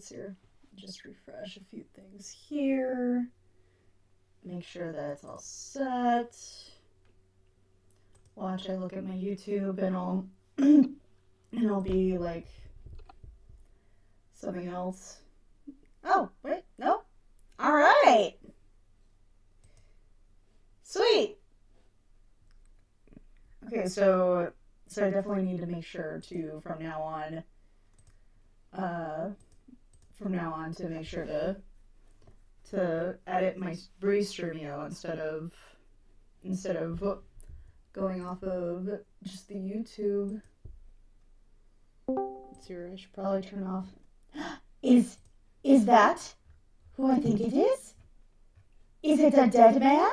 let's see here. Just refresh a few things here. Make sure that it's all set. Watch, I look at my YouTube and I'll be like something else. Oh, wait, no. All right. Sweet. Okay, so I definitely need to make sure to from now on to make sure to edit my Restreamio instead of going off of just the YouTube. Let's see, I should probably turn off. Is that who I think it is? Is it a dead man?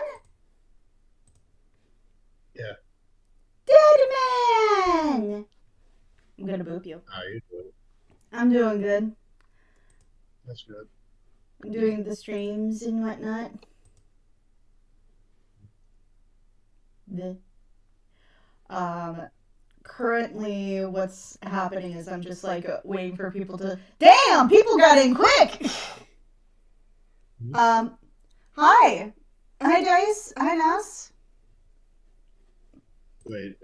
Yeah. Dead man! I'm gonna boop you. How are you doing? I'm doing good. That's good. I'm doing the streams and whatnot. Currently what's happening is I'm just like waiting for people to. Damn! People got in quick! Hi! Hi, Dice. Hi, Nas. Wait,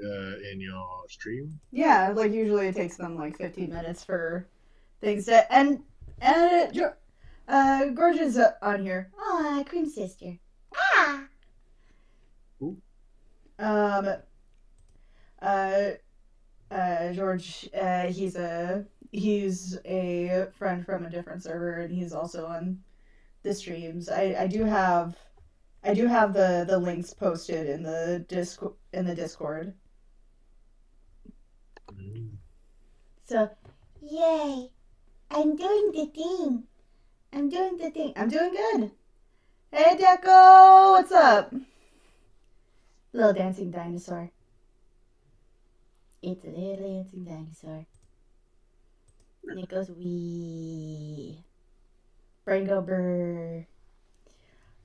in your stream? Yeah, like usually it takes them like 15 minutes for things to. And Gorge's on here. Aw, Cream Sister. Ah! Who? George, he's a friend from a different server, and he's also on the streams. I do have the links posted in the Discord. So, yay! I'm doing the thing. I'm doing good. Hey, Deco, what's up? Little dancing dinosaur. It's a little dancing dinosaur. And it goes wee. Brain go brr.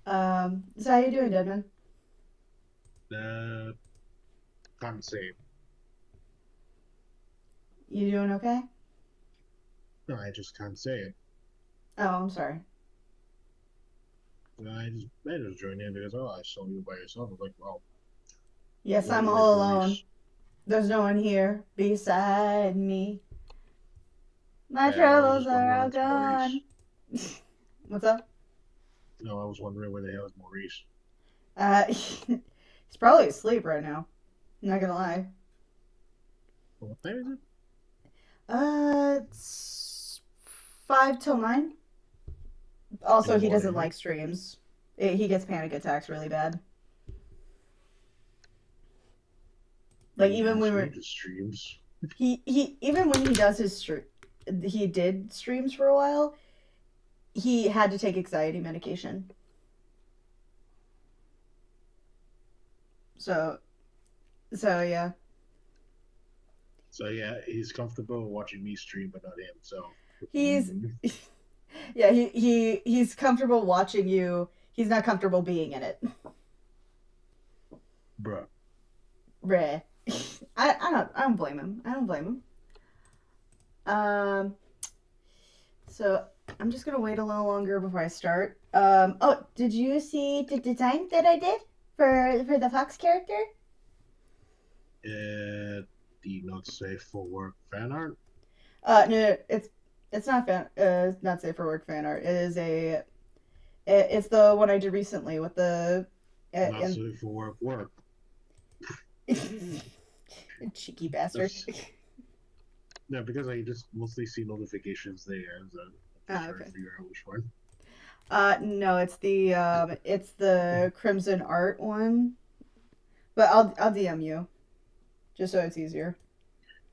So how you doing, Deadman? Can't say. You doing okay? No, I just can't say it. Oh, I'm sorry. I just joined in because I saw you by yourself. I was like, wow. Yes, I'm all alone. There's no one here beside me. My troubles are all gone. What's up? No, I was wondering where the hell is Maurice. He's probably asleep right now. I'm not gonna lie. What time is it? It's 5 till 9. Also, he doesn't like streams. He gets panic attacks really bad. Like even when we're streams. He even when he does his he did streams for a while. He had to take anxiety medication. So yeah. So yeah, he's comfortable watching me stream, but not him. So he's yeah, he's comfortable watching you. He's not comfortable being in it. Bruh. I don't blame him. So I'm just gonna wait a little longer before I start. Oh, did you see the design that I did for the Fox character? The not safe for work fan art? No, it's not not safe for work fan art. It's the one I did recently with the not safe for work. Cheeky bastard. No, because I just mostly see notifications there, so I'm trying to figure out which one. No, it's the Crimson Art one. But I'll DM you, just so it's easier.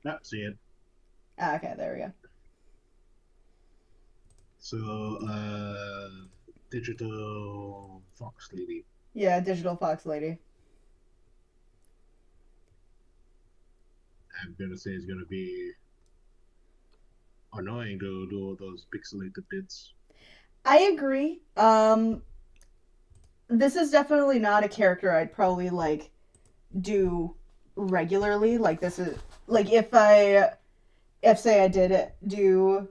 Not see it. Okay, there we go. So, digital fox lady. Yeah, digital fox lady. I'm gonna say it's gonna be annoying to do all those pixelated bits. I agree. This is definitely not a character I'd probably like do regularly. Like this is like if say I did do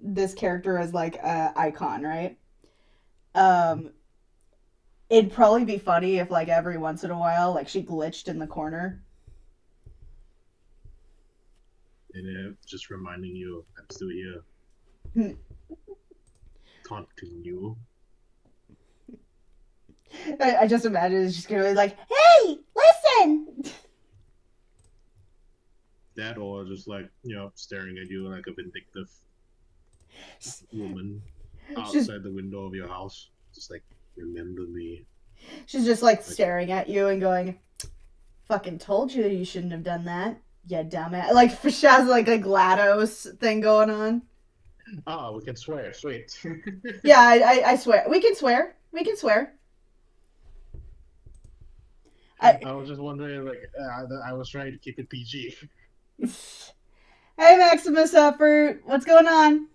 this character as like a icon, right? Um, it'd probably be funny if like every once in a while, like she glitched in the corner. And just reminding you, I'm still here. Continue. I just imagine it's just gonna be like, "Hey, listen!" That or just like, staring at you like a vindictive woman outside the window of your house. Just like, remember me. She's just like staring at you and going, "Fucking told you you shouldn't have done that, you dumbass." Like she has like a GLaDOS thing going on. Oh, we can swear. Sweet. Yeah, I swear. We can swear. We can swear. I was just wondering, like, I was trying to keep it PG. Hey, Maximus Effort. What's going on?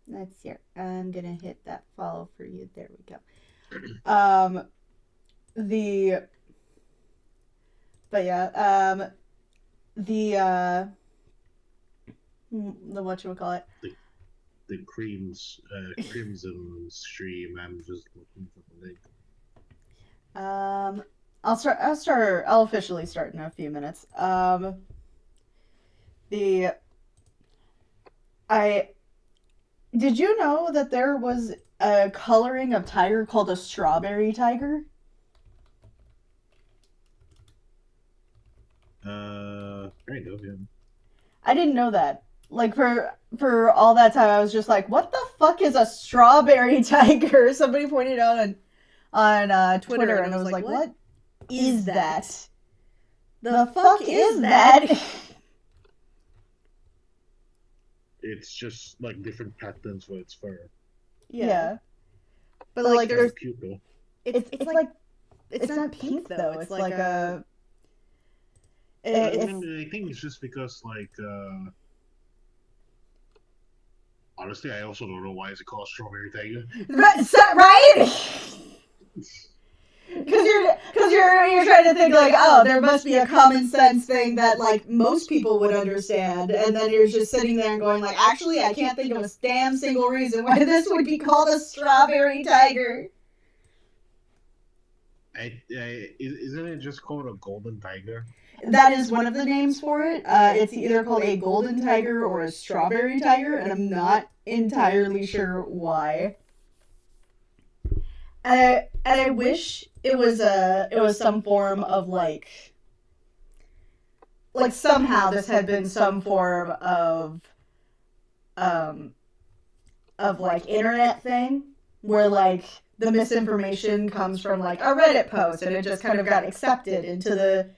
Let's see. I'm going to hit that follow for you. There we go. But yeah, the whatchamacallit? The Crimson stream. I'm just looking for the link. I'll officially start in a few minutes. Did you know that there was a coloring of tiger called a strawberry tiger? Kind of, yeah. I didn't know that. Like for all that time, I was just like, "What the fuck is a strawberry tiger?" Somebody pointed out on Twitter, and I was like, "What is that? The fuck is that?" It's just like different patterns for its fur. Yeah, but like there's cute though. It's like it's not pink though. It's like a. I think it's just because like. Honestly, I also don't know why it's called strawberry tiger. Right? Because you're trying to think like, oh, there must be a common sense thing that like most people would understand, and then you're just sitting there and going like, actually, I can't think of a damn single reason why this would be called a strawberry tiger. Isn't it just called a golden tiger? That is one of the names for it. It's either called a golden tiger or a strawberry tiger, and I'm not entirely sure why. And I wish it was some form of like somehow this had been some form of like internet thing where like the misinformation comes from like a Reddit post and it just kind of got accepted into the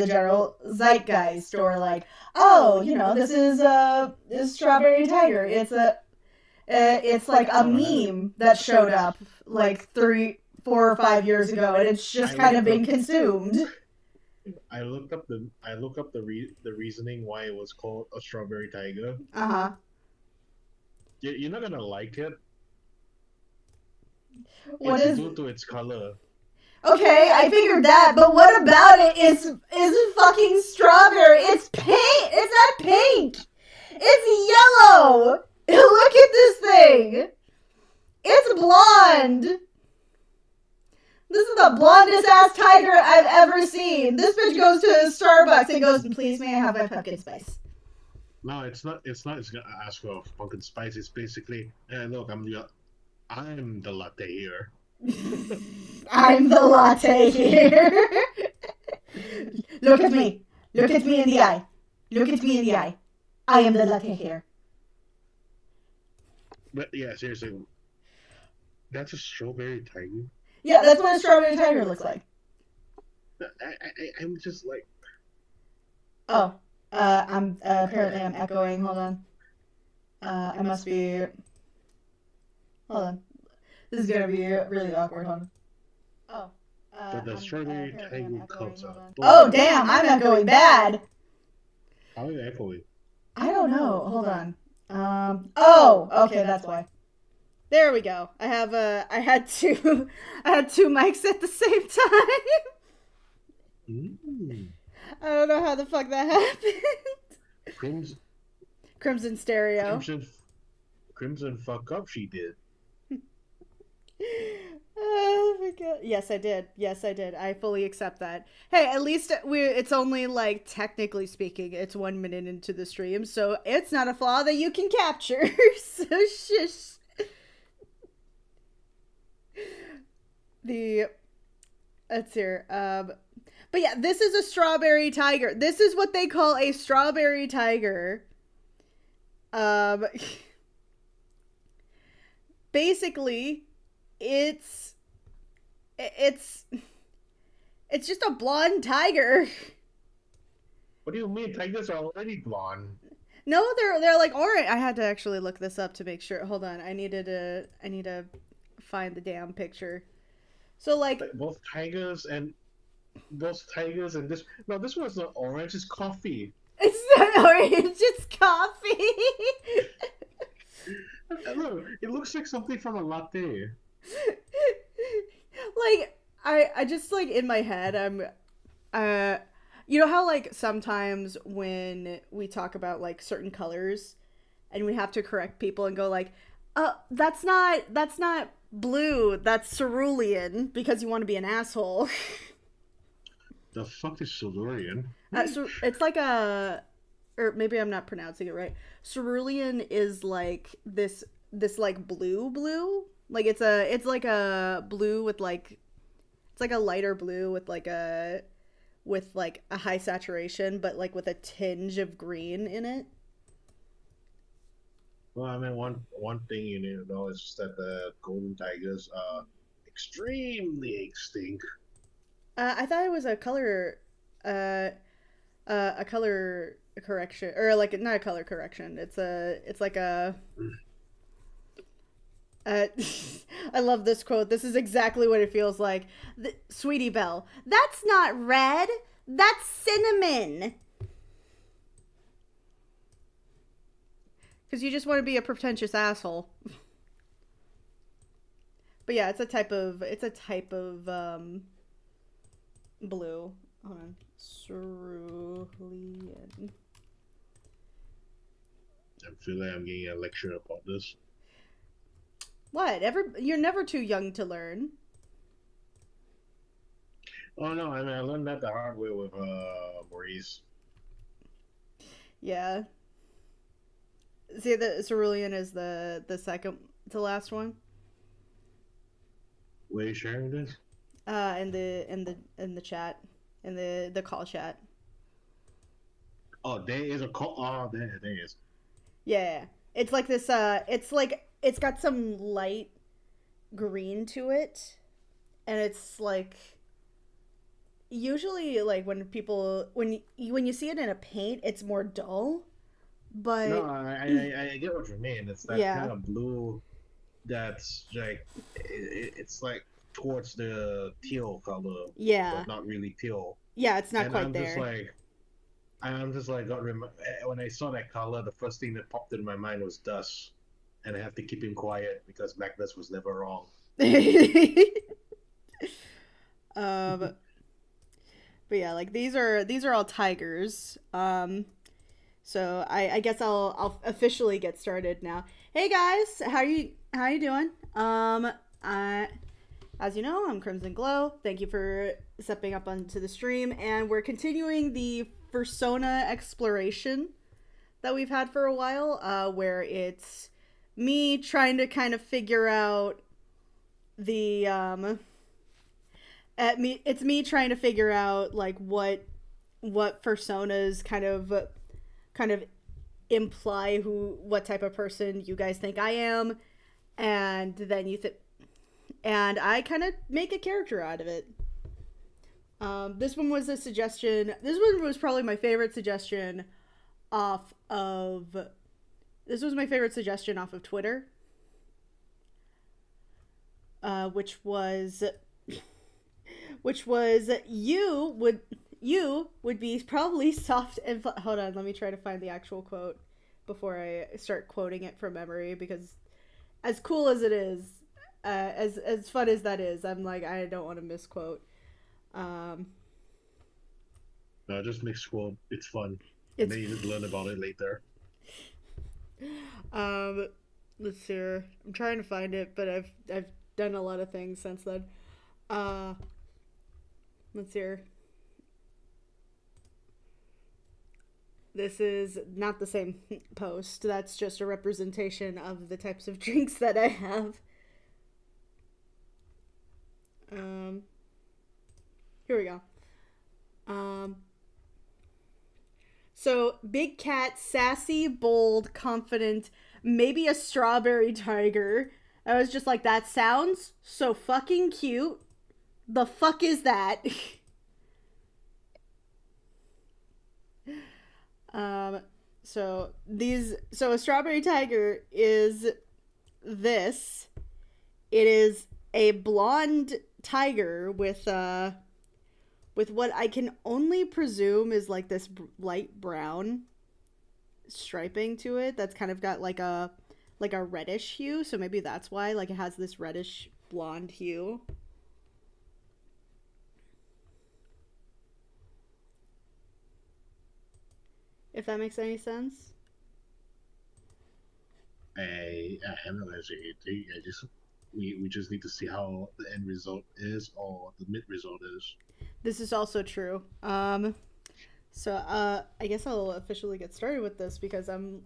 general zeitgeist, or like, oh, this is strawberry tiger. It's like a meme that showed up like 3, 4, or 5 years ago, and it's just kind of been consumed. I look up the reasoning why it was called a strawberry tiger. You're not gonna like it. It's due to its color. Okay, I figured that, but what about it is fucking strawberry? It's pink. It's not pink. It's yellow. Look at this thing. It's blonde. This is the blondest ass tiger I've ever seen. This bitch goes to Starbucks and goes, "Please, may I have my pumpkin spice?" No, it's not. It's not. It's gonna ask for pumpkin spice. It's basically, look, I'm the latte here. I'm the latte here. Look at me. Look at me in the eye. Look at me in the eye. I am the latte here. But yeah, seriously, that's a strawberry tiger. Yeah, that's what a strawberry tiger looks like. I'm just like. Oh, I'm apparently I'm echoing. Hold on. I must be. Hold on. This is gonna be really awkward. Hold on. Oh. But the strawberry tiger comes out. Oh damn! I'm echoing bad. How are you echoing? I don't know. Hold on. Oh, okay, that's why. There we go. I had two mics at the same time. I don't know how the fuck that happened. Crimson, Crimson Stereo. Crimson, Crimson, fuck up. She did. Oh my god. Yes, I did. Yes, I did. I fully accept that. Hey, at least it's only like technically speaking, it's 1 minute into the stream, so it's not a flaw that you can capture. So shush. The let's hear. But yeah, this is a strawberry tiger. This is what they call a strawberry tiger. Um, basically, it's it's it's just a blonde tiger. What do you mean? Tigers are already blonde. No, they're like orange. I had to actually look this up to make sure. Hold on, I need to find the damn picture. So like Like, both tigers and this. No, this one's not orange. It's coffee. it's not orange, it's coffee. Look, it looks like something from a latte. Like I just like in my head I'm uh you know how like sometimes when we talk about like certain colors and we have to correct people and go like that's not blue, that's cerulean because you want to be an asshole. The fuck is Silurian? So it's like a or maybe I'm not pronouncing it right. Cerulean is like this like blue like it's like a blue with like it's like a lighter blue with like a high saturation but like with a tinge of green in it. Well, I mean, one thing you need to know is just that the golden tigers are extremely extinct. I thought it was uh a color correction or like not a color correction. It's like a Uh, I love this quote. This is exactly what it feels like. Sweetie Belle, that's not red. That's cinnamon. Because you just want to be a pretentious asshole. But yeah, it's a type of blue. Hold on, cerulean. I feel like I'm getting a lecture about this. What? You're never too young to learn. Oh no, I mean I learned that the hard way with Maurice. Yeah. See, the cerulean is the second to last one. Were you sharing this? In the chat, in the call chat. Oh, there is a call. Oh, there is. Yeah, it's like this. It's like it's got some light green to it, and it's like usually like when people when you see it in a paint, it's more dull. But No, I get what you mean. It's that yeah, kind of blue that's like it's like towards the teal color, yeah, but not really teal. yeah, it's not And quite there. I'm just like when I saw that color, the first thing that popped in my mind was dust, and I have to keep him quiet because black dust was never wrong. um, but yeah, like these are all tigers. So I guess I'll officially get started now. Hey guys, how you doing? I as you know, I'm Crimson Glow. Thank you for stepping up onto the stream, and we're continuing the Fursona exploration that we've had for a while, where it's me trying to kind of figure out the it's me trying to figure out like what personas kind of imply what type of person you guys think I am, and then and I kind of make a character out of it. This one was a suggestion. This one was probably my favorite suggestion off of. This was my favorite suggestion off of Twitter, which was you would be probably soft and hold on, let me try to find the actual quote before I start quoting it from memory, because as cool as it is, as fun as that is, I'm like I don't want to misquote. No, just mix quote. It's fun. and It's then you just learn about it later. um let's see here. I'm trying to find it, but I've done a lot of things since then. Uh let's see here. This is not the same post. That's just a representation of the types of drinks that I have. Um Here we go. Um So, big cat, sassy, bold, confident, maybe a strawberry tiger. I was just like, that sounds so fucking cute. The fuck is that? um, so a strawberry tiger is this. It is a blonde tiger with what I can only presume is like this light brown striping to it that's kind of got like a reddish hue, so maybe that's why like it has this reddish blonde hue. If that makes any sense. I have no answer. I just we just need to see how the end result is or the mid result is. This is also true. I guess I'll officially get started with this because I'm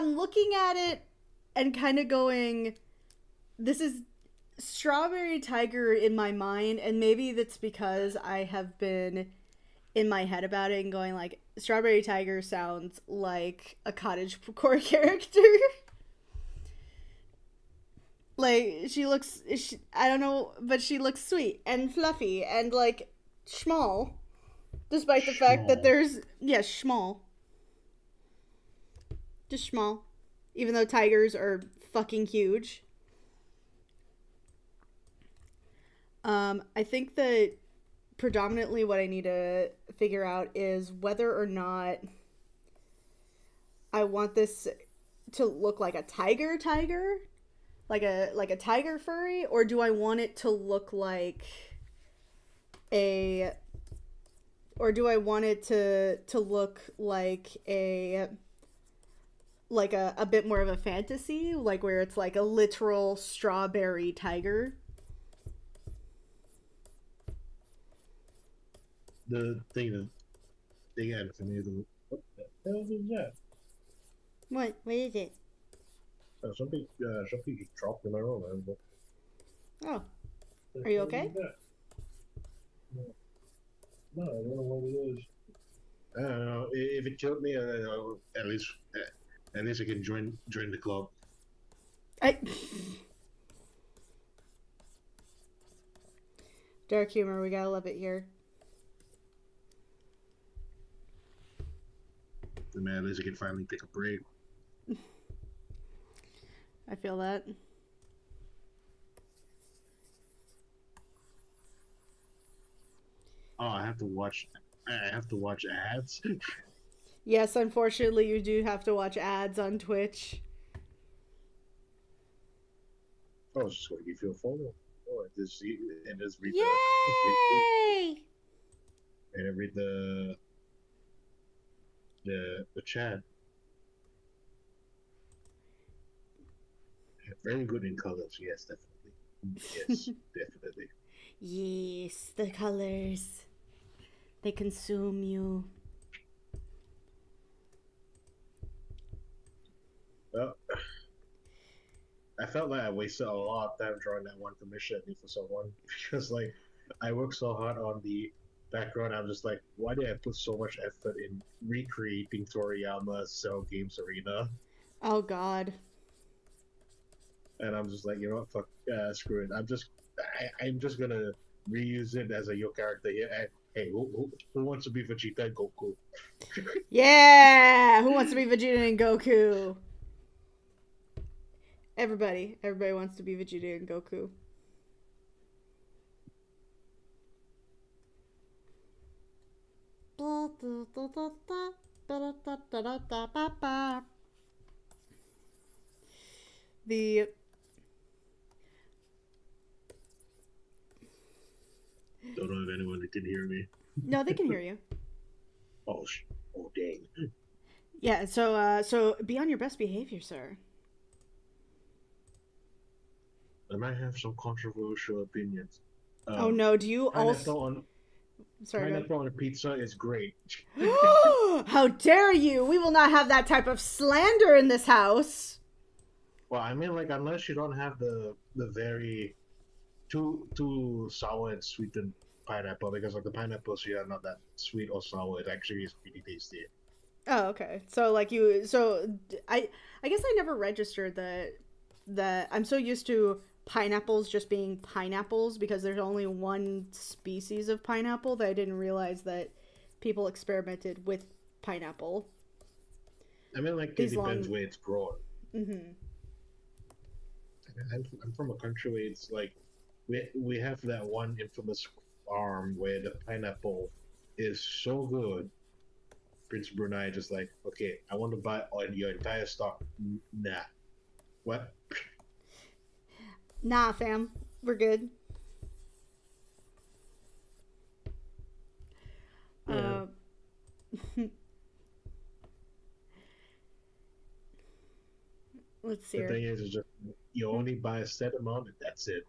looking at it and kind of going, this is strawberry tiger in my mind, and maybe that's because I have been in my head about it and going like, strawberry tiger sounds like a cottage core character. Like I don't know, but she looks sweet and fluffy and like small, despite the fact that Small. there's small, just small, even though tigers are fucking huge. I think that predominantly what I need to figure out is whether or not I want this to look like a tiger, like a tiger furry, or do I want it to look like a or do I want it to look like a bit more of a fantasy, like where it's like a literal strawberry tiger? The thing and for me, what the hell is that? What is it? Something just dropped in my room. What Oh, the are you hell okay? is that? No, I don't know what it is. I don't know. If it killed me, at least at least I can join the club. I Dark humor, we gotta love it here. Man, at least I can finally take a break. I feel that. Oh, I have to watch. I have to watch ads. Yes, unfortunately, you do have to watch ads on Twitch. I was just going to give you a follow. Oh, and just read Yay! and read the chat. Very good in colors. Yes, definitely. Yes, definitely. Yes, the colors. They consume you. Well, I felt like I wasted a lot of time drawing that one commission I did for someone because like I worked so hard on the background. I'm just like, why did I put so much effort in recreating Toriyama's Cell Games Arena? Oh God. And I'm just like, you know what, fuck, screw it. I'm just gonna reuse it as a yo character here. And, hey, who wants to be Vegeta and Goku? Yeah! Who wants to be Vegeta and Goku? Everybody wants to be Vegeta and Goku. The Don't know if anyone can hear me. No, they can hear you. Oh, oh dang. Yeah, so be on your best behavior, sir. I might have some controversial opinions. Oh Um, no, do you also pineapple on Sorry, go pineapple on a pizza is great. ahead. How dare you? We will not have that type of slander in this house. Well, I mean, like unless you don't have the very too sour and sweetened pineapple, because like the pineapples here are not that sweet or sour. It actually is pretty tasty. Oh, okay. So like I guess I never registered that I'm so used to pineapples just being pineapples because there's only one species of pineapple that I didn't realize that people experimented with pineapple. I mean, like it These depends long where it's grown. mhm. I'm from a country where it's like we have that one infamous farm where the pineapple is so good. Prince Brunei just like, okay, I want to buy on your entire stock. Nah, what? Nah, fam. We're good. Yeah. Uh let's see The here. thing is just you only buy a set amount and that's it.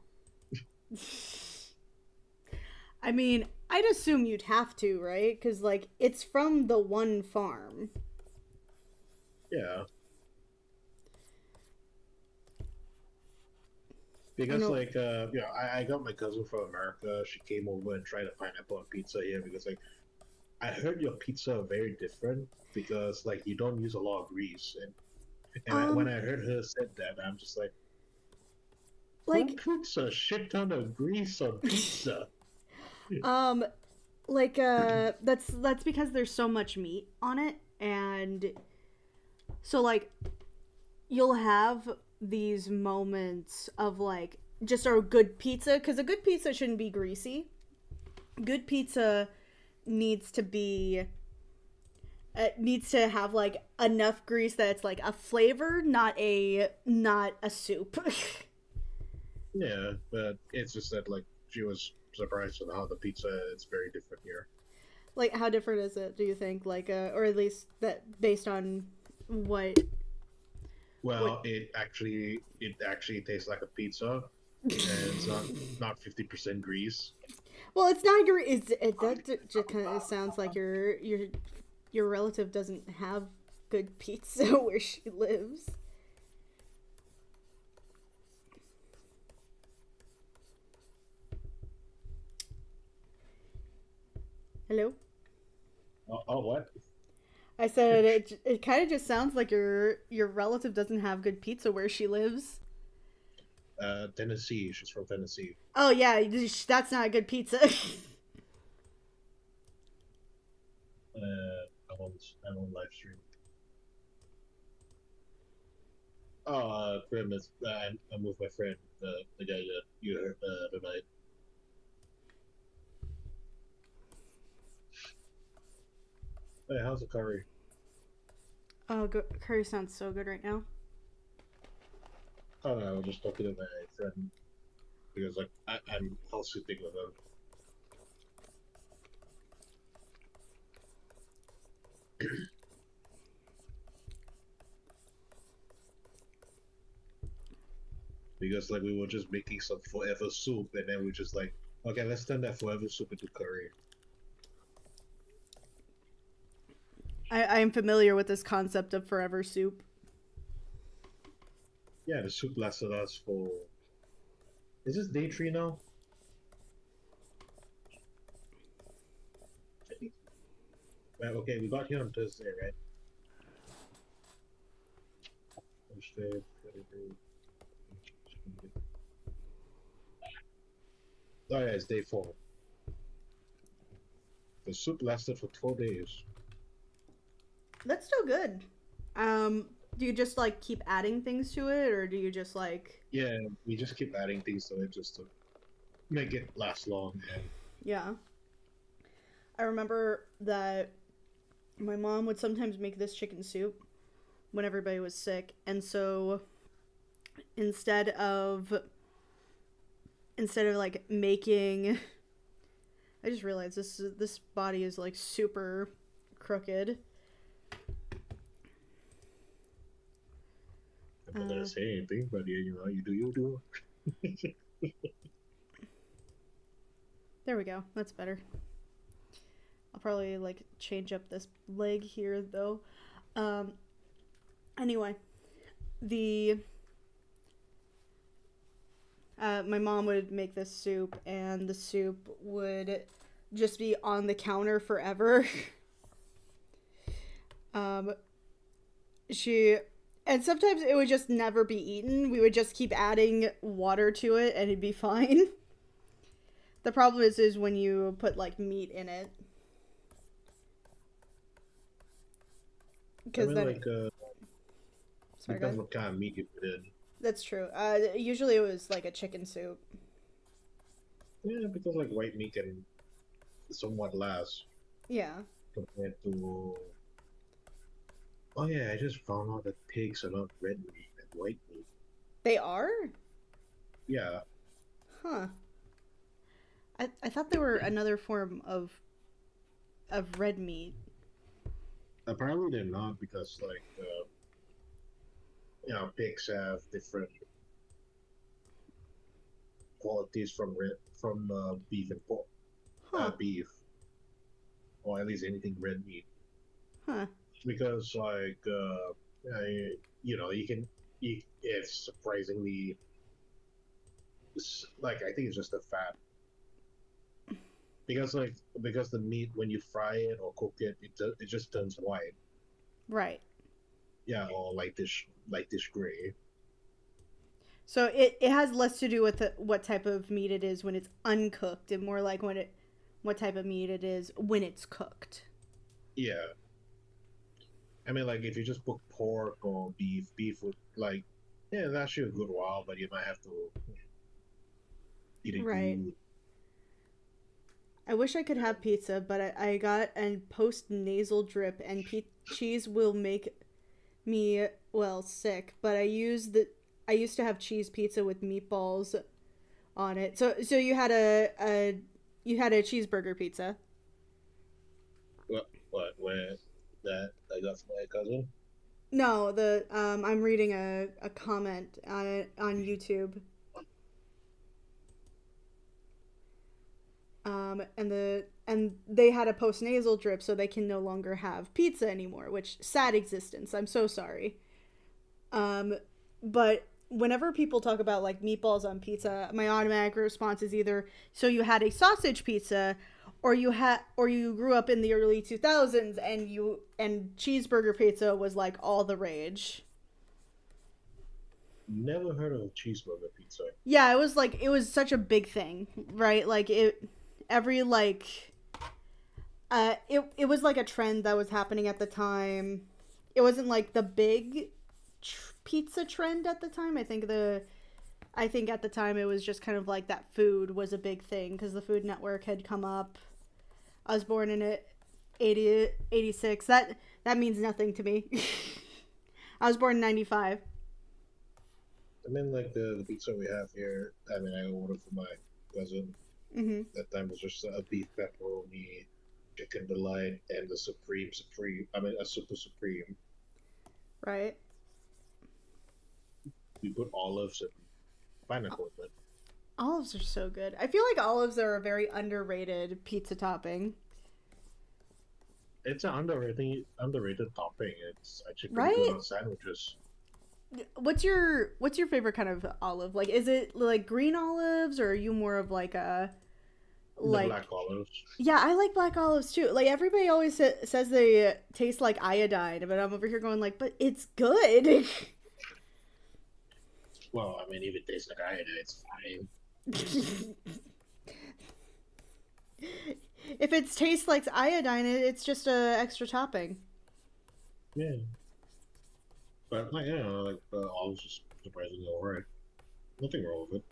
I mean, I'd assume you'd have to, right? Cuz like it's from the one farm. Yeah, I because know. like I got my cousin from America. She came over and tried a pineapple on pizza here because like I heard your pizza are very different because like you don't use a lot of grease when Um I heard her said that, I'm just like, who like puts a shit ton of grease on pizza? um that's because there's so much meat on it, and so like you'll have these moments of like just a good pizza, because a good pizza shouldn't be greasy. Good pizza needs to be needs to have like enough grease that it's like a flavor, not a soup. Yeah, but it's just that like she was surprised at how the pizza is very different here. Like how different is it, do you think, like or at least that based on what what Well, it actually tastes like a pizza, and it's not 50% grease. Well, it's not your. Is it that just kind of sounds like your relative doesn't have good pizza where she lives. Hello. Oh, what? I said it kind of just sounds like your relative doesn't have good pizza where she lives. Tennessee. She's from Tennessee. Oh yeah, that's not a good pizza. I'm on live stream. Oh, premise. I'm with my friend, the guy that you heard tonight. Hey, how's the curry? Oh, curry sounds so good right now. Oh, no, I was just talking to my friend because like I'm house sitting with him. Because like we were just making some forever soup, and then we just like, okay, let's turn that forever soup into curry. I am familiar with this concept of forever soup. Yeah, the soup lasted us for. Is this day three now? Well, okay, we got here on Thursday, right? Thursday, Friday. Oh yeah, it's day four. The soup lasted for 4 days. That's still good. Do you just like keep adding things to it, or do you just like Yeah, we just keep adding things to it just to make it last long. And yeah? I remember that my mom would sometimes make this chicken soup when everybody was sick, and so instead of instead of like making, I just realized this body is like super crooked. not gonna Uh, say anything, but yeah, you do, you do. there we go. That's better. I'll probably like change up this leg here though. Um, anyway, the my mom would make this soup, and the soup would just be on the counter forever. um, she and sometimes it would just never be eaten. We would just keep adding water to it, and it'd be fine. The problem is when you put like meat in it, I because mean, then like, it. Sorry, depends guys. what kind of meat you put in. That's true. Usually it was like a chicken soup. Yeah, because like white meat can somewhat last Yeah, compared to. Oh yeah, I just found out that pigs are not red meat and white meat. they are. Yeah, Huh. I thought they were another form of red meat. apparently they're not because like pigs have different qualities from beef and pork, Huh. beef, or at least anything red meat. Huh. Because like you can eat it's surprisingly like I think it's just the fat because the meat when you fry it or cook it it just turns white, Right. yeah, or like this gray. So it has less to do with what type of meat it is when it's uncooked, and more like what type of meat it is when it's cooked. Yeah, I mean like if you just put pork or beef would like yeah that's actually a good while, but you might have to eat it Right. good. I wish I could have pizza, but I got a post nasal drip, and cheese will make me well sick. But I used to have cheese pizza with meatballs on it. So you had a cheeseburger pizza. What where that I got from my cousin. No, the I'm reading a comment on it on YouTube. And they had a postnasal drip, so they can no longer have pizza anymore, which sad existence. I'm so sorry. Um, but whenever people talk about like meatballs on pizza, my automatic response is either so you had a sausage pizza, or you grew up in the early 2000s and cheeseburger pizza was like all the rage. Never heard of a cheeseburger pizza. Yeah, it was such a big thing, right? Like it every like it was like a trend that was happening at the time. It wasn't like the big pizza trend at the time. I think at the time it was just kind of like that food was a big thing because the Food Network had come up. I was born in it 86. That means nothing to me. I was born in 95. I mean, like the pizza we have here. I mean, I ordered for my cousin. Mhm. That time was just a beef pepperoni, chicken delight, and the supreme. I mean, a super supreme. Right. We put olives and pineapple in it. Olives are so good. I feel like olives are a very underrated pizza topping. It's an underrated topping. It's actually pretty good Right? on sandwiches. What's your favorite kind of olive? Like is it like green olives, or are you more of like a The like black olives. yeah, I like black olives too. Like everybody always says they taste like iodine, but I'm over here going like, but it's good. Well, I mean, if it tastes like iodine, it's fine. If it tastes like iodine, it's just a extra topping. Yeah, but like like the olives is surprisingly alright. Nothing wrong with it.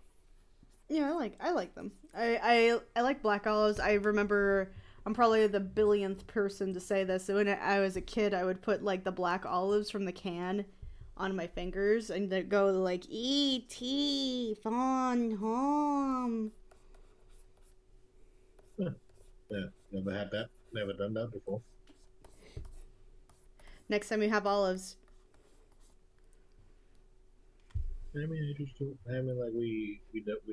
Yeah, I like them. I like black olives. I remember I'm probably the billionth person to say this. So when I was a kid, I would put like the black olives from the can on my fingers and they'd go like E.T. Fun Home. Yeah, yeah. Never had that. Never done that before. Next time you have olives, I mean, I just don't. I mean, like we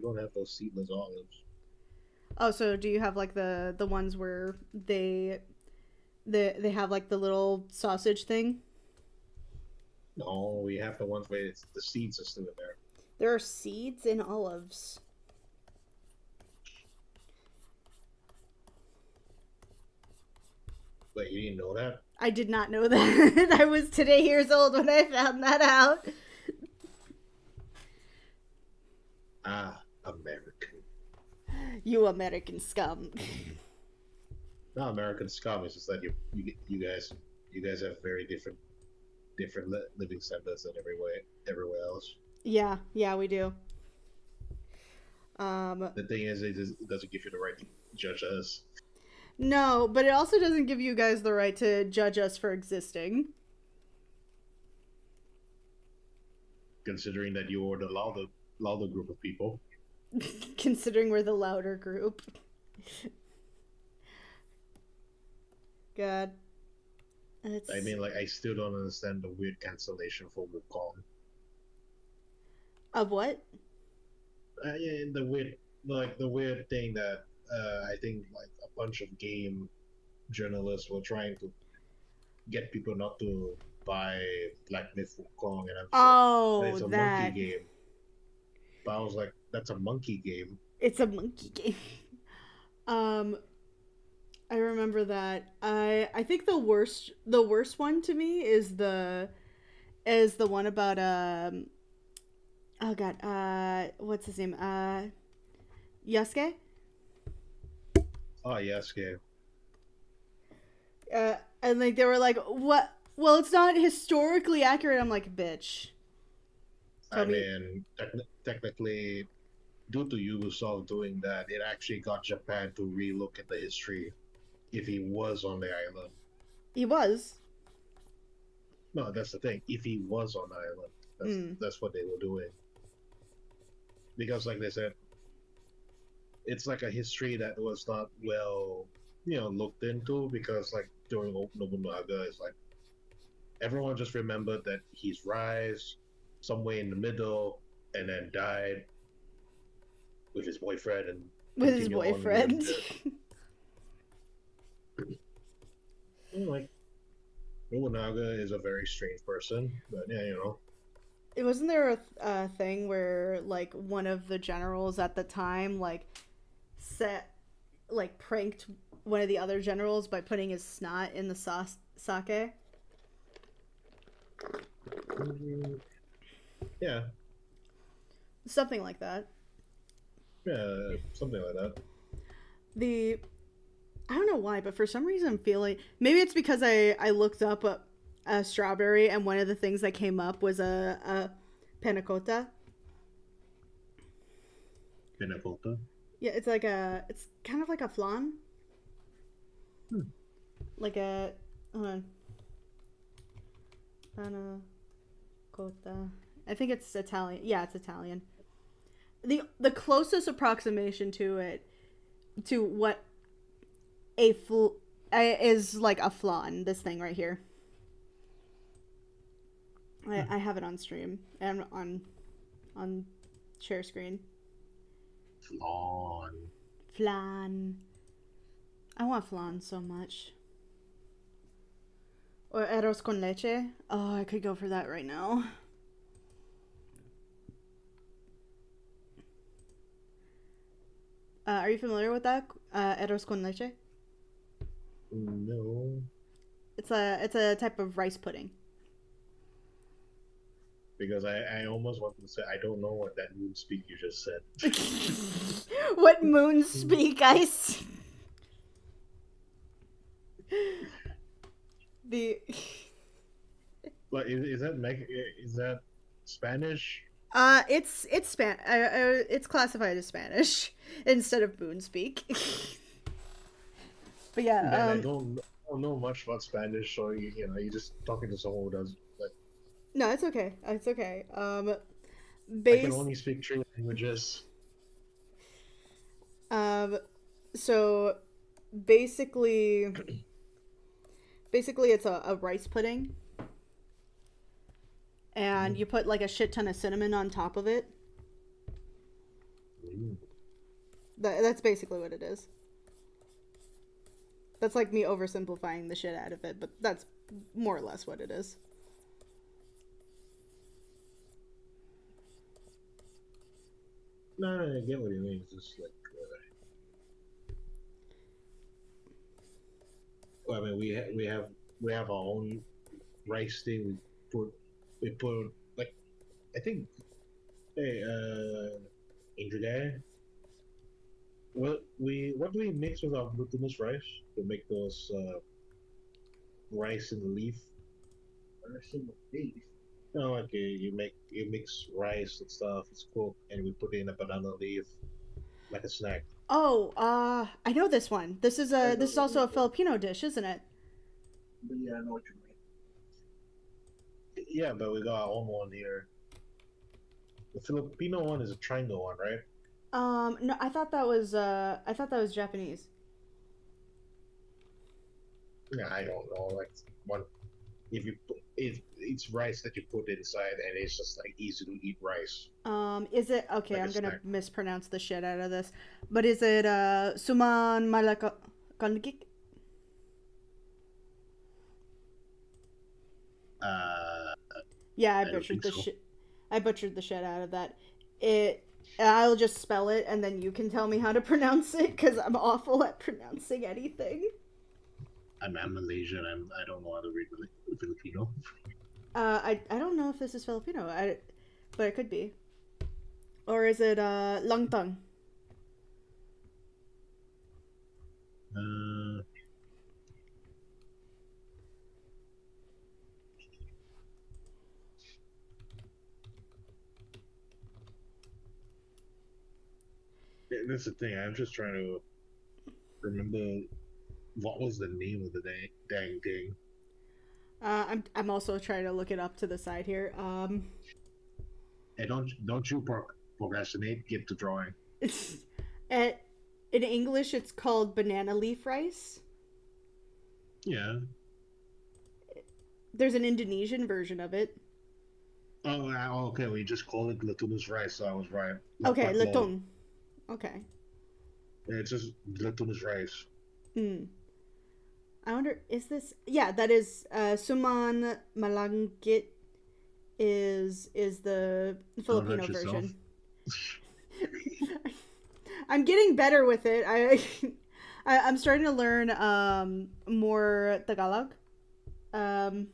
don't have those seedless olives. Oh, so do you have like the ones where they have like the little sausage thing? No, we have the ones where the seeds are still in there. There are seeds in olives. But you didn't know that? I did not know that. I was today years old when I found that out. Ah, American. You American scum. Not American scum. It's just that you guys have very different living standards than everywhere else. Yeah, yeah, we do. Um, The thing is, it doesn't give you the right to judge us, no, but it also doesn't give you guys the right to judge us for existing. considering that you're the louder group of people. Considering we're the louder group. God. It's I mean, like, I still don't understand the weird cancellation for Wukong. of what? Yeah, the weird thing that I think like a bunch of game journalists were trying to get people not to buy Black Myth Wukong, and I'm just like, but Oh, it's a monkey that. game. But I was like, that's a monkey game. It's a monkey game. Um I remember that. I think the worst one to me is the one about oh god, what's his name? Yasuke? Oh yes, game. And like they were like, "What? Well, it's not historically accurate." I'm like, "Bitch. I Tell me." mean, technically, due to Ubisoft doing that, it actually got Japan to relook at the history if he was on the island. He was. No, that's the thing. If he was on the island, Mm. that's what they were doing. Because, like they said, it's like a history that was not well, looked into. Because, like during Nobunaga, it's like everyone just remembered that he's rise somewhere in the middle, and then died with his boyfriend and With his continue on boyfriend. with like Nobunaga is a very strange person, but yeah, It wasn't there a thing where like one of the generals at the time like set like pranked one of the other generals by putting his snot in the sake? mm, yeah, Something like that. yeah, something like that. The I don't know why, but for some reason I'm feeling maybe it's because I looked up a strawberry and one of the things that came up was a panna cotta. Minnesota. Yeah, it's kind of like a flan, Hmm. like a hold on, panna cotta. I think it's Italian. Yeah, it's Italian. The closest approximation to it to what is like a flan. This thing right here. I have it on stream and on share screen. Flan. Flan. I want flan so much. Or arroz con leche. Oh, I could go for that right now. Are you familiar with that? Arroz con leche. No, It's a type of rice pudding. because I almost wanted to say I don't know what that moon speak you just said. What moons speak, ice? The But is that Spanish? it's classified as Spanish instead of moon speak. But Man, yeah, I don't know much about Spanish, so you're just talking to someone who does. Like, no, it's okay. It's okay. I can Base only speak three languages. um so basically it's a rice pudding. and Mm. you put like a shit ton of cinnamon on top of it. Mm. That's basically what it is. That's like me oversimplifying the shit out of it, but that's more or less what it is. No, no, I get what you mean. It's just like, well, I mean, we have our own rice thing. Put we put like I think hey Angel Guy, what do we mix with our glutinous rice to make those rice in the leaf? Rice in the leaf. No, like you mix rice and stuff. It's cooked, and we put it in a banana leaf like a snack. Oh, I know this one. I This know is what also you a Filipino dish, isn't it? but yeah, I know what you mean. Yeah, but we got our own one here. The Filipino one is a triangle one, right? No, I thought that was Japanese. Yeah, I don't know. Like one, if you put it's rice that you put inside, and it's just like easy to eat rice, Is it okay? like a I'm gonna snack. mispronounce the shit out of this, but is it suman malaka kangkik? Uh, Yeah, I don't think so. I butchered the shit out of that. It. I'll just spell it, and then you can tell me how to pronounce it, because I'm awful at pronouncing anything. I'm Malaysian. I don't know how to read Filipino. I don't know if this is Filipino, but it could be. Or is it langtang? Uh, that's the thing. I'm just trying to remember what was the name of the dang thing. I'm also trying to look it up to the side here. And don't you procrastinate. Get to drawing. It's at, in English it's called banana leaf rice. Yeah. There's an Indonesian version of it. Oh, okay. We just call it glutinous rice, so I was right. Okay, Patlo. letong. Okay. It's just glutinous rice. Hmm. I wonder, is this? Yeah, that is Suman Malangit is the Don't hurt Filipino yourself. version. I'm getting better with it. I'm starting to learn more Tagalog um,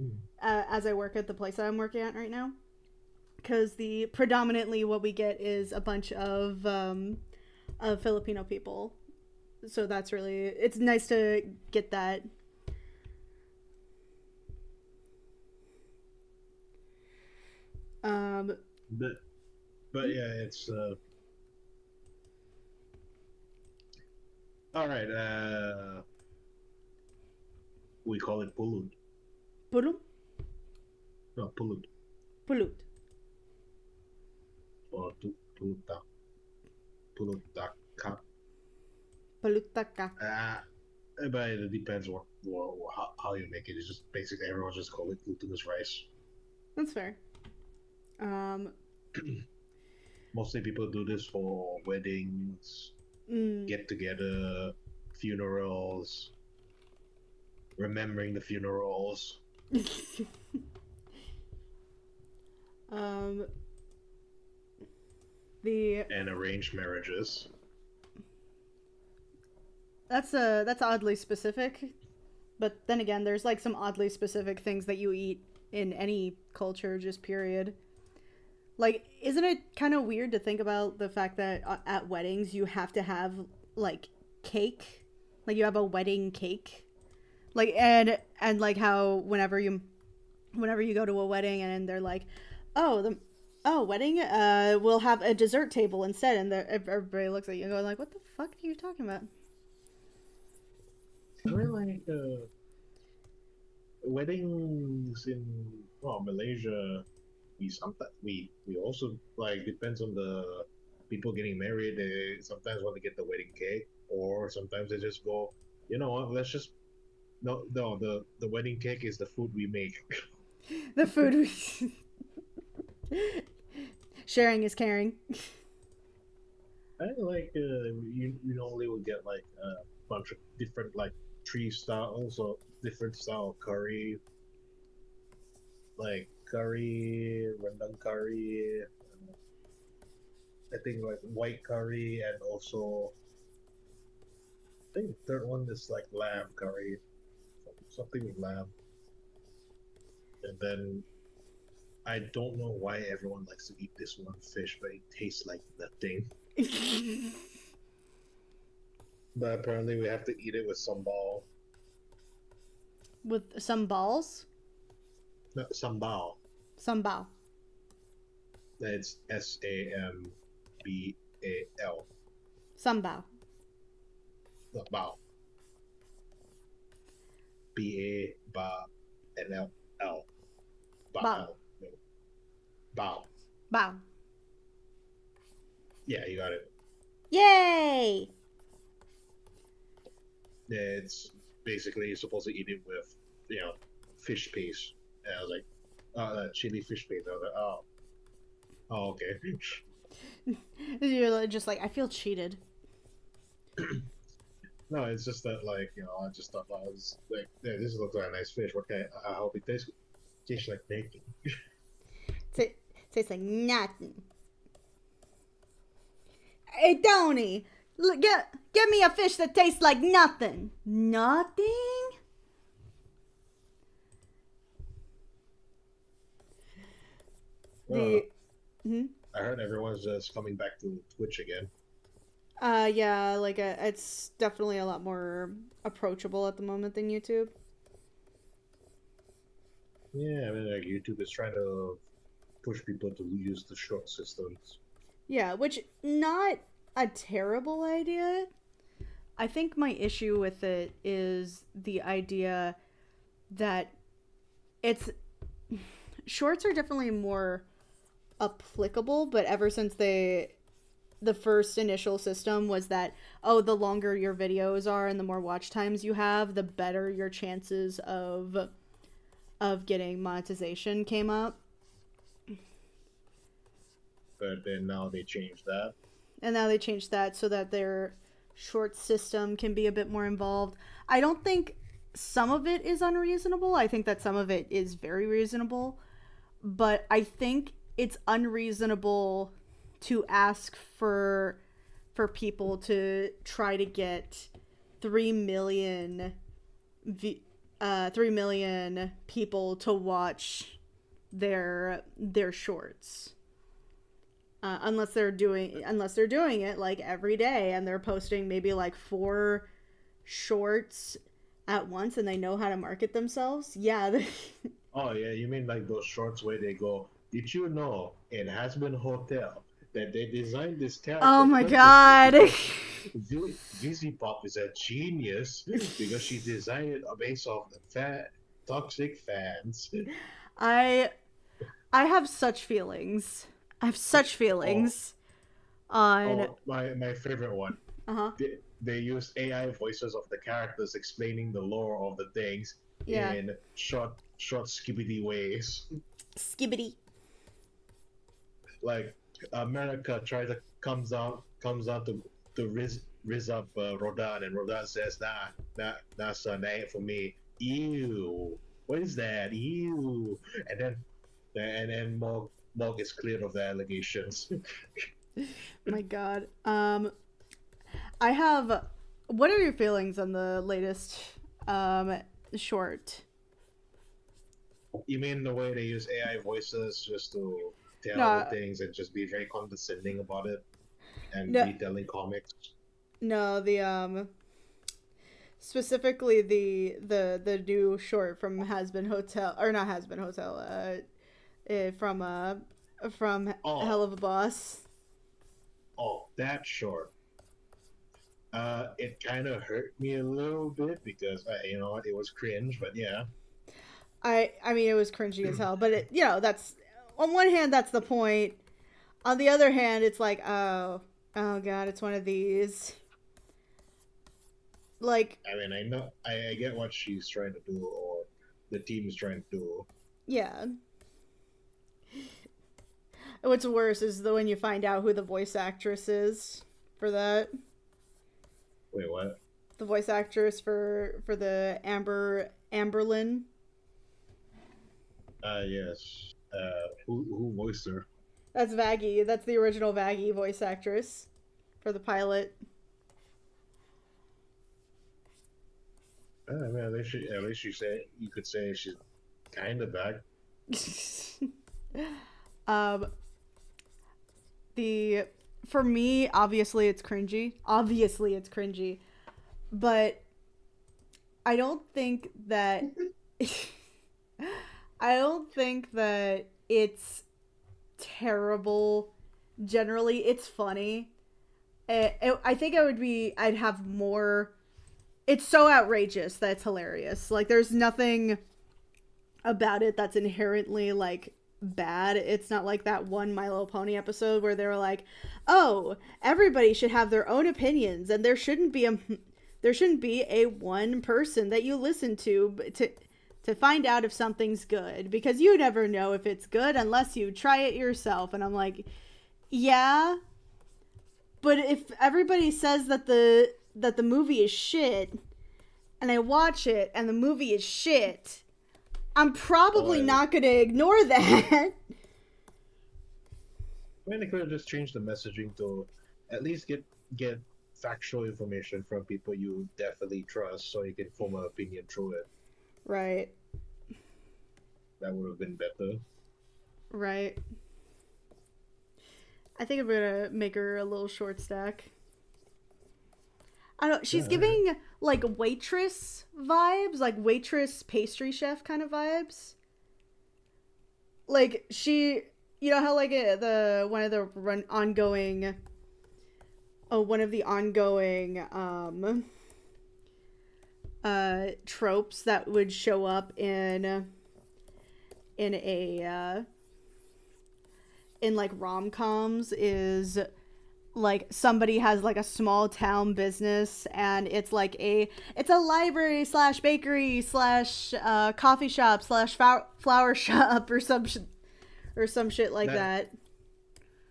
Mm. as I work at the place that I'm working at right now. Because the predominantly what we get is a bunch of Filipino people, so that's really it's nice to get that. Um, But but yeah, it's all right. We call it pulut. Pulum? No, pulut Pulut. or pulutak pulutak cup. Palutaka. Uh, but it depends how you make it. It's just basically everyone just call it glutinous rice. That's fair. Um, Mostly people do this for weddings, mm, get together, funerals, remembering the funerals, um, the and arranged marriages. that's oddly specific, but then again, there's like some oddly specific things that you eat in any culture, just period. Like, isn't it kind of weird to think about the fact that at weddings you have to have like cake, like you have a wedding cake, like and like how whenever you go to a wedding and they're like, oh the oh wedding, we'll have a dessert table instead, and everybody looks at you going like, what the fuck are you talking about? I mean, like weddings in Malaysia, we also like depends on the people getting married. They sometimes want to get the wedding cake, or sometimes they just go, you know what? Let's just no the wedding cake is the food we make. The food sharing is caring. I like you normally would get like a bunch of different like tree styles or different style of curry, like curry, rendang curry, I think like white curry, and also I think the third one is like lamb curry, something with lamb. And then I don't know why everyone likes to eat this one fish, but it tastes like nothing. But apparently we have to eat it with sambal. With some balls. No, sambal. Sambal. That's Sambal. Sambal. No, bao. B A ba N L L. Bao. Bao. No, bao. Bao. Yeah, you got it. Yay! It's basically you're supposed to eat it with, fish paste. And I was like, oh, that chili fish paste. I was like, oh, okay. You're just like, I feel cheated. No, it's just that I just thought I was like, yeah, this looks like a nice fish. What kind? I hope it tastes like bacon. Tastes like nothing. Hey, Tony, look, get me a fish that tastes like nothing. Nothing? Uh, The hmm? I heard everyone's just coming back to Twitch again. Yeah, like it's definitely a lot more approachable at the moment than YouTube. Yeah, I mean, like YouTube is trying to push people to use the short systems. Yeah, which not a terrible idea. I think my issue with it is the idea that it's shorts are definitely more applicable, but ever since the first initial system was that, oh, the longer your videos are and the more watch times you have, the better your chances of getting monetization came up. But then now they changed that. And now they changed that so that their short system can be a bit more involved. I don't think some of it is unreasonable. I think that some of it is very reasonable. But I think it's unreasonable to ask for people to try to get 3 million 3 million people to watch their shorts. Unless they're doing it like every day and they're posting maybe like 4 shorts at once and they know how to market themselves. Yeah. Oh yeah, you mean like those shorts where they go, did you know in Hasbin Hotel that they designed this Oh character my purposely god. because Vizzy Pop is a genius because she designed it based off the toxic fans. I have such feelings. I have such Oh, feelings on my favorite one. uh-huh. They use AI voices of the characters explaining the lore of the things Yeah. in short skibbity ways. Skibbity. Like America tries to comes out to riz up Rodan, and Rodan says, that's that ain't for me. Ew, what is that? Ew, and then Mog is cleared of the allegations. My god. I have what are your feelings on the latest short? You mean the way they use AI voices just to tell the No, things and just be very condescending about it and no, retelling comics? no, the specifically the new short from Has Been Hotel, or not Has Been Hotel, from Hell Oh, of a Boss. that short. It kind of hurt me a little bit because you know what, it was cringe, but yeah. I mean it was cringy as hell, but that's on one hand that's the point. On the other hand, it's like, oh god, it's one of these. Like, I mean, I know, I get what she's trying to do, or the team is trying to do. Yeah. What's worse is when you find out who the voice actress is for that. Wait, what? The voice actress for the Amberlyn. Yes. Who voiced her? That's Vaggie. That's the original Vaggie voice actress for the pilot. I mean, at least you could say she's kind of back. um, the for me, obviously it's cringy. Obviously it's cringy, but I don't think that I don't think that it's terrible. Generally, it's funny. I think I'd have more. It's so outrageous that it's hilarious. Like, there's nothing about it that's inherently, like, bad. It's not like that one My Little Pony episode where they were like, oh, everybody should have their own opinions and there shouldn't be a one person that you listen to find out if something's good, because you never know if it's good unless you try it yourself. And I'm like, yeah, but if everybody says that the movie is shit and I watch it and the movie is shit, I'm probably not going to ignore that. I mean, they could have just changed the messaging to at least get factual information from people you definitely trust, so you can form an opinion through it. Right. That would have been better. Right. I think I'm gonna make her a little short stack. I don't know. She's giving like waitress vibes, like waitress pastry chef kind of vibes. Like she, you know how like one of the ongoing tropes that would show up in a in like rom-coms is like somebody has like a small town business and it's like it's a library slash bakery slash coffee shop slash flower shop or some shit like that.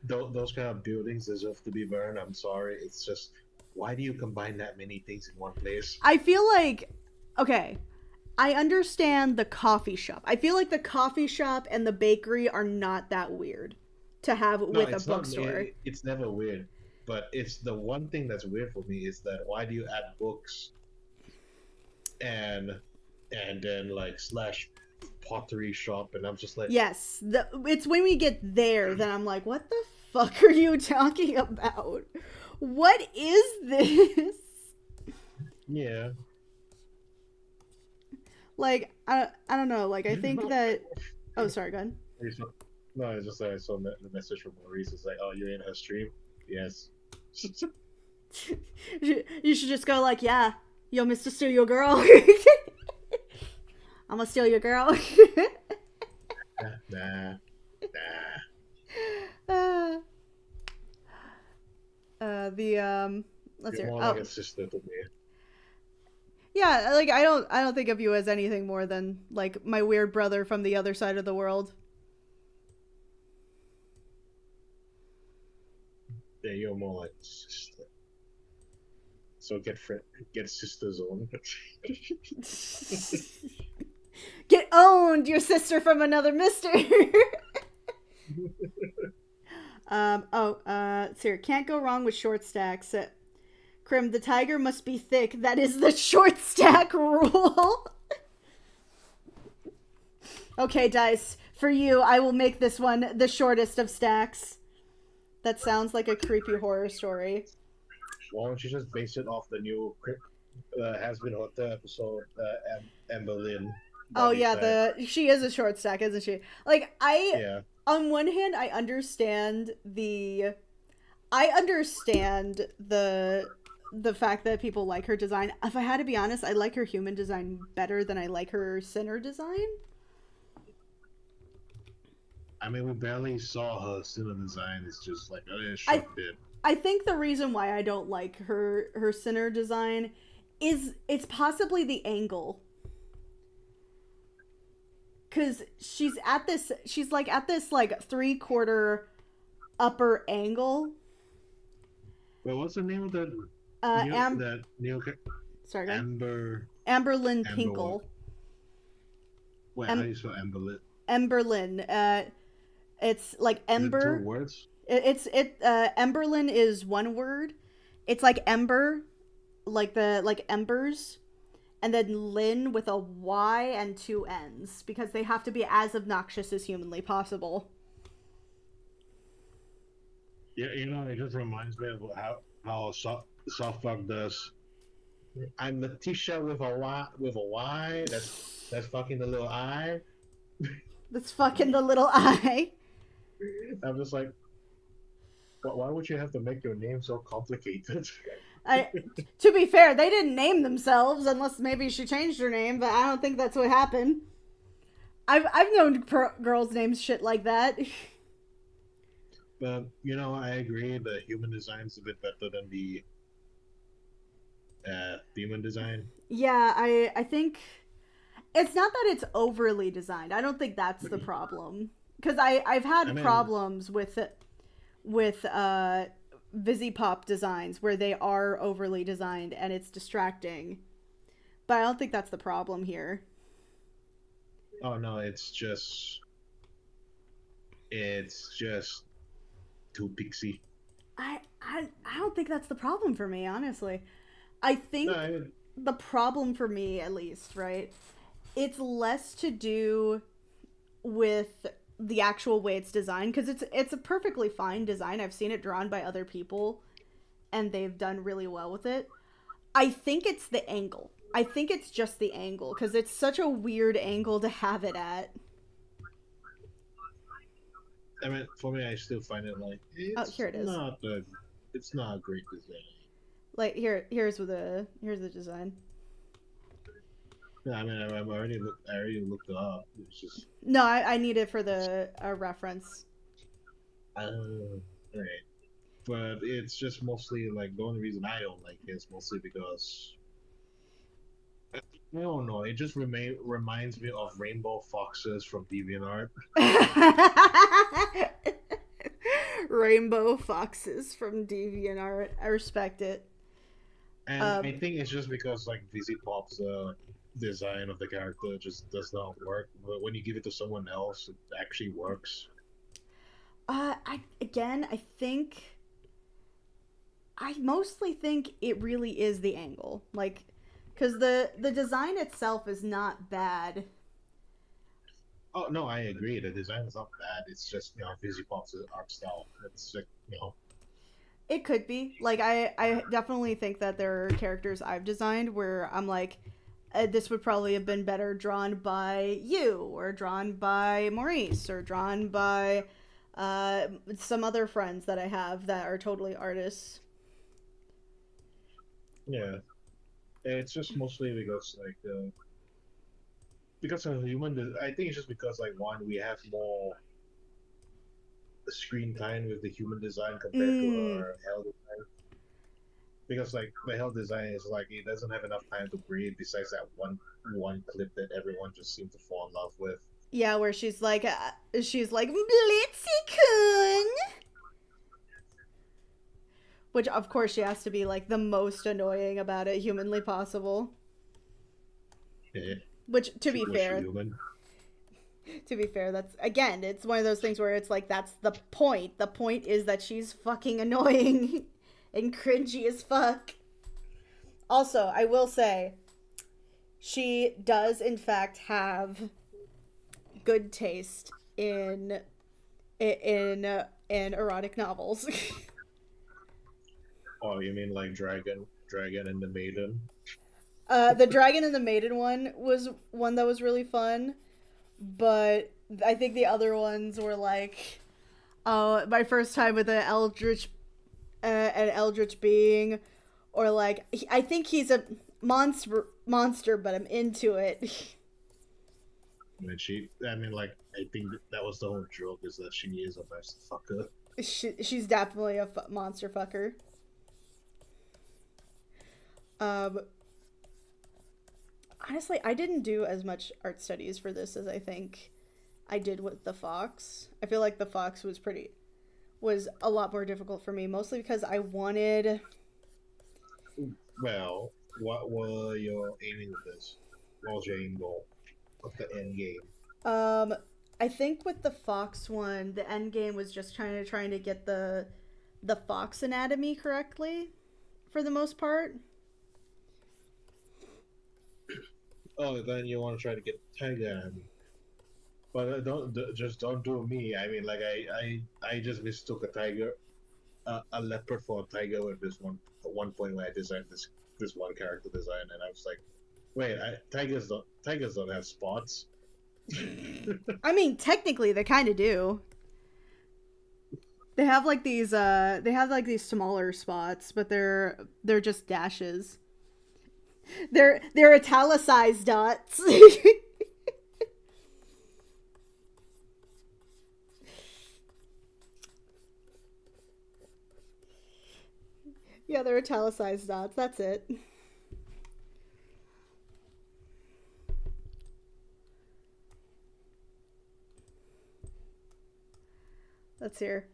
Those kind of buildings deserve to be burned. I'm sorry. It's just, why do you combine that many things in one place? I feel like, okay, I understand the coffee shop. I feel like the coffee shop and the bakery are not that weird to have with a bookstore. It's never weird, but it's the one thing that's weird for me is that why do you add books and then like slash pottery shop, and I'm just like, yes, it's when we get there that I'm like, what the fuck are you talking about? What is this? Yeah. Like, I don't know. Like, I think that. Oh, sorry, go ahead. No, it's just like I saw the message from Maurice. It's like, oh, you're in her stream? Yes. You should just go like, yeah, yo, Mr. Steal Your Girl. I'm gonna steal your girl. Nah. Let's You're hear. more like a sister to me. Yeah, like I don't think of you as anything more than like my weird brother from the other side of the world. Yeah, you're more like a sister. So get sisters on. Get owned, your sister from another mister. Here, can't go wrong with short stacks. Crim, the tiger must be thick. That is the short stack rule. Okay, Dice. For you, I will make this one the shortest of stacks. That sounds like a creepy horror story. Why don't you just base it off the new Has Been Hotel episode, Amber Lynn? Oh yeah, she is a short stack, isn't she? Like on one hand, I understand the fact that people like her design. If I had to be honest, I like her human design better than I like her sinner design. I mean, we barely saw her sinner design. It's just like a short bit. I think the reason why I don't like her sinner design is it's possibly the angle. Cause she's like at this like 3/4 upper angle. Wait, what's the name of Uh, Am, that new sorry, go ahead. Amber Amberlyn Amber what? Pinkle. Wait, how do Em, you spell Amberlit? Emberlyn. It's like Is it two ember. words? Emberlyn is one word. It's like ember, like embers, and then Lynn with a Y and two N's because they have to be as obnoxious as humanly possible. Yeah, it just reminds me of how Softbug does. I'm Letitia with a Y. That's fucking the little I. That's fucking the little eye. I'm just like, why would you have to make your name so complicated? I, to be fair, they didn't name themselves unless maybe she changed her name, but I don't think that's what happened. I've known girls named shit like that. But I agree. The human design's a bit better than the demon design. Yeah, I think it's not that it's overly designed. I don't think that's the problem. Because I've I had mean, problems with Visipop designs where they are overly designed and it's distracting. But I don't think that's the problem here. oh no, it's just too pixie. I don't think that's the problem for me, honestly. I No, think the problem for me, at least, right? It's less to do with the actual way it's designed because it's a perfectly fine design. I've seen it drawn by other people and they've done really well with it. I think it's the angle. I think it's just the angle because it's such a weird angle to have it at. I mean, for me, I still find it like Oh, here it is. it's not a great design. Like here's the design. Yeah, I mean, I already looked it up. It's just, No, I need it for the reference. right. But it's just mostly like the only reason I don't like it is mostly because I don't know. It just reminds me of rainbow foxes from DeviantArt, Rainbow foxes from DeviantArt. I respect it. and I think it's just because like VZ Pop's design of the character just does not work. But when you give it to someone else, it actually works. I mostly think it really is the angle, like, because the design itself is not bad. Oh no, I agree. The design is not bad. It's just VZ Pop's art style. It's like It could be like I definitely think that there are characters I've designed where I'm like, this would probably have been better drawn by you or drawn by Maurice or drawn by some other friends that I have that are totally artists. yeah. It's just mostly because of I think it's just because like one we have more screen time with the human design compared to Mm, her hell design. Because like the hell design is like it doesn't have enough time to breathe. Besides that one clip that everyone just seemed to fall in love with. yeah, where she's like Blitzy-kun, which of course she has to be like the most annoying about it humanly possible. Yeah, Which, to be was she fair, human? that's again, it's one of those things where it's like that's the point. The point is that she's fucking annoying and cringy as fuck. Also, I will say, she does in fact have good taste in erotic novels. Oh, you mean like Dragon and the Maiden? The Dragon and the Maiden one was one that was really fun, but I think the other ones were like, oh, my first time with an eldritch being, or like I think he's a monster, but I'm into it. I mean, like, I think that was the whole joke is that she is a nice fucker. She's definitely a monster fucker. Um, Honestly, I didn't do as much art studies for this as I think I did with the fox. I feel like the fox was a lot more difficult for me, mostly because I wanted. Well, what were your aiming with this? What was your aim goal? What's the end game? Um, I think with the fox one, the end game was just trying to get the fox anatomy correctly, for the most part. Oh, then you want to try to get tiger anatomy. But just don't do me. I mean, like I just mistook a tiger, a leopard for a tiger with this one. At one point when I designed this one character design, and I was like, wait, tigers don't have spots. I mean, technically, they kind of do. They have like these smaller spots, but they're just dashes. They're italicized dots. Yeah, they're italicized dots. That's it. Let's hear.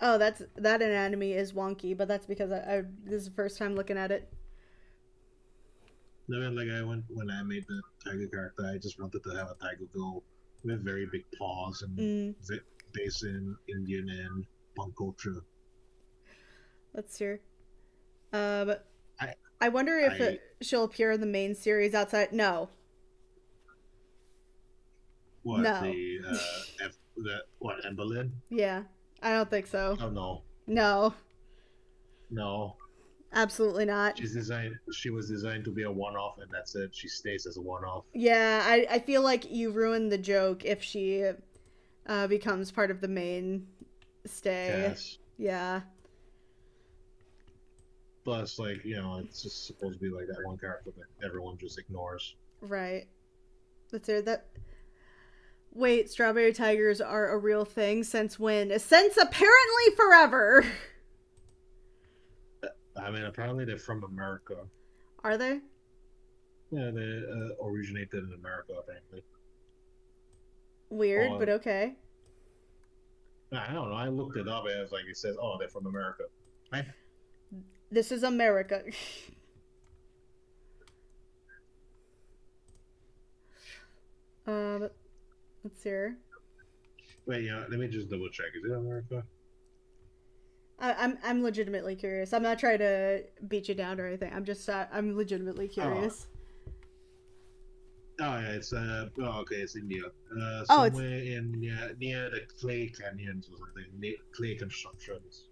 Oh, that anatomy is wonky, but that's because I this is the first time looking at it. No, man, like I went when I made the tiger character, I just wanted to have a tiger go with very big paws and Mm, based in Indian and punk culture. let's hear. Um, I I wonder if I she'll appear in the main series outside. No, what no. the that what Emberlyn? Yeah, I don't think so. Oh no, No, no. absolutely not. She was designed to be a one-off, and that's it. She stays as a one-off. Yeah, I feel like you ruined the joke if she becomes part of the main stay. Cass. Yeah, Plus, like it's just supposed to be like that one character that everyone just ignores. right. Let's hear that. Wait, strawberry tigers are a real thing since when? Since apparently forever. I mean, apparently they're from America. Are they? Yeah, they originated in America, apparently. Weird, but Or okay. I don't know. I looked it up, and it was like it says, "Oh, they're from America." Right? This is America. um, let's hear. Wait, let me just double check. Is it America? I'm legitimately curious. I'm not trying to beat you down or anything. I'm legitimately Oh, curious. oh yeah, it's okay, it's India. Oh, it's Somewhere in near the clay canyons or something, clay constructions.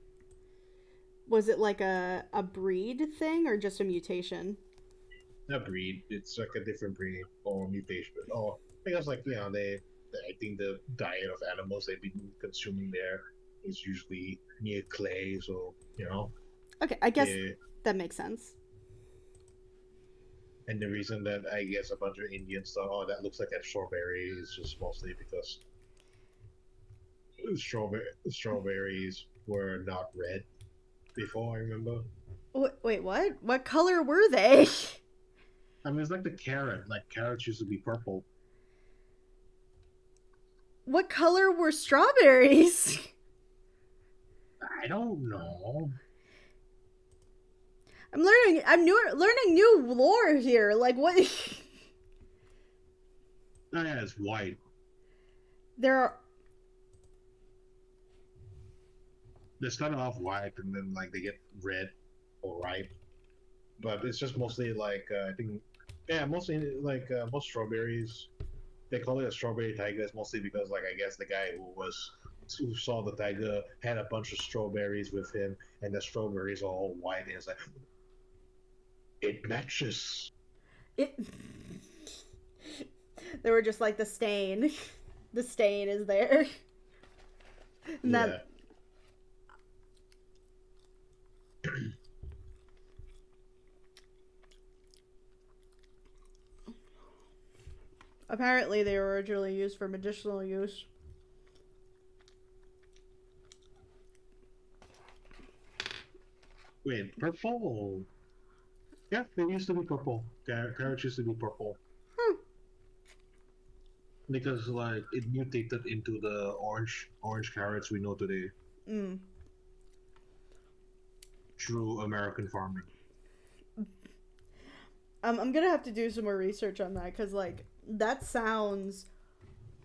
was it like a breed thing or just a mutation? Not breed. It's like a different breed or mutation. Oh, I guess like I think the diet of animals they've been consuming there is usually near clay, so Okay, I guess they that makes sense. and the reason that I guess a bunch of Indians thought, oh, that looks like a strawberry is just mostly because strawberries were not red before. I remember. Wait, what? What color were they? I mean, it's like the carrot. Like carrots used to be purple. What color were strawberries? I don't know. Learning new lore here. Like what? Oh yeah, it's white. There are. They start off white and then like they get red or ripe, but it's just mostly like I think, yeah, mostly like most strawberries. They call it a strawberry tiger. It's mostly because like I guess the guy who saw the tiger had a bunch of strawberries with him, and the strawberries are all white. And it's like it matches. It. They were just like the stain. The stain is there. And Yeah. that apparently they were originally used for medicinal use. Wait, purple? Yeah, they used to be purple. Carrots used to be purple Hmm. because like it mutated into the orange carrots we know today Mm. through American farming. I'm gonna have to do some more research on that because like that sounds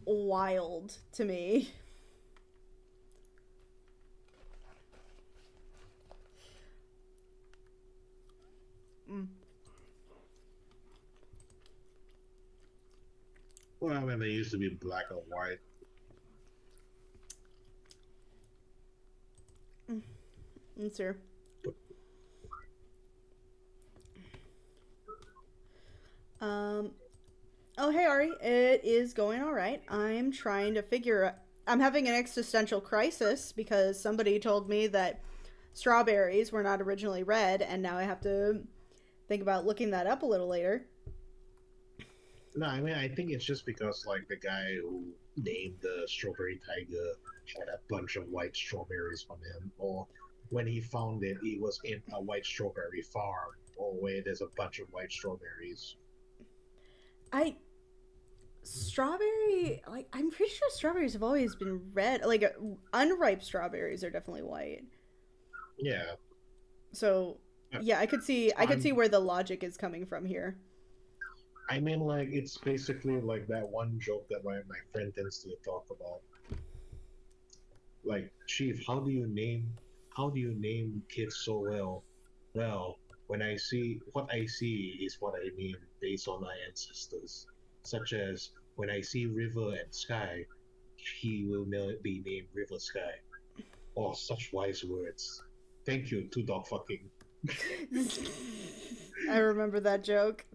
wild to me. Mm. Well, I mean, they used to be black and white. Let's see. Um. Oh, hey Ari, it is going all right. I'm trying to figure. I'm having an existential crisis because somebody told me that strawberries were not originally red, and now I have to think about looking that up a little later. No, I mean, I think it's just because like the guy who named the strawberry tiger had a bunch of white strawberries on him, or when he found it, he was in a white strawberry farm, or where there's a bunch of white strawberries. I strawberry like I'm pretty sure strawberries have always been red. Like unripe strawberries are definitely white. Yeah, So yeah, I could see I'm. where the logic is coming from here. I mean, like it's basically like that one joke that my friend tends to talk about. Like, Chief, how do you name kids so well? Well, when I see what I see is what I name based on my ancestors, such as when I see river and sky, he will be named River Sky. Oh, such wise words. Thank you, two dog fucking. I remember that joke.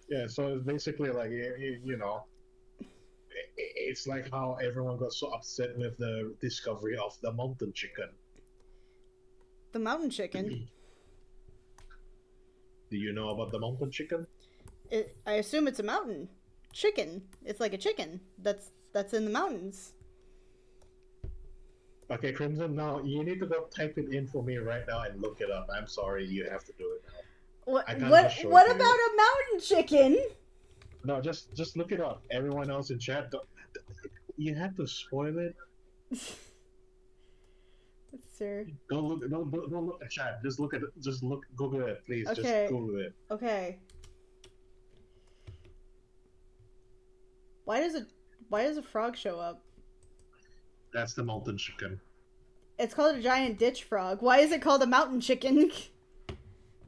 Yeah, so it's basically like you know, it's like how everyone got so upset with the discovery of the mountain chicken. The mountain chicken. Do you know about the mountain chicken? I assume it's a mountain chicken. It's like a chicken that's in the mountains. Okay, Crimson, now you need to go type it in for me right now and look it up. I'm sorry, you have to do it now. I can't just show it What to about you. a mountain chicken? No, just look it up. Everyone else in chat, you have to spoil it. Sir. Don't look at chat. Just look at it. Just look. Google it, please. Just Okay. Google it. Okay. Why does it why does a frog show up? That's the mountain chicken. It's called a giant ditch frog. Why is it called a mountain chicken?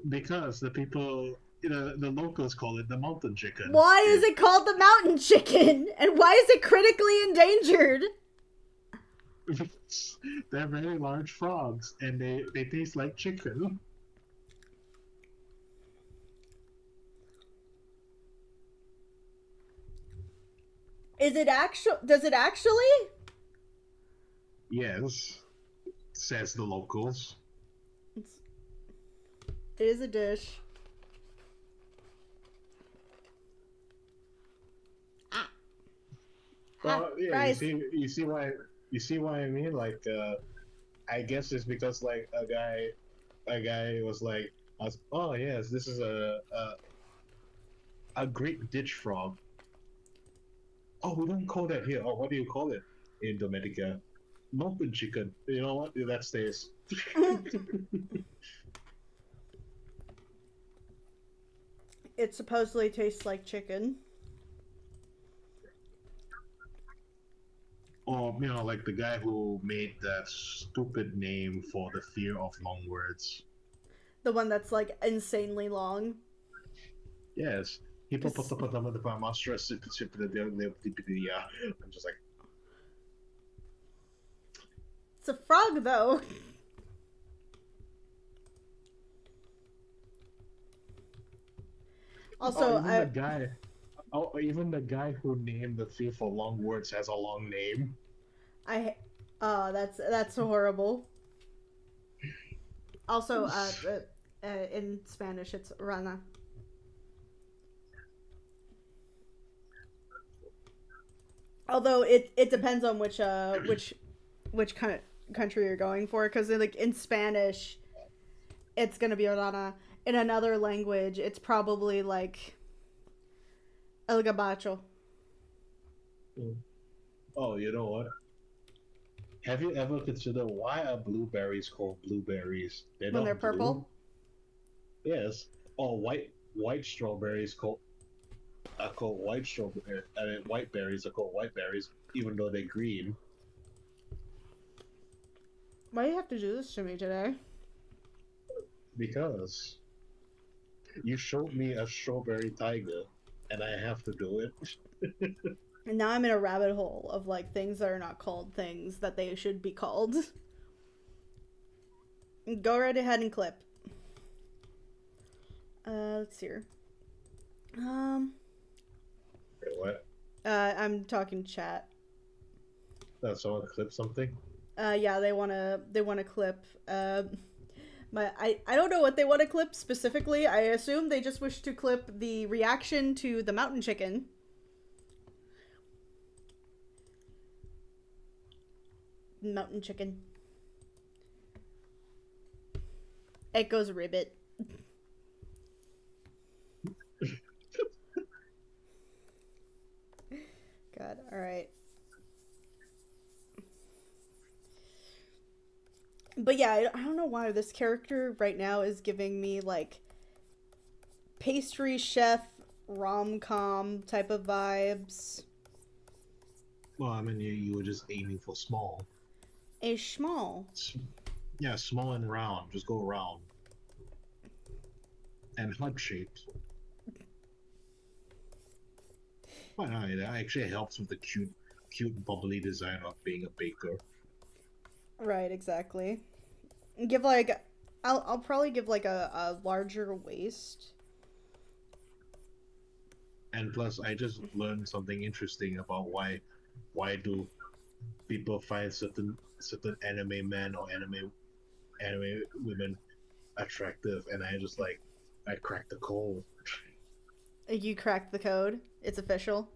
Because the people, the locals call it the mountain chicken. Why is it called the mountain chicken? And why is it critically endangered? They're very large frogs, and they taste like chicken. Is it actual? Does it actually? Yes, says the locals. It's, it is a dish. Ah, Well, yeah, fries. you see why I mean. Like, I guess it's because like a guy was like, oh yes, this is a great ditch frog. Oh, we don't call that here. Oh, what do you call it in Dominica? Mountain chicken. You know what? That stays. It supposedly tastes like chicken. Or like the guy who made that stupid name for the fear of long words. The one that's like insanely long. Yes. I'm just like, It's a frog though. Also, oh, even the guy who named the fear for long words has a long name. I that's horrible. Also, in Spanish it's rana. Although it depends on which kind of country you're going for, because like in Spanish, it's gonna be Orana. In another language, it's probably like El Gabacho. Mm. Oh, you know what? Have you ever considered why are blueberries called blueberries? They're When they're not blue. purple. Yes. Or white strawberries are called white strawberry. I mean, white berries are called white berries, even though they're green. Why do you have to do this to me today? Because you showed me a strawberry tiger, and I have to do it. And now I'm in a rabbit hole of like things that are not called things that they should be called. Go right ahead and clip. Let's see here. Um, Wait, what? I'm talking chat. Someone clip something? Yeah, they wanna clip. I don't know what they want to clip specifically. I assume they just wish to clip the reaction to the mountain chicken. Mountain chicken. It goes ribbit. God, alright. But yeah, I don't know why this character right now is giving me like pastry chef rom-com type of vibes. Well, I mean, you were just aiming for small. A schmall. Yeah, small and round. Just go round. And heart shaped. Well, no, it actually helps with the cute, bubbly design of being a baker. Right, exactly. Give like, I'll probably give like a larger waist. And plus, I just learned something interesting about why do people find certain anime men or anime women attractive, and I cracked the code. You cracked the code. It's official.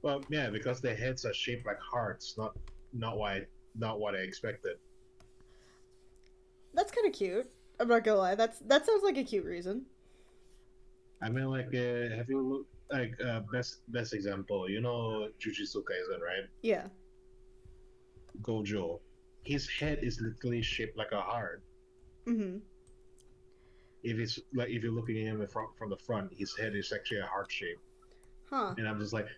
Well, yeah, because their heads are shaped like hearts, not why not what I expected. That's kind of cute. I'm not gonna lie. That sounds like a cute reason. I mean, like, have you looked like best example? You know, Jujutsu Kaisen, right? Yeah. Gojo, his head is literally shaped like a heart. Mm-hmm. If you're looking at him from the front, his head is actually a heart shape, Huh. and I'm just like,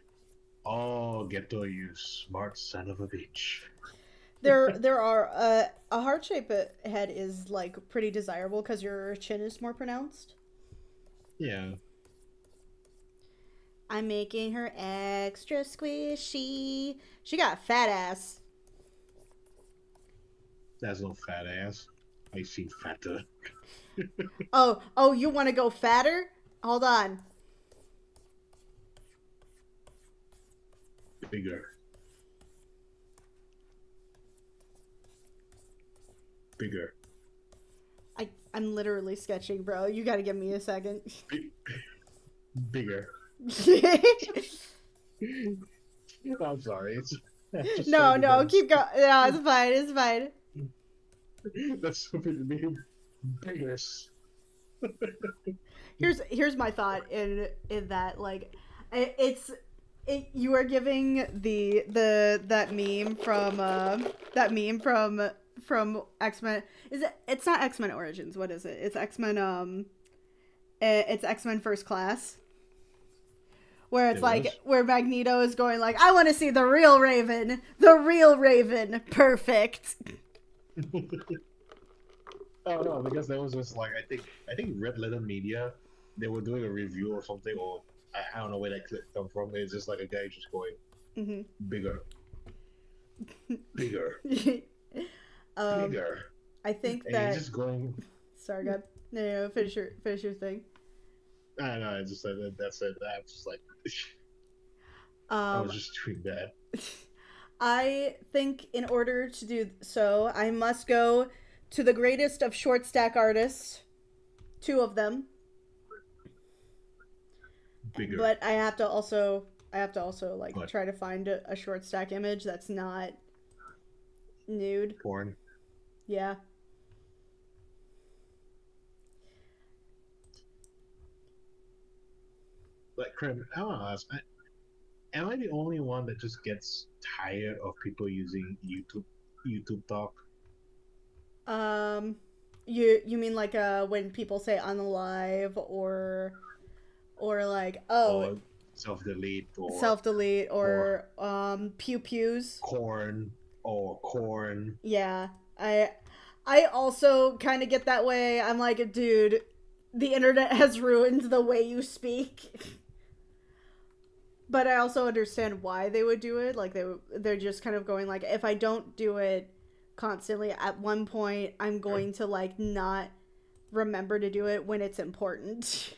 oh, Geto, you smart son of a bitch. There are a heart shaped head is like pretty desirable because your chin is more pronounced. Yeah, I'm making her extra squishy. She got fat ass. that's no fat ass. I see fatter, Oh, you want to go fatter? Hold on. bigger, bigger, I'm literally sketching, bro. You got to give me a second. bigger. I'm sorry. It's I'm just No, trying to no, get keep going. Yeah, it's fine. It's fine. that's stupid meme. Bigger. Here's my thought in that like it's you are giving the that meme from X-Men. Is it? It's not X-Men Origins. What is it? It's X-Men it's X-Men First Class. Where it's It like was. where Magneto is going like, I want to see the real Raven. The real Raven. Perfect. Oh no, because there was just like I think Red Letter Media, they were doing a review or something, or I don't know where that clip come from. It's just like a guy just going Mhm. bigger, bigger, um bigger, I think and he's that just going. sorry, God. No, finish your thing. I don't know. I just said that. That's it. I'm just like I Um, was just doing that. I think in order to do so, I must go to the greatest of short stack artists, two of them. Bigger. But I have to also like What? try to find a short stack image that's not Nude. porn. Yeah. Like, Krim, I want to ask, am I the only one that just gets tired of people using YouTube talk Um, you mean like when people say unalive or like oh or self delete self delete or or pew pews. corn or corn? Yeah, I also kind of get that way. I'm like, dude, the internet has ruined the way you speak. But I also understand why they would do it. Like they're just kind of going like, if I don't do it constantly, at one point I'm going to like not remember to do it when it's important.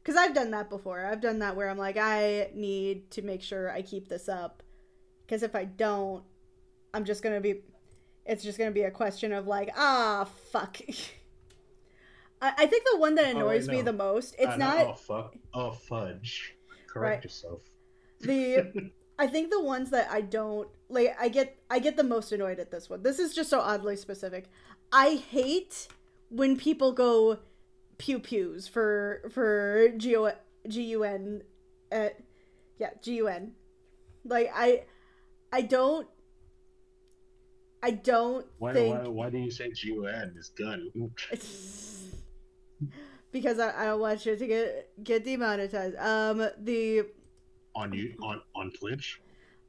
Because I've done that before. I've done that where I'm like, I need to make sure I keep this up. Because if I don't, I'm just gonna be. It's just gonna be a question of like, fuck. I think the one that Oh wait, annoys me no, the most. It's not not oh fuck, oh fudge. right. Correct yourself. The I think the ones that I don't like, I get the most annoyed at this one. This is just so oddly specific. I hate when people go pew pews for gun. Uh, yeah, gun. Like I don't I don't think Why do you say GUN is gun? because I don't want you to get demonetized. The On Twitch?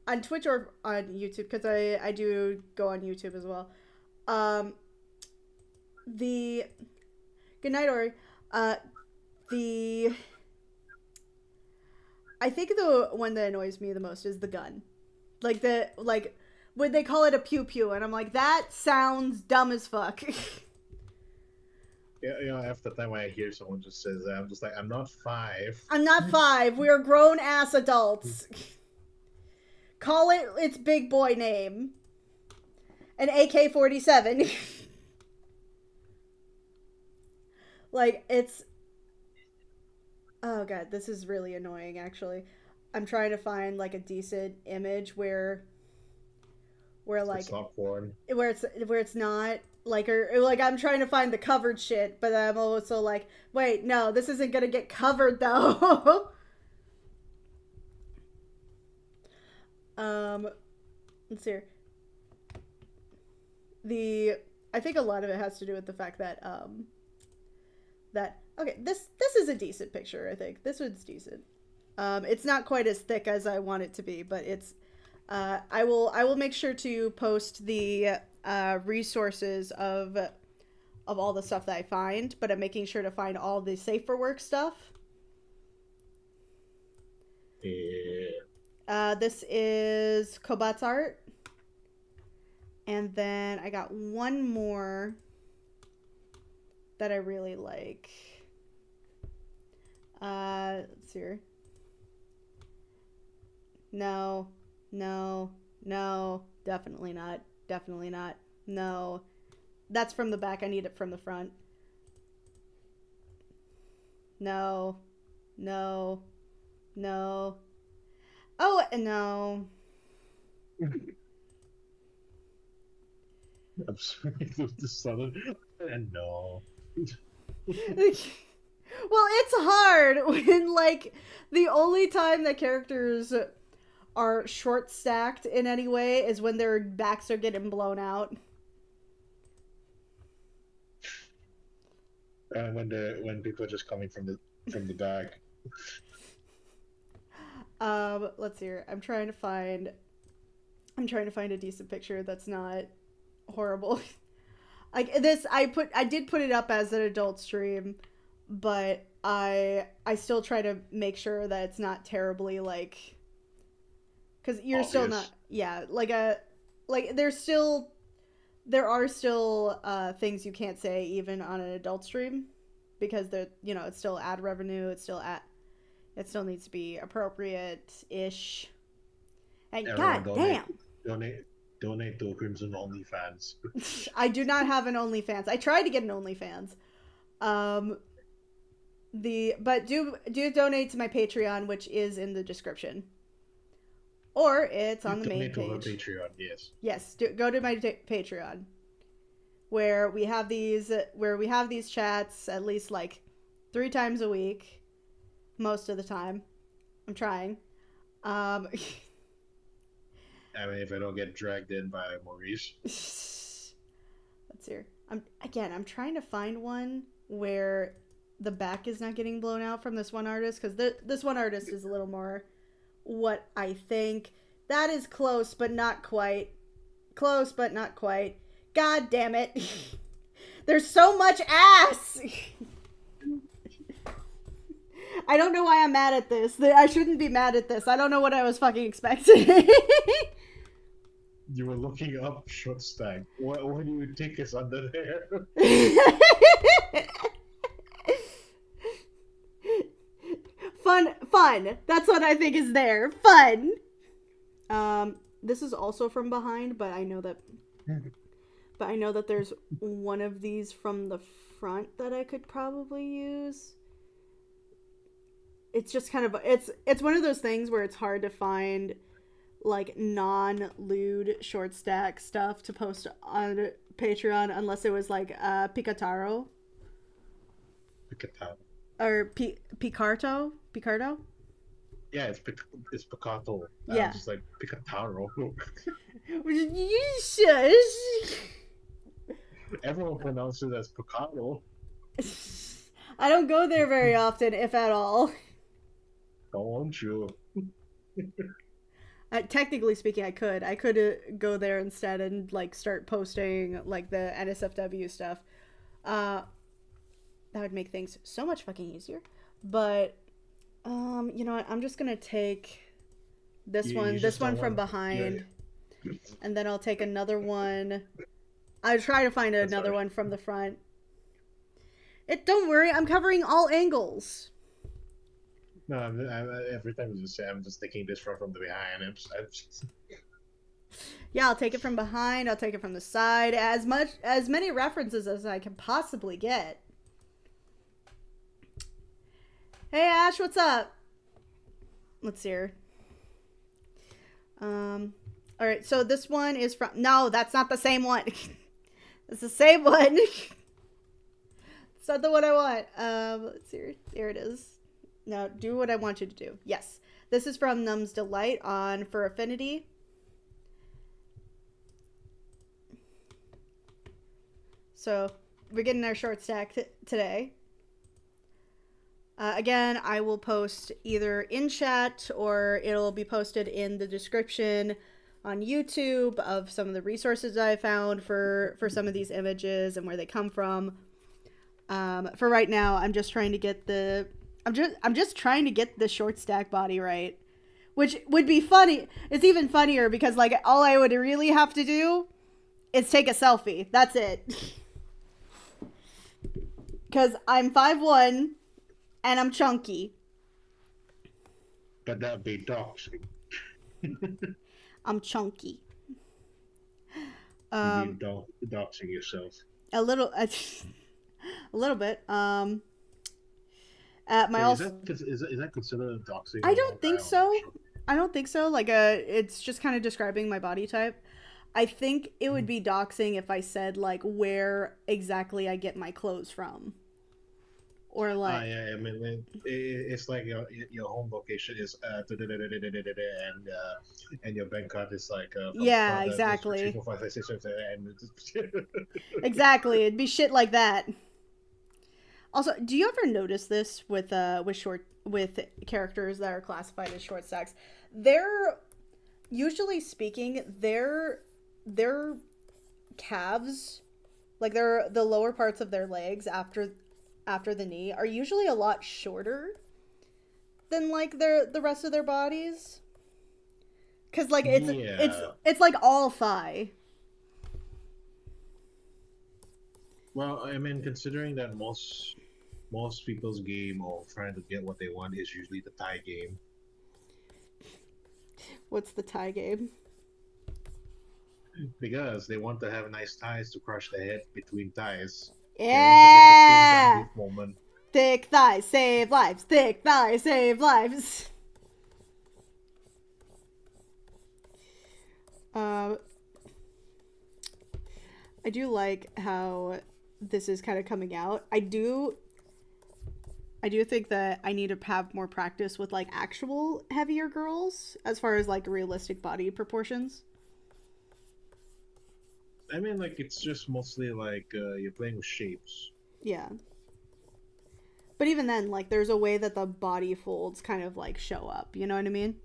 on Twitch or on YouTube because I do go on YouTube as well. Um, the good night, Ori. Uh, the I think the one that annoys me the most is the gun. Like when they call it a pew pew, and I'm like, that sounds dumb as fuck. Yeah, after the time when I hear someone just says that, I'm just like, I'm not 5. I'm not 5. We are grown ass adults. Call it its big boy name. An AK-47. Like it's oh god, this is really annoying actually. I'm trying to find like a decent image where like It's not porn. where it's not like or like I'm trying to find the covered shit, but I'm also like, wait, no, this isn't gonna get covered though. Let's see here. The I think a lot of it has to do with the fact that that okay, this is a decent picture. I think this one's decent. It's not quite as thick as I want it to be, but it's. I will make sure to post the resources of all the stuff that I find, but I'm making sure to find all the safe for work stuff. Yeah. This is Kobat's art, and then I got one more that I really like. Let's see here. No, no, no, definitely not. Definitely not. No. That's from the back. I need it from the front. No. No. No. Oh, no. I'm sorry, the southern and no. Well, it's hard when, like, the only time that characters are short stacked in any way is when their backs are getting blown out. When people are just coming from the back. Let's see here. I'm trying to find a decent picture that's not horrible. Like this, I did put it up as an adult stream, but I still try to make sure that it's not terribly like, because you're obvious. still not, yeah, like there are still things you can't say even on an adult stream, because they're it's still ad revenue, it still needs to be appropriate ish. And Everyone god damn. Donate to Crimson OnlyFans. I do not have an OnlyFans. I tried to get an OnlyFans. But do donate to my Patreon, which is in the description. or it's You on the main donate to her page. Patreon, yes. Yes, go to my Patreon where we have these chats at least like 3 times a week, most of the time. I'm trying. Let's I mean, if I don't get dragged in by Maurice. see. I'm trying to find one where the back is not getting blown out from this one artist because this one artist is a little more what I think. That is close, but not quite. Close, but not quite. God damn it. There's so much ass. I don't know why I'm mad at this. I shouldn't be mad at this. I don't know what I was fucking expecting. You were looking up short stack. What do you think is under there? Fun. That's what I think is there. Fun. This is also from behind, but I know that there's one of these from the front that I could probably use. It's just kind of it's one of those things where it's hard to find like non-lewd short stack stuff to post on Patreon unless it was like Picataro Picato. or Picarto. Yeah, it's Picato. Yeah. Just like Picataro. You shush. Everyone pronounces it as Picato. I don't go there very often, if at all. Don't you? Technically speaking, I could go there instead and like start posting like the NSFW stuff. That would make things so much fucking easier. But you know what? I'm just gonna take this one from behind, and then I'll take another one. I try to find another one from the front. Don't worry, I'm covering all angles. No, every time you say I'm just taking this from the behind. Yeah, I'll take it from behind. I'll take it from the side. As many references as I can possibly get. Hey Ash, what's up? Let's see here. All right, so this one is from. No, that's not the same one. It's the same one. It's not the one I want. Let's see here. There it is. Now, do what I want you to do. Yes. This is from Num's Delight on For Affinity. So, we're getting our short stack today. Again, I will post either in chat or it'll be posted in the description on YouTube of some of the resources I found for some of these images and where they come from. For right now, I'm just trying to get the short stack body right, which would be funny. It's even funnier because like all I would really have to do is take a selfie. That's it. Because I'm 5'1" and I'm chunky. But that'd be doxing. I'm chunky. You doxing yourself. A little bit. At my is that considered doxing? I don't think so. I don't think so. Like it's just kind of describing my body type. I think it would be doxing if I said like where exactly I get my clothes from. Or like yeah, I mean it's like your home location is and your bank card is like yeah, exactly. 3, 4, 5, 6, 7, and exactly, it'd be shit like that. Also, do you ever notice this with characters that are classified as short stacks? They're usually speaking, their calves, like the lower parts of their legs after the knee are usually a lot shorter than like the rest of their bodies. Cause like it's like all thigh. Well, I mean, considering that most people's game or trying to get what they want is usually the thigh game. What's the thigh game? Because they want to have nice thighs to crush the head between thighs. Yeah. Moment. Thick thighs save lives. Thick thighs save lives. Um, I do like how this is kind of coming out. I do think that I need to have more practice with like actual heavier girls as far as like realistic body proportions. I mean, like it's just mostly like you're playing with shapes. Yeah. But even then, like there's a way that the body folds kind of like show up, you know what I mean?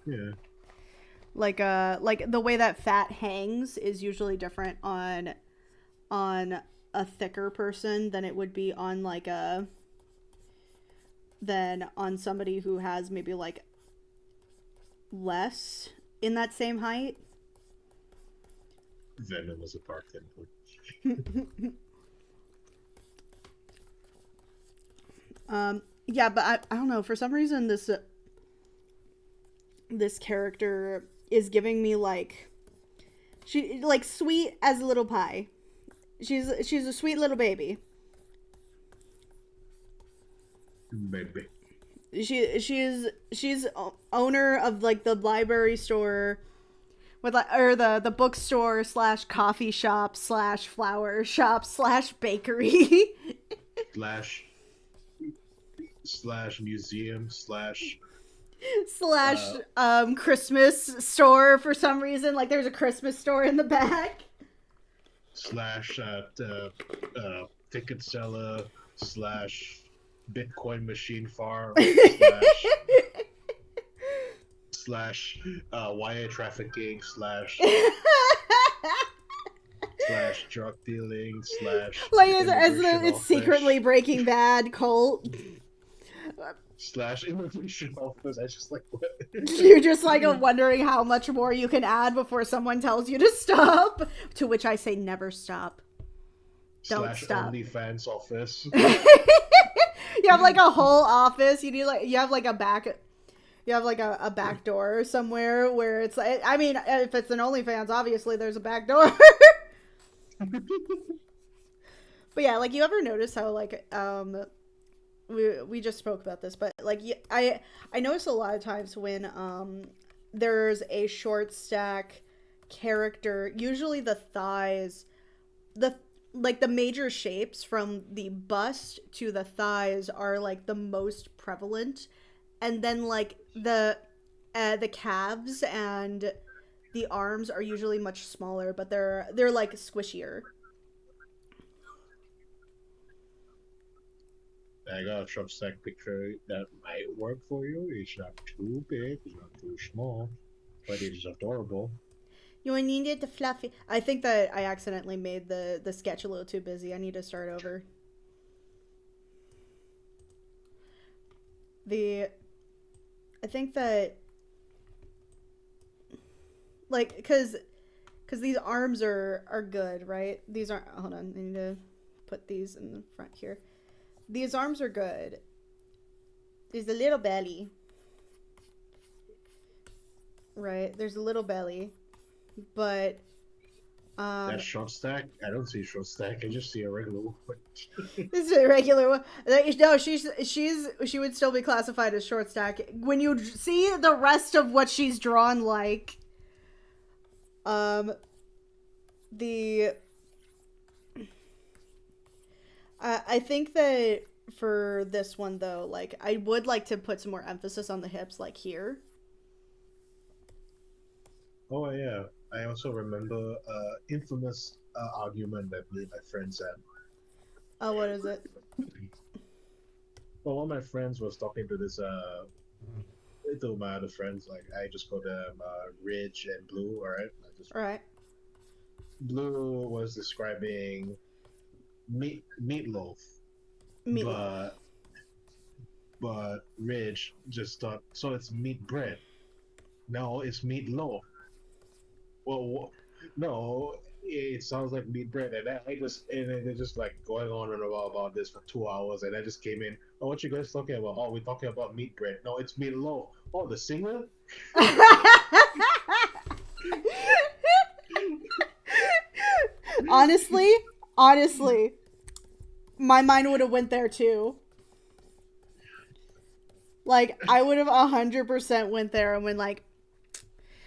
Yeah. Like the way that fat hangs is usually different on a thicker person than it would be on like a than on somebody who has maybe like less in that same height. Venom is a bartender. Yeah, but I don't know, for some reason this character is giving me like she like sweet as a little pie. She's a sweet little baby. Maybe. She's owner of like the library store with like or the bookstore slash coffee shop slash flower shop slash bakery Slash museum slash Christmas store for some reason. Like there's a Christmas store in the back. slash ticket seller slash Bitcoin machine farm slash wire trafficking slash drug dealing slash like it's secretly Breaking Bad cult. slash immigration office. I just like what You're just like wondering how much more you can add before someone tells you to stop. To which I say never stop. Don't slash stop. OnlyFans office. You have like a whole office. You have like a back. You have like a back door somewhere where it's like. I mean, if it's an OnlyFans, obviously there's a back door. But yeah, like you ever notice how like we just spoke about this, but like I notice a lot of times when there's a short stack character, usually the thighs, the major shapes from the bust to the thighs are like the most prevalent, and then like the calves and the arms are usually much smaller, but they're like squishier. I got a Trump stack picture that might work for you. It's not too big, it's not too small, but it is adorable. You needed the fluffy. I think that I accidentally made the sketch a little too busy. I need to start over. I think that like because these arms are good, right? These aren't. Hold on, I need to put these in the front here. These arms are good. There's a little belly. Right, there's a little belly. But that short stack? I don't see short stack. I just see a regular one. This is a regular one. No, she would still be classified as short stack. When you see the rest of what she's drawn, like, I think that for this one though, like, I would like to put some more emphasis on the hips, like here. Oh yeah, I also remember infamous argument that me and my friends had. Oh, what is it? Well, one of my friends was talking to this to my other friends. Like I just call them Ridge and Blue. All right. All right. Blue was describing meatloaf, but Ridge just thought so. It's meat bread. No, it's meatloaf. Well, no, it sounds like meat bread, and they're just like going on and about this for 2 hours, and I just came in. Oh, what you guys talking about? Oh, we're talking about meat bread. No, it's meatloaf. Oh, the singer. honestly, my mind would have went there too. Like I would have 100% went there and went like,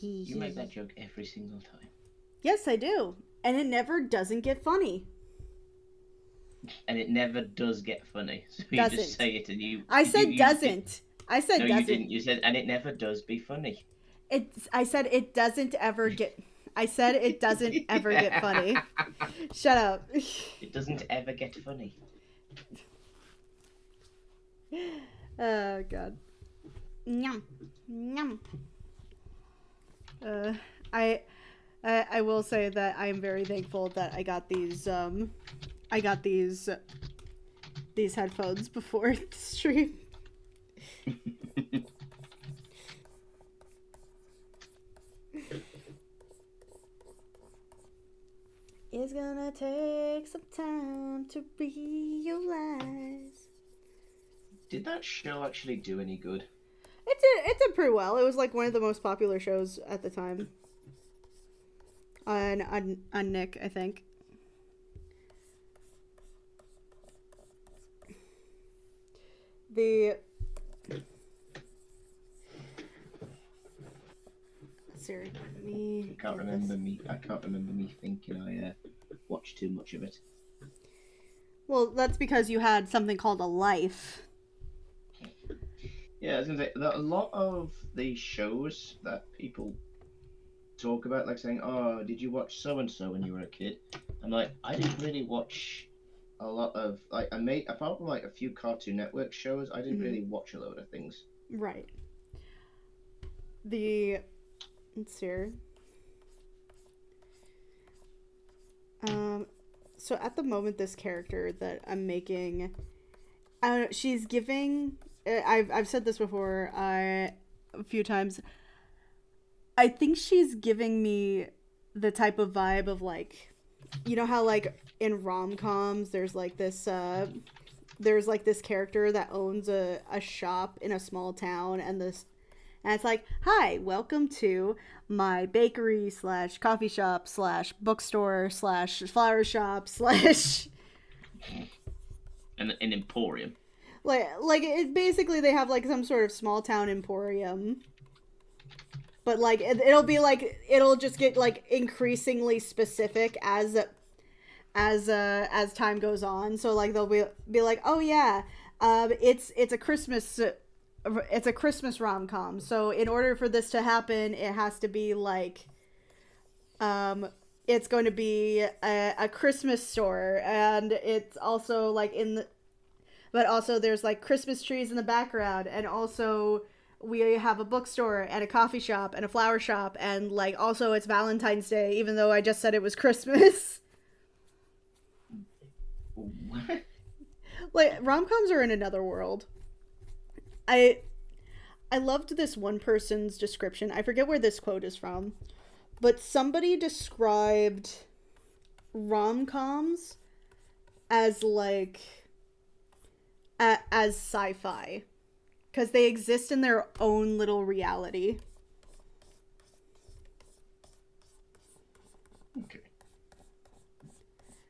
You make that joke every single time. Yes, I do. And it never doesn't get funny. And it never does get funny. So you Doesn't. just say it and you... I said you doesn't. I said no, doesn't. you didn't. You said, and it never does be funny. I said it doesn't ever get... I said it doesn't ever get funny. Shut up. It doesn't ever get funny. Oh, God. Yum. Yum. I will say that I am very thankful that I got these headphones before the stream. It's gonna take some time to realize. Did that show actually do any good? It did pretty well. It was like one of the most popular shows at the time. On Nick, I think. Siri, me. I can't remember me thinking I watched too much of it. Well, that's because you had something called a life. Yeah, I was gonna say that a lot of the shows that people talk about, like saying, "Oh, did you watch so and so when you were a kid?" I'm like, I didn't really watch a lot of apart from like a few Cartoon Network shows, I didn't really watch a load of things. Right. Let's see. So at the moment, this character that I'm making, I don't know, she's giving. I've said this before a few times. I think she's giving me the type of vibe of like, you know how like in rom-coms there's like this character that owns a shop in a small town, and it's like, hi, welcome to my bakery / coffee shop / bookstore / flower shop / An emporium. like it basically they have like some sort of small town emporium, but like it'll just get like increasingly specific as time goes on. So like they'll be like, oh yeah, it's a Christmas rom-com, so in order for this to happen it has to be like it's going to be a Christmas store, and it's also like but also there's like Christmas trees in the background, and also we have a bookstore and a coffee shop and a flower shop, and like also it's Valentine's Day, even though I just said it was Christmas. What? Like rom-coms are in another world. I loved this one person's description. I forget where this quote is from, but somebody described rom-coms as like as sci-fi, because they exist in their own little reality. Okay.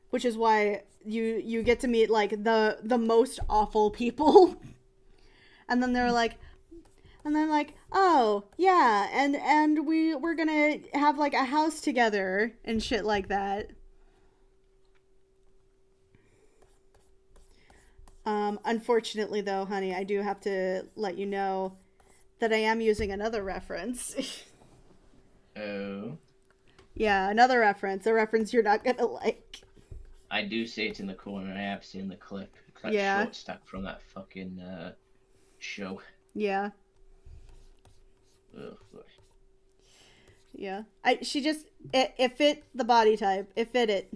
Which is why you get to meet like the most awful people, and then they're like, oh yeah, and we're gonna have like a house together and shit like that. Unfortunately though, honey, I do have to let you know that I am using another reference. Oh. Yeah, another reference. A reference you're not gonna like. I do see it in the corner. I have seen the clip. That Yeah. short stack from that fucking show. Yeah. Ugh. Yeah. It fit the body type. It fit it.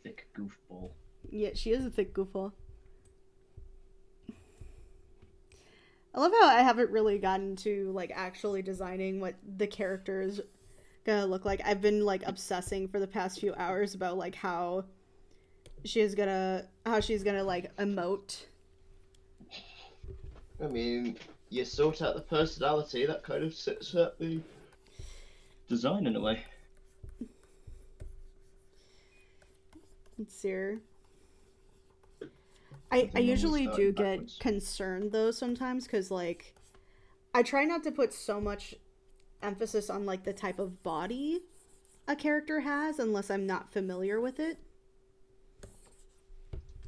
Thick goofball. Yeah, she is a thick goofball. I love how I haven't really gotten to like actually designing what the character is gonna look like. I've been like obsessing for the past few hours about like how she's gonna like emote. I mean, you sort out the personality, that kind of sets out the design in a way. Let's see her. I usually do get concerned though sometimes, because like I try not to put so much emphasis on like the type of body a character has unless I'm not familiar with it.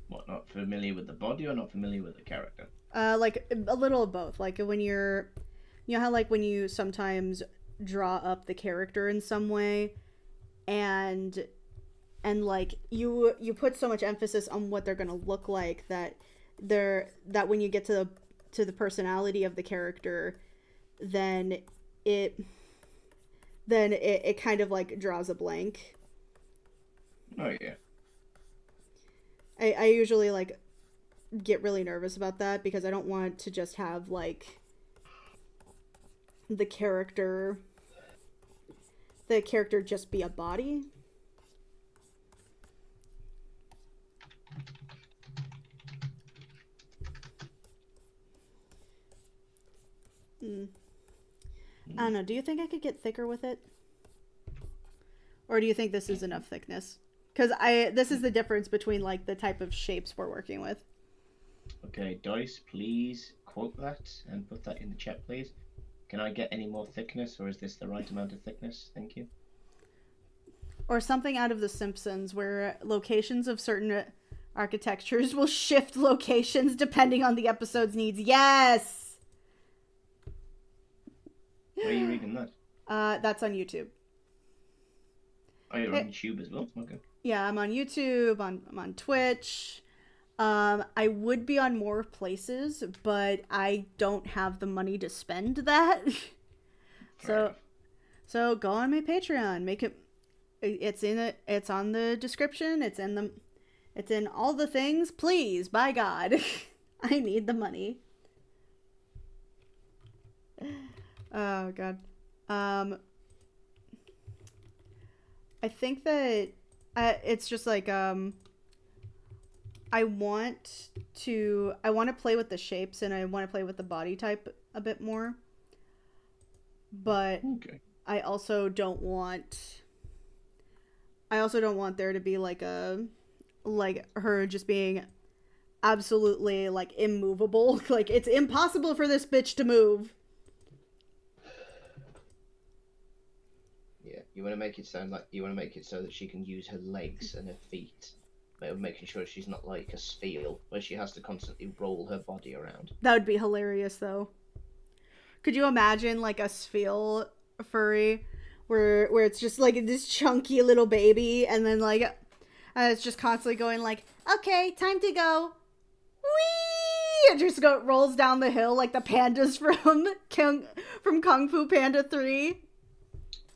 What, not familiar with the body or not familiar with the character? Like a little of both. Like when you know how like when you sometimes draw up the character in some way, and like you put so much emphasis on what they're gonna look like that that when you get to the personality of the character, then it it kind of like draws a blank. Oh yeah. I usually like get really nervous about that because I don't want to just have like the character just be a body. I don't know. Do you think I could get thicker with it? Or do you think this is enough thickness? Because this is the difference between like the type of shapes we're working with. Okay, Dice, please quote that and put that in the chat, please. Can I get any more thickness, or is this the right amount of thickness? Thank you. Or something out of The Simpsons where locations of certain architectures will shift locations depending on the episode's needs. Yes! Where are you reading that? That's on YouTube. Oh, you're on YouTube as well? Okay. Yeah, I'm on YouTube, I'm on Twitch. I would be on more places, but I don't have the money to spend that. So go on my Patreon. Make it. It's in it. It's on the description. It's in all the things. Please, by God, I need the money. Oh God. I think that it's just like I want to play with the shapes and I want to play with the body type a bit more. But okay. I also don't want there to be like her just being absolutely like immovable. Like it's impossible for this bitch to move. Yeah, you want to make it so that she can use her legs and her feet, but making sure she's not like a spheal where she has to constantly roll her body around. That would be hilarious, though. Could you imagine like a spheal furry where it's just like this chunky little baby, and then like it's just constantly going like, okay, time to go, whee, and just rolls down the hill like the pandas from Kung Fu Panda 3.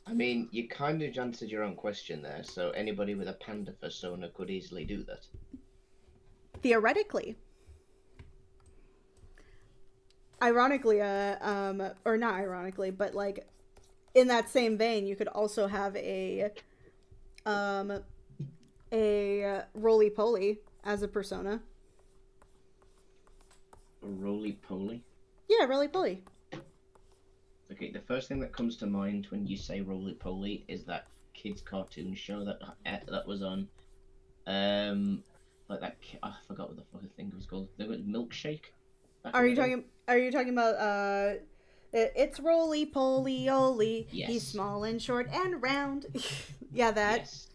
I mean, you kind of answered your own question there, so anybody with a panda fursona could easily do that. Theoretically. Ironically, or not ironically, but like in that same vein, you could also have a roly-poly as a persona. A roly-poly? Yeah, roly-poly. Okay, the first thing that comes to mind when you say roly-poly is that kids' cartoon show that was on, like that. I forgot what the fucking thing was called. They were Milkshake. Are you talking about it's roly-poly-oly? Yes. He's small and short and round. Yeah, that. Yes.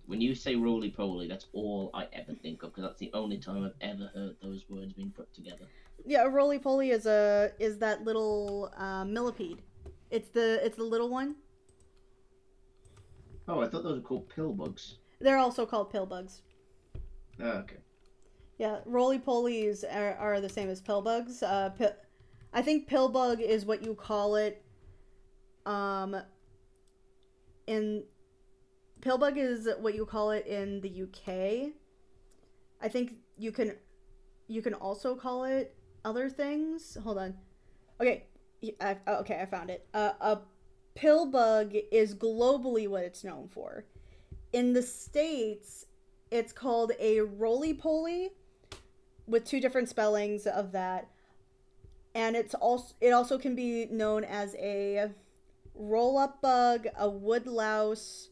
When you say roly-poly, that's all I ever think of, because that's the only time I've ever heard those words being put together. Yeah, a roly-poly is that little millipede. It's the little one. Oh, I thought those were called pill bugs. They're also called pill bugs. Oh, okay. Yeah, roly-polies are the same as pill bugs. I think pill bug is what you call it. Pill bug is what you call it in the UK. I think you can also call it other things. Hold on. Okay, I found it. A pill bug is globally what it's known for. In the States, it's called a roly-poly, with two different spellings of that. And it also can be known as a roll-up bug, a woodlouse,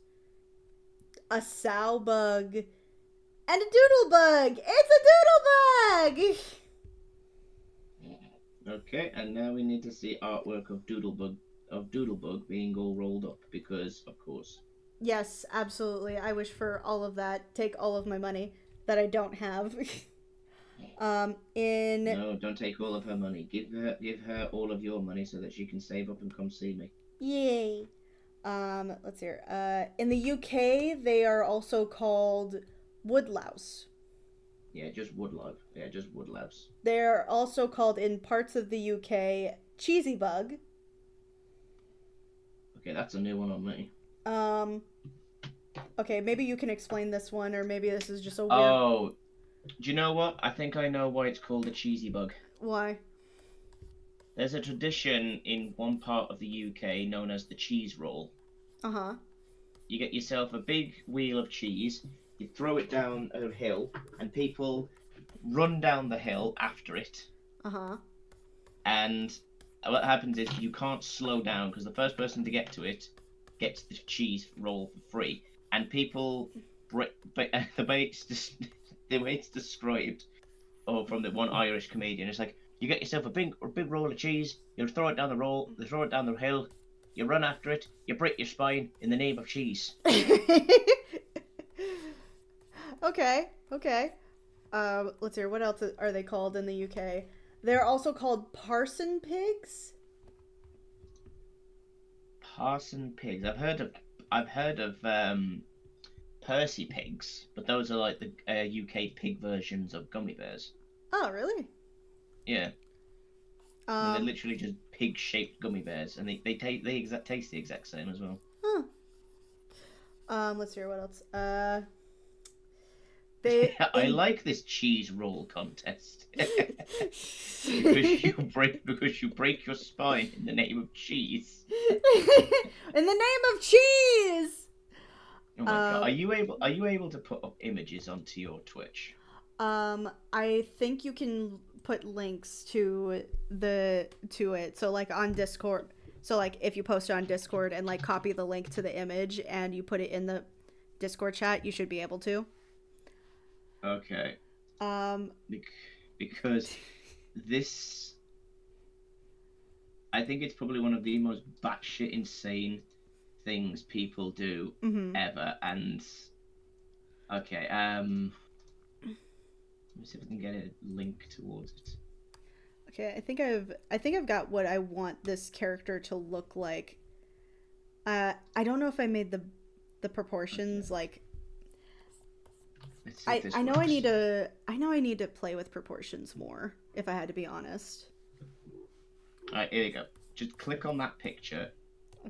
a sow bug, and a doodle bug. It's a doodle bug. Okay, and now we need to see artwork of Doodlebug being all rolled up because, of course. Yes, absolutely. I wish for all of that. Take all of my money that I don't have. In No, don't take all of her money. Give her all of your money so that she can save up and come see me. yay. Let's hear. In the UK, they are also called woodlouse. Yeah, just woodlouse. Yeah, just woodlouse. They're also called in parts of the UK cheesy bug. Okay, that's a new one on me. Okay, maybe you can explain this one, or maybe this is just a weird. Oh, do you know what? I think I know why it's called a cheesy bug. Why? There's a tradition in one part of the UK known as the cheese roll. Uh-huh. You get yourself a big wheel of cheese, you throw it down a hill, and people run down the hill after it. Uh-huh. And what happens is you can't slow down because the first person to get to it gets the cheese roll for free. And people, the way it's described, from the one Irish comedian, it's like you get yourself a big roll of cheese, you throw it down the hill, you run after it, you break your spine in the name of cheese. Okay. Let's hear. What else are they called in the UK? They're also called parson pigs. Parson pigs. I've heard of Percy pigs, but those are like the UK pig versions of gummy bears. Oh, really? Yeah. And they're literally just pig-shaped gummy bears, and they taste the exact same as well. Huh. Let's hear what else. I like this cheese roll contest because you break your spine in the name of cheese. In the name of cheese. Oh my god! Are you able to put up images onto your Twitch? I think you can put links to it. So like on Discord. So like if you post it on Discord and like copy the link to the image and you put it in the Discord chat, you should be able to. Okay. Because this, I think it's probably one of the most batshit insane things people do ever. And okay, let me see if I can get a link towards it. Okay, I think I've got what I want this character to look like. I don't know if I made the proportions like. I know I need to play with proportions more, if I had to be honest. Alright, here you go. Just click on that picture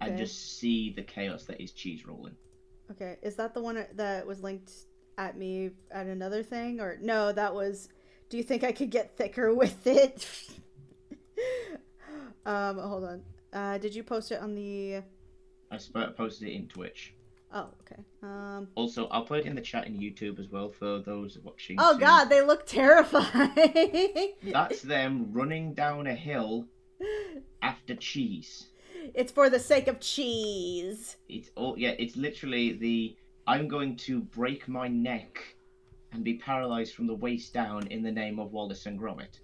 and just see the chaos that is cheese rolling. Okay, is that the one that was linked at me at another thing? Or no, that was, do you think I could get thicker with it? Hold on. Did you post it on the... I posted it in Twitch. Oh, okay. Also, I'll put it in the chat in YouTube as well for those watching. Oh god, they look terrifying. That's them running down a hill after cheese. It's for the sake of cheese. It's literally the I'm going to break my neck and be paralyzed from the waist down in the name of Wallace and Gromit.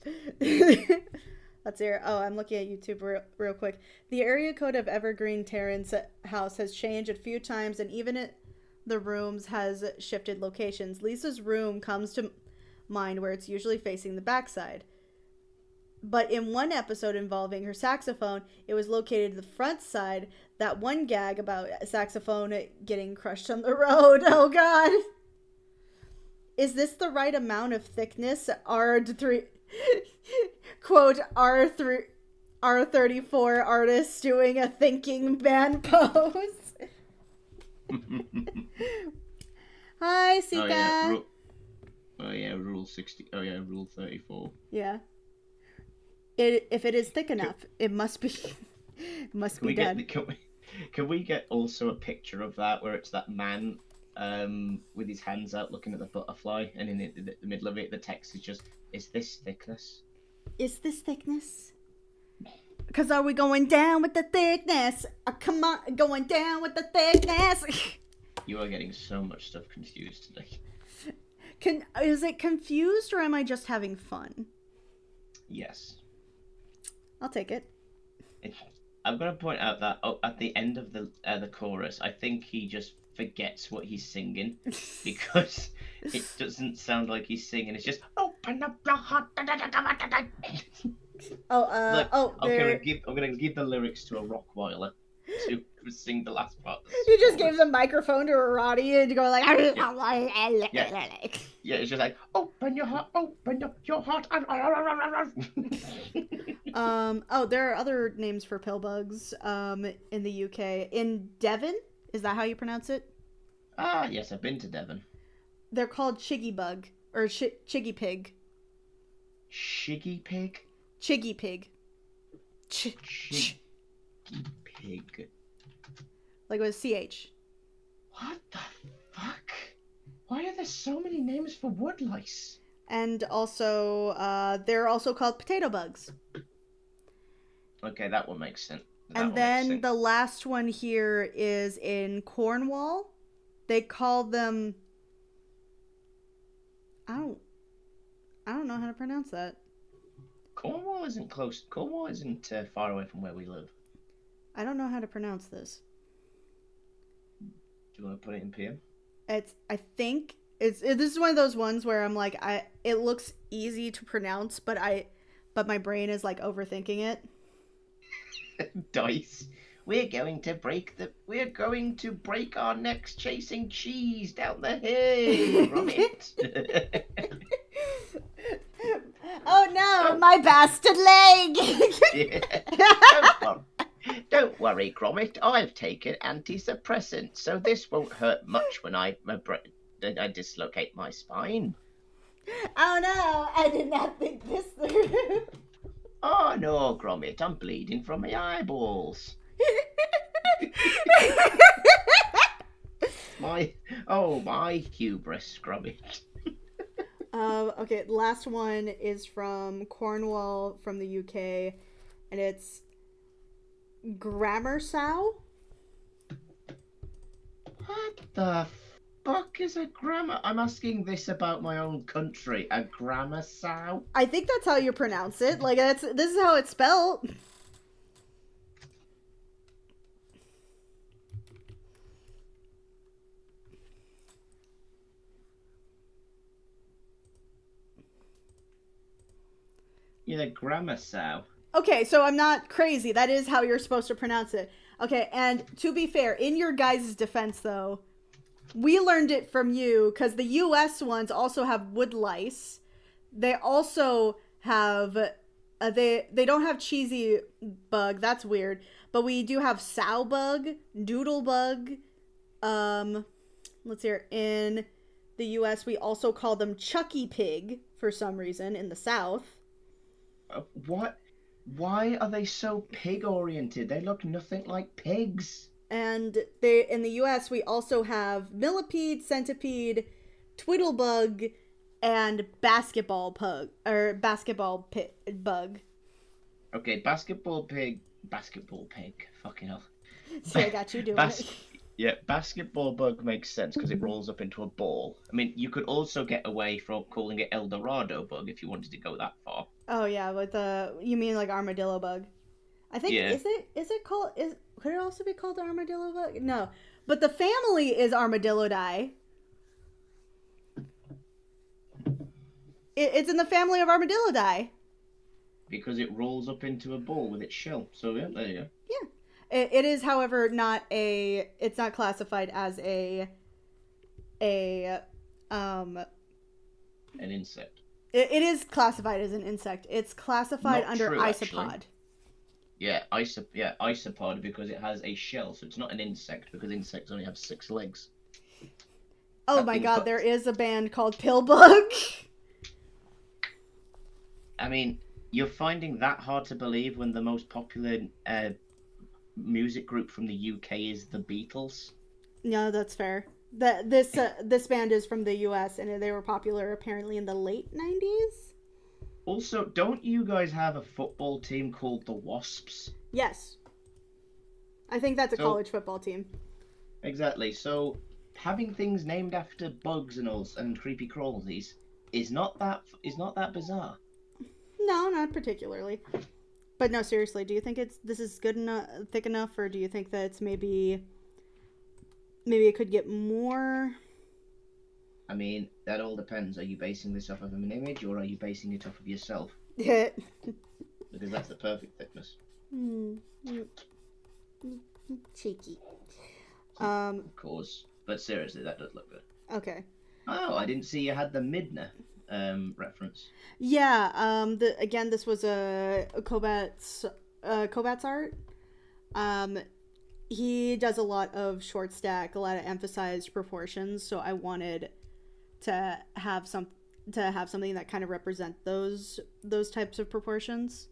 Let's hear. Oh, I'm looking at YouTube real quick. The area code of Evergreen Terrace house has changed a few times, and even the rooms has shifted locations. Lisa's room comes to mind where it's usually facing the backside. But in one episode involving her saxophone, it was located the front side. That one gag about a saxophone getting crushed on the road. Oh, God. Is this the right amount of thickness? R3... Quote, R34 artist doing a thinking man pose. Hi, Sika. Rule 60. Oh yeah, rule 34. Yeah. If it is thick enough, it must be done. Can we get also a picture of that where it's that man with his hands out looking at the butterfly, and in the middle of it the text is just, is this thickness? Is this thickness? Because are we going down with the thickness? Come on, going down with the thickness. You are getting so much stuff confused today. Is it confused or am I just having fun? Yes. I'll take it. I'm gonna point out that at the end of the chorus, I think he just forgets what he's singing because it doesn't sound like he's singing. It's just open up your heart. Look, There. I'm gonna give the lyrics to a Rottweiler to sing the last part. You just gave the microphone to a Roddy and you go like. Yeah, it's just like open your heart, open up your heart. There are other names for pill bugs in the UK. In Devon, is that how you pronounce it? Ah, yes, I've been to Devon. They're called chiggy bug or chiggy pig. Shiggy pig? Chiggy pig. Chiggy pig. Like with CH. What the fuck? Why are there so many names for wood lice? And also, they're also called potato bugs. Okay, that one makes sense. And then the last one here is in Cornwall. They call them. I don't know how to pronounce that. Cornwall isn't close. Cornwall isn't far away from where we live. I don't know how to pronounce this. Do you want to put it in PM? I think this is one of those ones where I'm like it looks easy to pronounce, but my brain is like overthinking it. Dice. We're going to break our necks chasing cheese down the hill from it. Oh no, my bastard leg! Don't worry, Gromit. I've taken antidepressants, so this won't hurt much when I dislocate my spine. Oh no, I did not think this through. Oh no, Gromit, I'm bleeding from my eyeballs. my hubris, Gromit. Okay, last one is from Cornwall, from the UK, and it's grammar sow. What the fuck is a grammar? I'm asking this about my own country. A grammar sow? I think that's how you pronounce it. Like this is how it's spelled. Yeah, grammar sow. Okay, so I'm not crazy. That is how you're supposed to pronounce it. Okay, and to be fair, in your guys' defense, though, we learned it from you because the U.S. ones also have wood lice. They also have, they don't have cheesy bug. That's weird. But we do have sow bug, doodle bug. Let's hear. In the U.S., we also call them Chucky pig for some reason in the South. What? Why are they so pig-oriented? They look nothing like pigs. And in the U.S., we also have millipede, centipede, twiddlebug, and basketball bug. Okay, basketball pig. Fucking hell. See, I got you doing it. Yeah, basketball bug makes sense because it rolls up into a ball. I mean, you could also get away from calling it El Dorado bug if you wanted to go that far. Oh yeah, with you mean like armadillo bug? I think Yeah. Could it also be called the armadillo bug? No, but the family is Armadillodae. It's in the family of Armadillodae. Because it rolls up into a ball with its shell. So yeah, there you go. Yeah. It is, however, it's not classified as an insect. It is classified as an insect. It's classified Not under true, isopod. actually. Yeah, isopod because it has a shell, so it's not an insect because insects only have 6 legs. Oh That my thing god, cut- there is a band called Pillbug. I mean, you're finding that hard to believe when the most popular music group from the UK is the Beatles. No, that's fair. This band is from the US and they were popular apparently in the late 90s. Also, don't you guys have a football team called the Wasps? Yes. I think that's a college football team. Exactly. So having things named after bugs and creepy crawlies is not that bizarre. No, not particularly. But no, seriously, do you think this is good enough, thick enough, or do you think that it's maybe it could get more? I mean, that all depends. Are you basing this off of an image, or are you basing it off of yourself? Yeah. Because that's the perfect thickness. Cheeky. Of course. But seriously, that does look good. Okay. Oh, I didn't see you had the Midna reference. Yeah. Again, this was a Kobat's art. He does a lot of short stack, a lot of emphasized proportions. So I wanted to have something that kind of represent those types of proportions.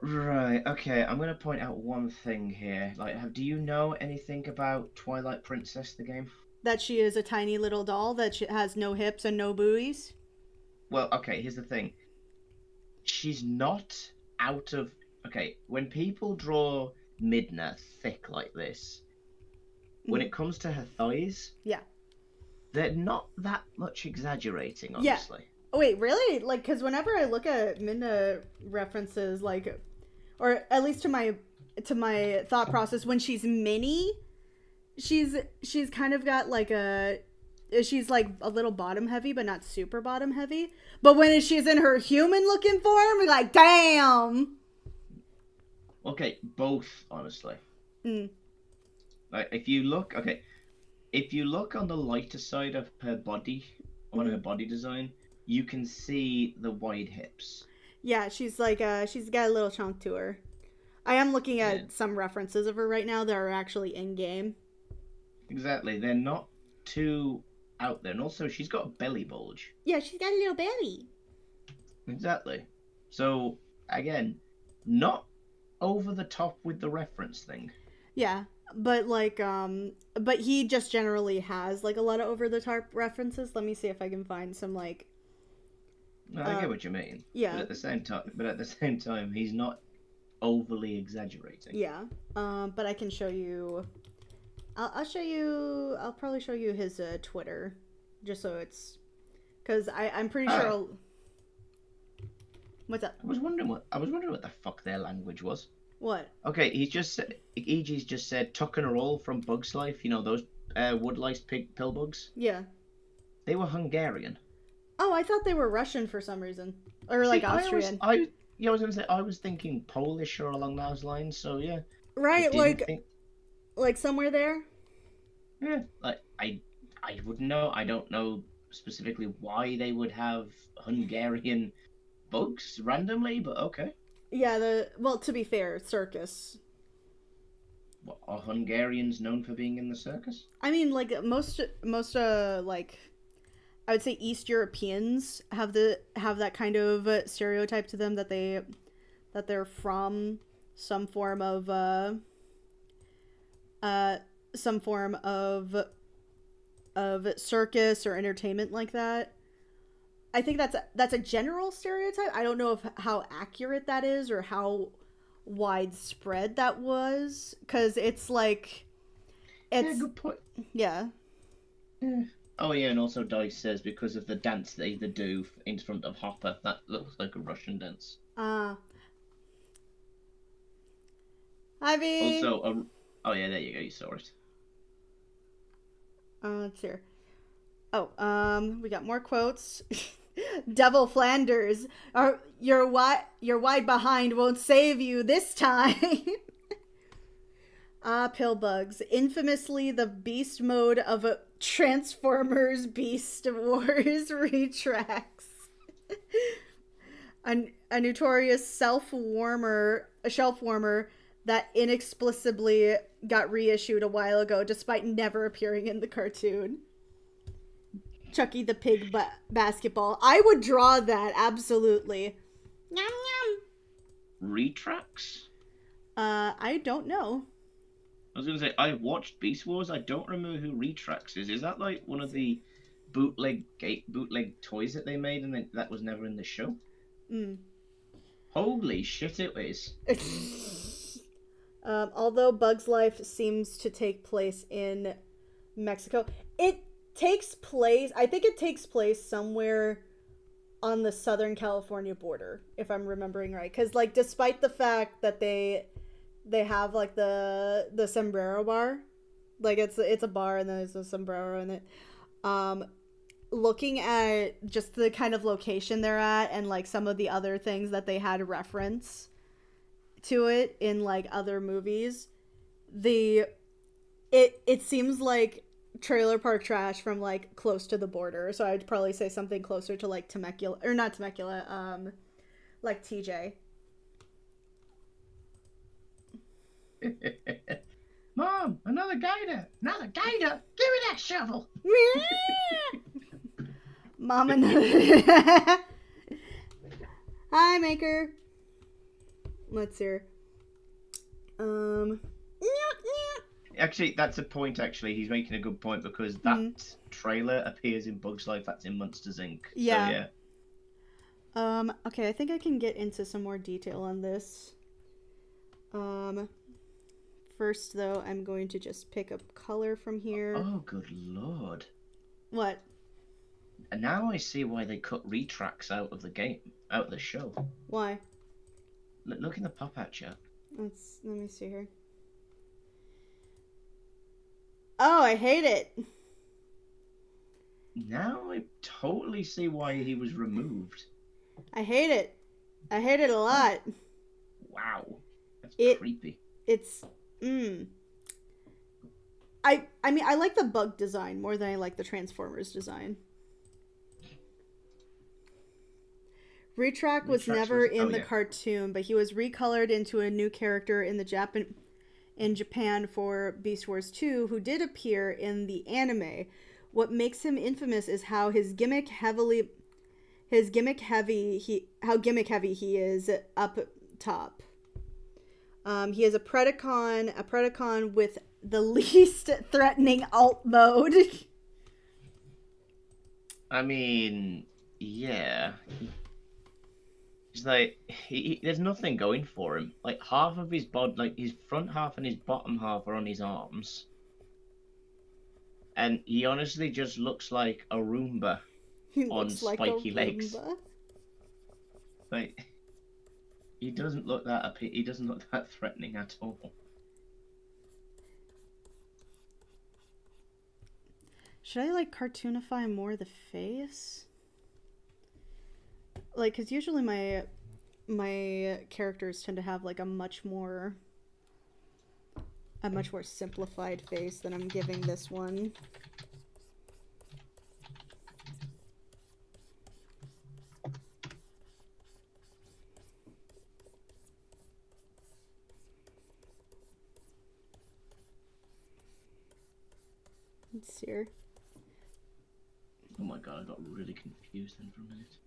Right. Okay. I'm gonna point out one thing here. Do you know anything about Twilight Princess, the game? That she is a tiny little doll that has no hips and no buoys. Well, okay. Here's the thing. She's not out of. Okay. When people draw Midna thick like this, when it comes to her thighs, yeah, they're not that much exaggerating, honestly. Yeah. Oh, wait, really? Like, because whenever I look at Midna references, like, or at least to my thought process, when she's mini, she's kind of got like she's like a little bottom heavy, but not super bottom heavy. But when she's in her human looking form, we're like, damn. Okay, both, honestly. Mm. Like, if you look on the lighter side of her body, on her body design, you can see the wide hips. Yeah, she's like she's got a little chunk to her. I am looking at some references of her right now that are actually in game. Exactly, they're not too out there, and also she's got a belly bulge. Yeah, she's got a little belly. Exactly. So again, not over the top with the reference thing. Yeah, but like but he just generally has like a lot of over the top references. Let me see if I can find some like. No, I get what you mean. Yeah. But at the same time, he's not overly exaggerating. Yeah. But I can show you. I'll show you. I'll probably show you his Twitter, just so it's, because I'm pretty sure. What's up? I was wondering what the fuck their language was. What? Okay, EG's just said tuck and roll from Bug's Life. You know those wood-lice pill bugs. Yeah. They were Hungarian. Oh, I thought they were Russian for some reason, or like Austrian. I was gonna say I was thinking Polish or along those lines. So yeah. Right, like somewhere there. Yeah, like I wouldn't know. I don't know specifically why they would have Hungarian bugs randomly, but okay. Yeah, well, to be fair, circus. What, are Hungarians known for being in the circus? I mean, like most like, I would say East Europeans have that kind of stereotype to them that they're from some form of circus or entertainment like that. I think that's a general stereotype. I don't know how accurate that is or how widespread that was, because it's like it's yeah, good point. Yeah. Oh yeah, and also Dice says because of the dance they do in front of Hopper, that looks like a Russian dance. I mean. Also, oh yeah, there you go. You saw it. Let's see. Oh, we got more quotes. Devil Flanders, your wide behind won't save you this time. Pill bugs, infamously the beast mode of a Transformers Beast Wars retracts. A notorious shelf warmer that inexplicably got reissued a while ago despite never appearing in the cartoon. Chucky the Pig basketball. I would draw that, absolutely. Yum yum. Retracts? I don't know. I was gonna say, I watched Beast Wars. I don't remember who Retracts is. Is that like one of the bootleg toys that they made and that was never in the show? Holy shit, it is. Although Bug's Life seems to take place in Mexico, I think it takes place somewhere on the Southern California border, if I'm remembering right. Because like, despite the fact that they have like the sombrero bar, like it's a bar and then there's a sombrero in it. Um, Looking at just the kind of location they're at and like some of the other things that they had reference to it in like other movies, the it seems like trailer park trash from like close to the border. So I'd probably say something closer to like Temecula, or not Temecula, like TJ. Mom, another gator! Another gator! Give me that shovel! Mom and Hi, Maker. Let's hear. Actually, that's a point. Actually, he's making a good point because that trailer appears in Bugs Life. That's in Monsters Inc. Yeah. So, yeah. Okay, I think I can get into some more detail on this. First though, I'm going to just pick up color from here. Oh, good lord! What? And now I see why they cut retracts out of the game, out of the show. Why? Look in the pop-out chat. Let me see here. Oh, I hate it. Now I totally see why he was removed. I hate it. I hate it a lot. Wow. That's creepy. It's I mean, I like the bug design more than I like the Transformers design. Retract was never in the cartoon, but he was recolored into a new character in Japan for Beast Wars 2, who did appear in the anime. What makes him infamous is how gimmick heavy he is up top. He is a Predacon with the least threatening alt mode. I mean, yeah. He's like, there's nothing going for him. Like, half of his body, like his front half and his bottom half are on his arms. And he honestly just looks like a Roomba on spiky legs. Like, he doesn't look that threatening at all. Should I like cartoonify more the face? Like, because usually my characters tend to have like a much more simplified face than I'm giving this one. Let's see here. Oh my god, I got really confused then for a minute.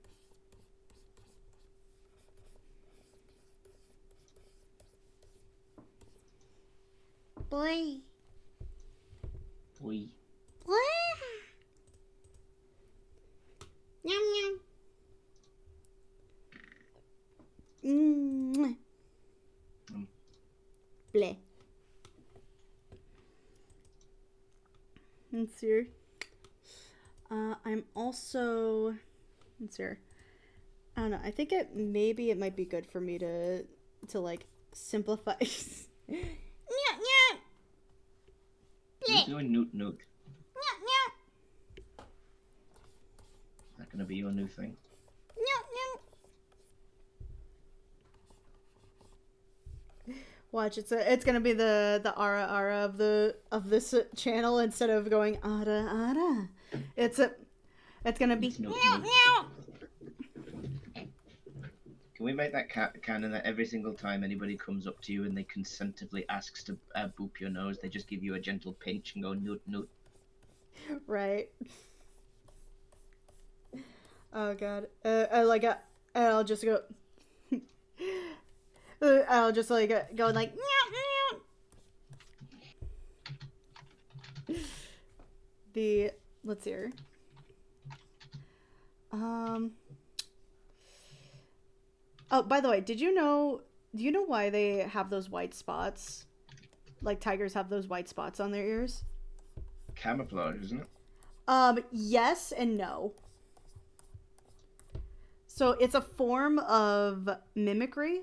Boy. Boy. Boy. Yum yum. Bleh. Let's see. I'm also. Let's see. I don't know. I think it might be good for me to like simplify. Who's doing Noot Noot? Is that gonna be your new thing? Watch, it's gonna be the ara ara of this channel instead of going ara ara. It's gonna be meow. Can we make that canon that every single time anybody comes up to you and they consentively asks to boop your nose, they just give you a gentle pinch and go Noot Noot? Right. Oh god. I'll just go. I'll just like go like meow meow. Let's see here. Oh, by the way, do you know why they have those white spots? Like tigers have those white spots on their ears? Camouflage, isn't it? Yes and no. So it's a form of mimicry.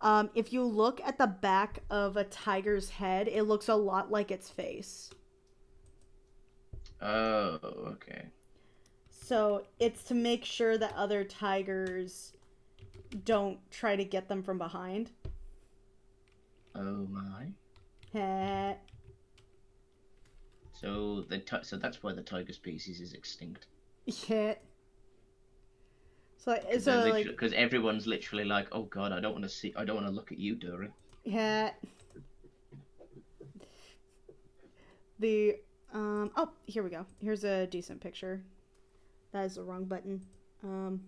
If you look at the back of a tiger's head, it looks a lot like its face. Oh, okay. So it's to make sure that other tigers don't try to get them from behind. Oh my. Heh. So so that's why the tiger species is extinct. Yeah. So like, Because everyone's literally like, oh god, I don't want to look at you, Durin. yeah. The oh, here we go. Here's a decent picture. That is the wrong button. God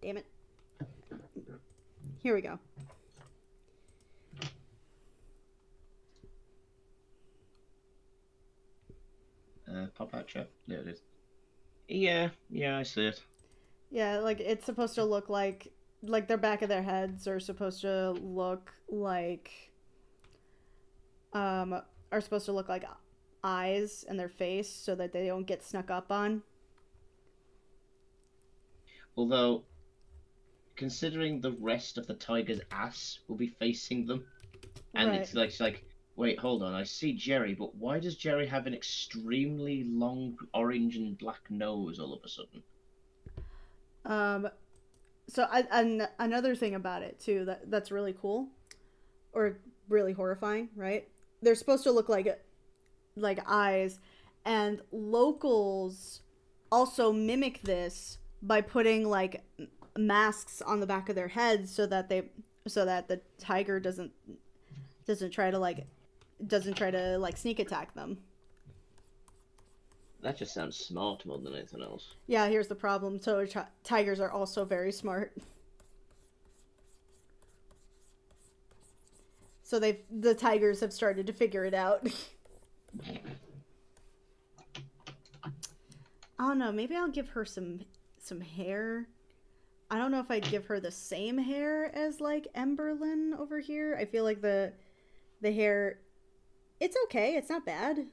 damn it. Here we go. Pop out chat. There it is. Yeah, I see it. Yeah, like it's supposed to look like their back of their heads are supposed to look like are supposed to look like eyes in their face so that they don't get snuck up on. Although, considering the rest of the tiger's ass will be facing them, and Right. it's like, wait, hold on, I see Jerry, but why does Jerry have an extremely long orange and black nose all of a sudden? So another thing about it too that's really cool or really horrifying, right? They're supposed to look like eyes, and locals also mimic this by putting like masks on the back of their heads so that the tiger doesn't try to like sneak attack them. That just sounds smart more than anything else. Yeah, here's the problem. So tigers are also very smart. So the tigers have started to figure it out. I don't know. Maybe I'll give her some hair. I don't know if I'd give her the same hair as like Emberlyn over here. I feel like the hair, it's okay. It's not bad.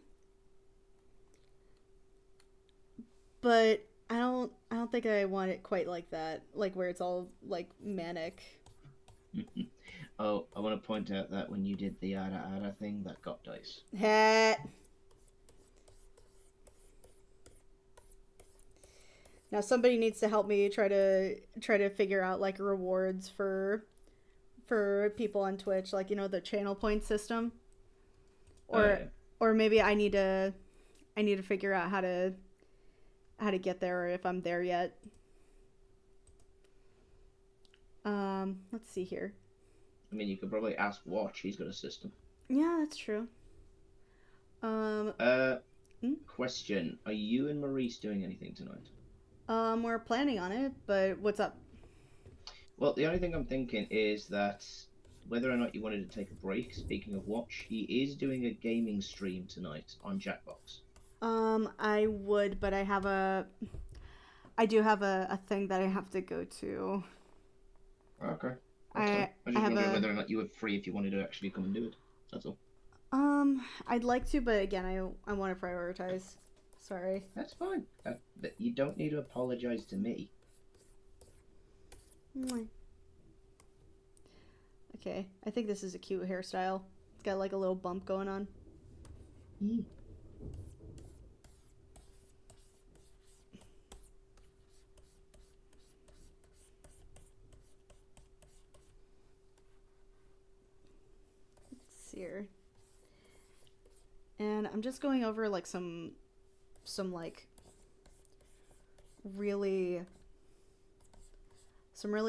But I don't think I want it quite like that. Like where it's all like manic. Oh, I want to point out that when you did the Ada thing, that got dice. Hat. Now somebody needs to help me try to figure out like rewards for people on Twitch, like the channel point system, or maybe I need to figure out how to get there, or if I'm there yet. Let's see here. I mean, you could probably ask Watch. He's got a system. Yeah, that's true. Question: are you and Maurice doing anything tonight? We're planning on it, but what's up? Well, the only thing I'm thinking is that whether or not you wanted to take a break. Speaking of Watch, he is doing a gaming stream tonight on Jackbox. I would, but I do have a thing that I have to go to. Okay. I just have wondering whether or not you were free if you wanted to actually come and do it. That's all. I'd like to, but again, I want to prioritize. Sorry. That's fine. You don't need to apologize to me. Okay, I think this is a cute hairstyle. It's got like a little bump going on. Mm. Let's see here. And I'm just going over like some like really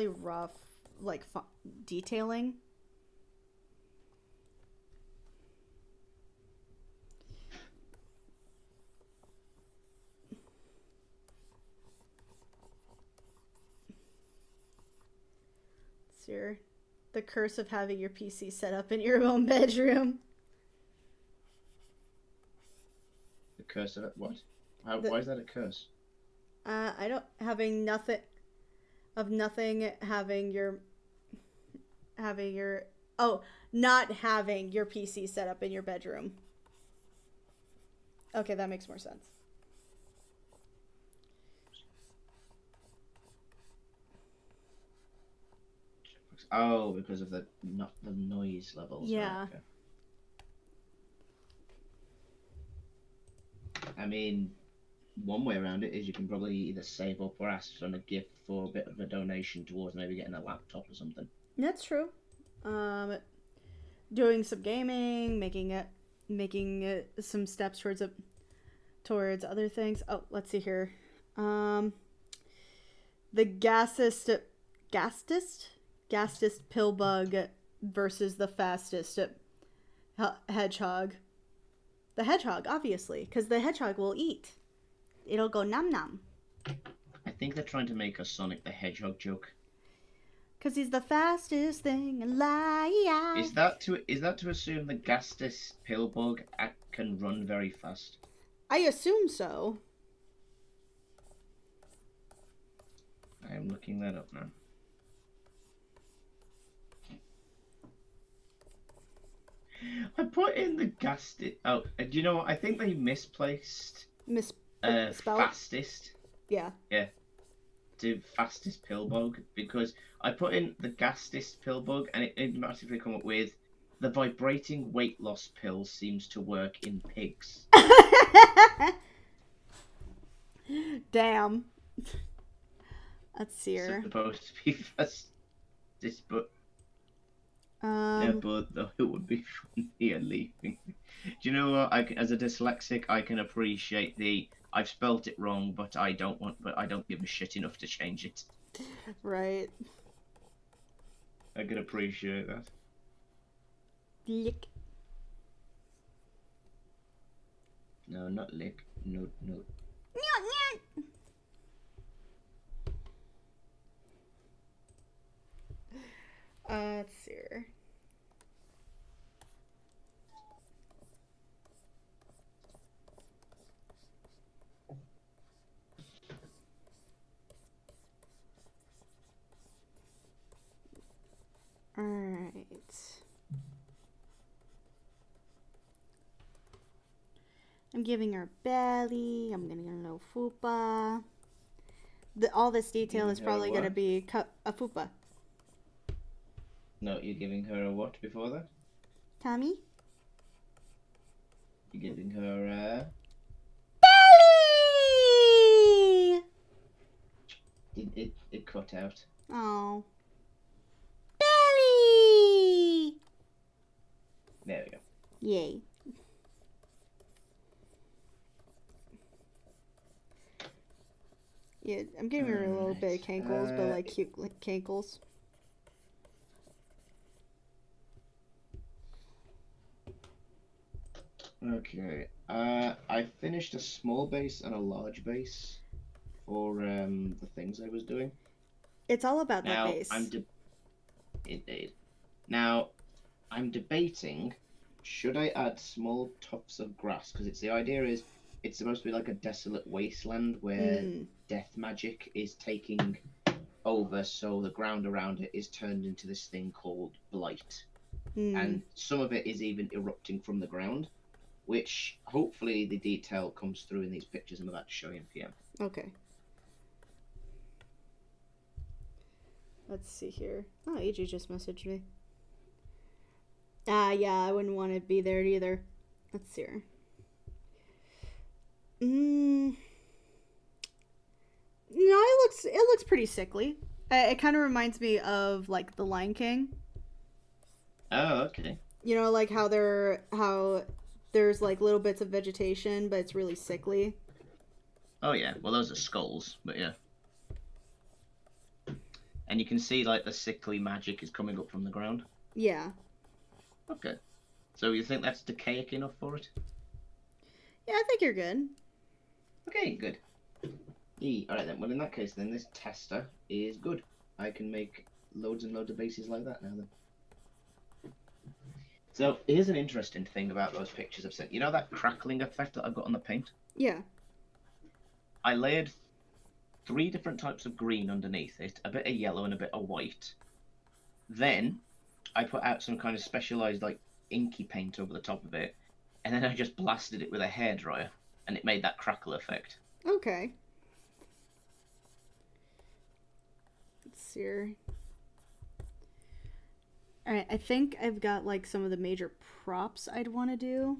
rough like detailing. Let's see here. The curse of having your PC set up in your own bedroom. The curse of it? What? Why is that a curse? I don't having nothing having your not having your PC set up in your bedroom. Okay, that makes more sense. Oh, because of the not the noise levels. Yeah. Right, okay. I mean, one way around it is you can probably either save up or ask for a gift for a bit of a donation towards maybe getting a laptop or something. That's true. Doing some gaming, making some steps towards other things. Oh, let's see here. The gastest pill bug versus the fastest hedgehog. The hedgehog, obviously, because the hedgehog will eat. It'll go nom nom. I think they're trying to make a Sonic the Hedgehog joke. Because he's the fastest thing alive. Is that to assume the Gastus Pillbug can run very fast? I assume so. I am looking that up now. I put in the Gastus. Oh, do you know what? I think they misplaced Spell? fastest. Yeah. Yeah. To fastest pillbug because I put in the Gastus Pillbug and it automatically come up with the vibrating weight loss pill seems to work in pigs. Damn. Let's see It's her. supposed to be fastest, but yeah, but though it would be funny and leaving. Do you know what? As a dyslexic, I can appreciate I've spelt it wrong, but I don't give a shit enough to change it. Right. I can appreciate that. Lick. No, not lick. No. Let's see her. Alright. I'm giving her belly. I'm gonna get a little fupa. All this detail is probably gonna be a fupa. No, you're giving her a what before that? Tommy? You're giving her a... Belly! It cut out. Oh. Belly! There we go. Yay. Yeah, I'm giving her a little bit of cankles, but like cute like cankles. Okay. I finished a small base and a large base for the things I was doing. It's all about Now that base. Indeed. Now I'm debating, should I add small tufts of grass? Because the idea is it's supposed to be like a desolate wasteland where death magic is taking over, so the ground around it is turned into this thing called blight. And some of it is even erupting from the ground, which hopefully the detail comes through in these pictures I'm about to show you in PM. Okay. Let's see here. Oh, AJ just messaged me. Yeah, I wouldn't want to be there either. Let's see her. No, it looks pretty sickly. It kind of reminds me of like the Lion King. Oh, okay. You know, like how there's like little bits of vegetation, but it's really sickly. Oh yeah, well those are skulls, but yeah. And you can see like the sickly magic is coming up from the ground. Yeah. Okay. So you think that's decaic enough for it? Yeah, I think you're good. Okay, good. Alright then, well in that case then, this tester is good. I can make loads and loads of bases like that now then. So, here's an interesting thing about those pictures I've sent. You know that crackling effect that I've got on the paint? Yeah. I layered 3 different types of green underneath it, a bit of yellow and a bit of white. Then, I put out some kind of specialised, like, inky paint over the top of it, and then I just blasted it with a hairdryer, and it made that crackle effect. Okay. Let's see here. All right, I think I've got like some of the major props I'd want to do.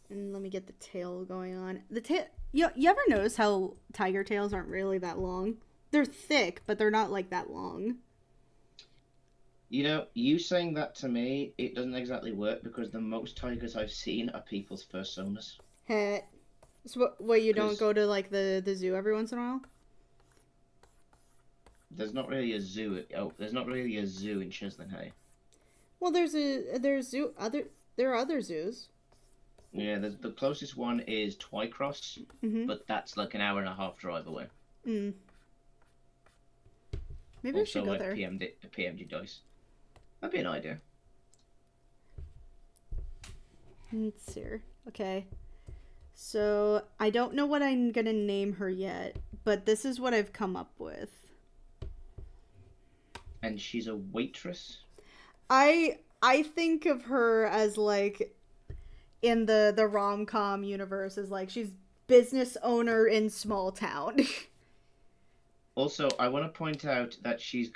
And let me get the tail going on. The tail. You ever notice how tiger tails aren't really that long? They're thick, but they're not like that long. You know, you saying that to me, it doesn't exactly work because the most tigers I've seen are people's Fursonas. Heh. So what you don't Because go to like the zoo every once in a while? there's not really a zoo. Oh, there's not really a zoo in Chislin, hey? Well, there's zoo other there are other zoos. Yeah, the closest one is Twycross, Mm-hmm. but that's like an hour and a half drive away. Mm. Maybe I should Also, go like there. PMG Dice. That'd be an idea. Let's see. Okay. So I don't know what I'm gonna name her yet, but this is what I've come up with. And she's a waitress. I think of her as like in the rom-com universe as like she's business owner in small town. Also, I want to point out that she's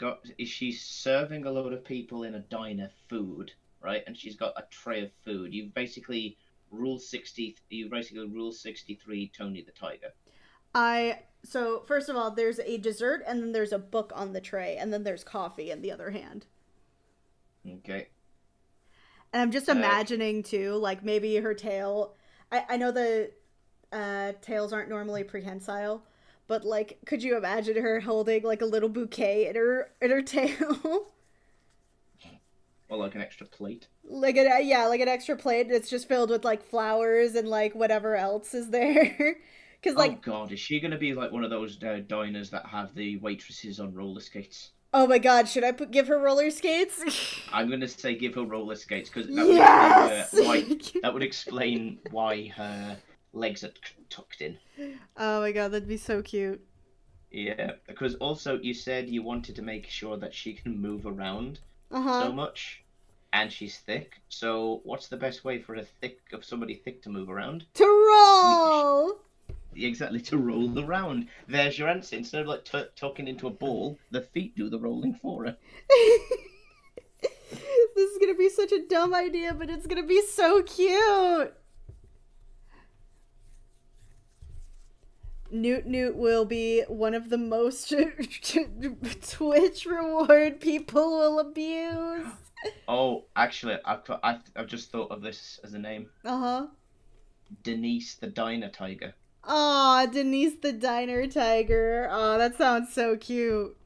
serving a load of people in a diner food, right? And she's got a tray of food. You basically rule 63 Tony the Tiger. So first of all, there's a dessert and then there's a book on the tray and then there's coffee in the other hand. Okay. And I'm just imagining too, like maybe her tail. I know the tails aren't normally prehensile, but like, could you imagine her holding like a little bouquet in her tail? Or like an extra plate. Like like an extra plate that's just filled with like flowers and like whatever else is there. Because like, oh god, is she gonna be like one of those diners that have the waitresses on roller skates? oh my god, should I give her roller skates? I'm gonna say give her roller skates because Yes! that would explain why her legs are tucked in. Oh my god, that'd be so cute. Yeah, because also you said you wanted to make sure that she can move around Uh-huh. so much, and she's thick. So what's the best way for somebody thick to move around? To roll! Exactly, to roll around. There's your answer. Instead of like tucking into a ball, the feet do the rolling for her. This is gonna be such a dumb idea, but it's gonna be so cute. Newt will be one of the most Twitch reward people will abuse. Oh, actually, I've just thought of this as a name. Uh-huh. Denise the Diner Tiger. Aw, Denise the Diner Tiger. Aw, that sounds so cute.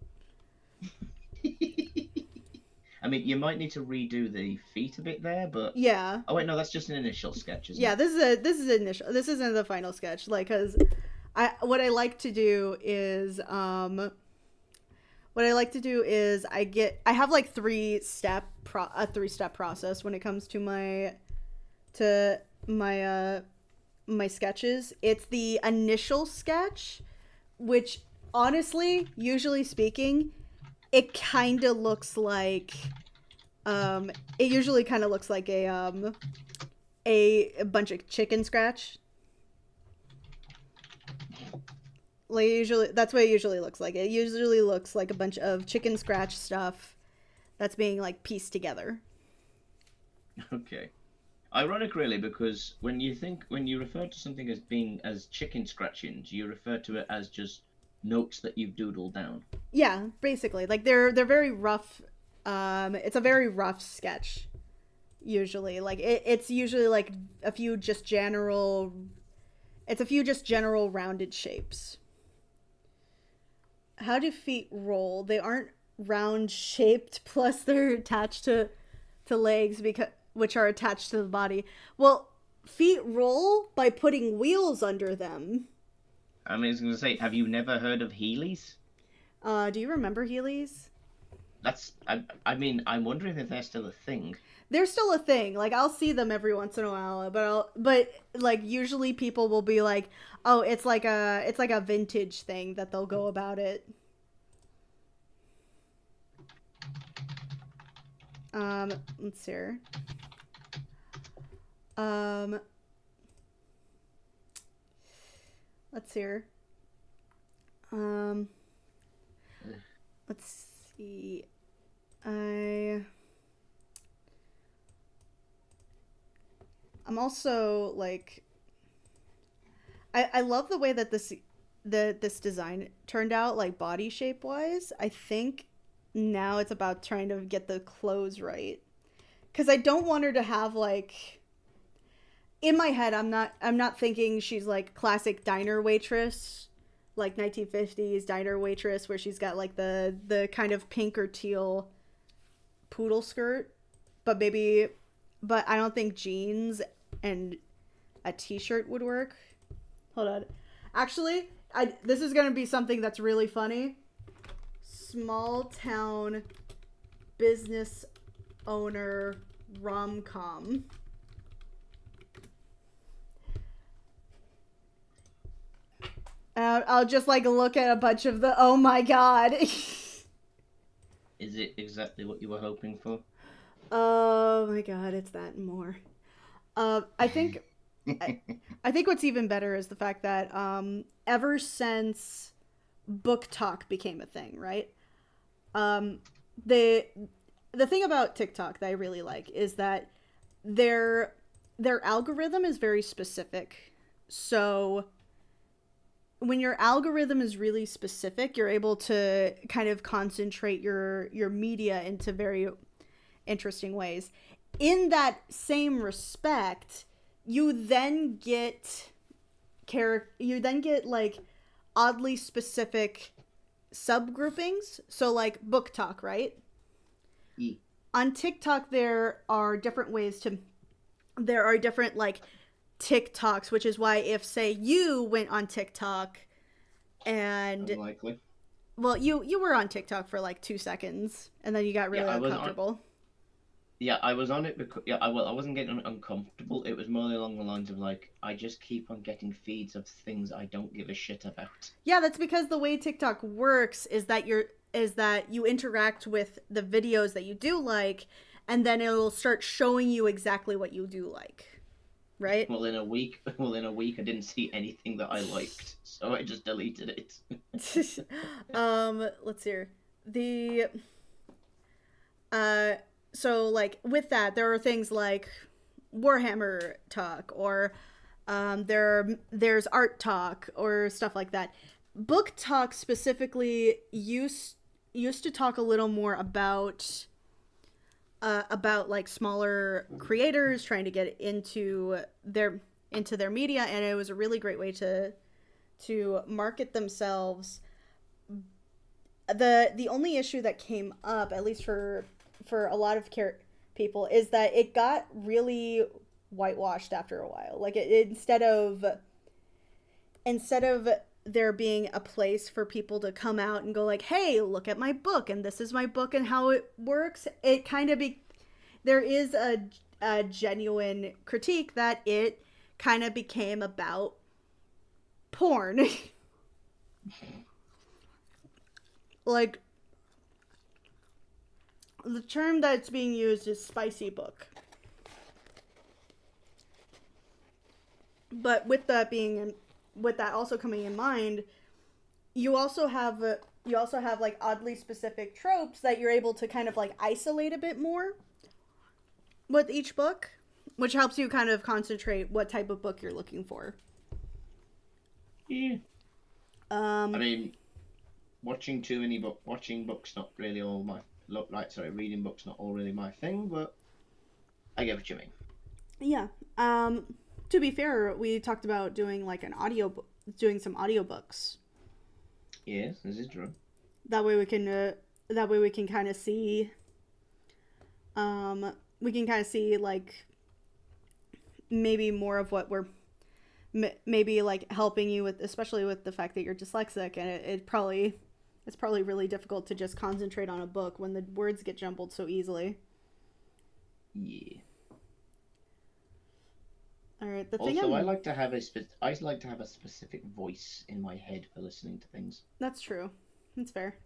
I mean, you might need to redo the feet a bit there, but yeah. Oh wait, no, that's just an initial sketch, isn't yeah, it? this is initial. This isn't the final sketch, like, cause what I like to do is I have like a 3-step process when it comes to my sketches. It's the initial sketch, which honestly, usually speaking, it kind of looks like a bunch of chicken scratch. Like usually that's what it usually looks like. It usually looks like a bunch of chicken scratch stuff that's being like pieced together. Okay. Ironic, really, because when you refer to something as being as chicken scratchings, you refer to it as just notes that you've doodled down. Yeah, basically, like they're very rough. It's a very rough sketch. Usually, like it's usually like a few just general rounded shapes. How do feet roll? They aren't round shaped. Plus, they're attached to legs which are attached to the body. Well, feet roll by putting wheels under them. I mean, I was going to say, have you never heard of Heelys? Do you remember Heelys? I mean, I'm wondering if they're still a thing. They're still a thing. Like, I'll see them every once in a while, but like usually people will be like, "Oh, it's like a vintage thing that they'll go about it." Let's see here. Let's see here. Let's see. I'm also like I love the way that this design turned out, like body shape wise. I think now it's about trying to get the clothes right, because I don't want her to have like, in my head I'm not thinking she's like classic diner waitress, like 1950s diner waitress where she's got like the kind of pink or teal poodle skirt, but maybe, but I don't think jeans and a t-shirt would work. Hold on. Actually, this is going to be something that's really funny. Small town business owner rom-com. I'll just like look at a bunch of the, oh my god. Is it exactly what you were hoping for? Oh my god, it's that and more. I think I think what's even better is the fact that ever since book talk became a thing, right? Um, the the thing about TikTok that I really like is that their their algorithm is very specific. So when your algorithm is really specific, you're able to kind of concentrate your media into very interesting ways. In that same respect, you then get you then get like oddly specific subgroupings. So like book talk, right? E. On TikTok there are different ways to, there are different like TikToks, which is why if say you went on TikTok and Unlikely. well you were on TikTok for like 2 seconds and then you got really uncomfortable. Yeah, I was on it because I wasn't getting uncomfortable. It was more along the lines of like I just keep on getting feeds of things I don't give a shit about. Yeah, that's because the way TikTok works is that you interact with the videos that you do like, and then it'll start showing you exactly what you do like, right? Well, in a week, I didn't see anything that I liked, so I just deleted it. Let's see here. The so like with that there are things like Warhammer talk, or there's art talk or stuff like that. Book talk specifically used to talk a little more about like smaller creators trying to get into their media, and it was a really great way to market themselves. The only issue that came up, at least for a lot of people, is that it got really whitewashed after a while. Like instead of there being a place for people to come out and go like, hey, look at my book and this is my book and how it works, it kind of there is a genuine critique that it kind of became about porn. Like, the term that's being used is spicy book. But with that also coming in mind, you also have like oddly specific tropes that you're able to kind of like isolate a bit more with each book, which helps you kind of concentrate what type of book you're looking for. Yeah. I mean, watching books not really all my reading books not all really my thing, but I get what you mean. Yeah. To be fair, we talked about doing like doing some audiobooks. Yes, this is true. That way we can kind of see like maybe more of what we're maybe like helping you with, especially with the fact that you're dyslexic, and it's probably really difficult to just concentrate on a book when the words get jumbled so easily. Yeah. All right. I like to have a specific voice in my head for listening to things. That's true. That's fair.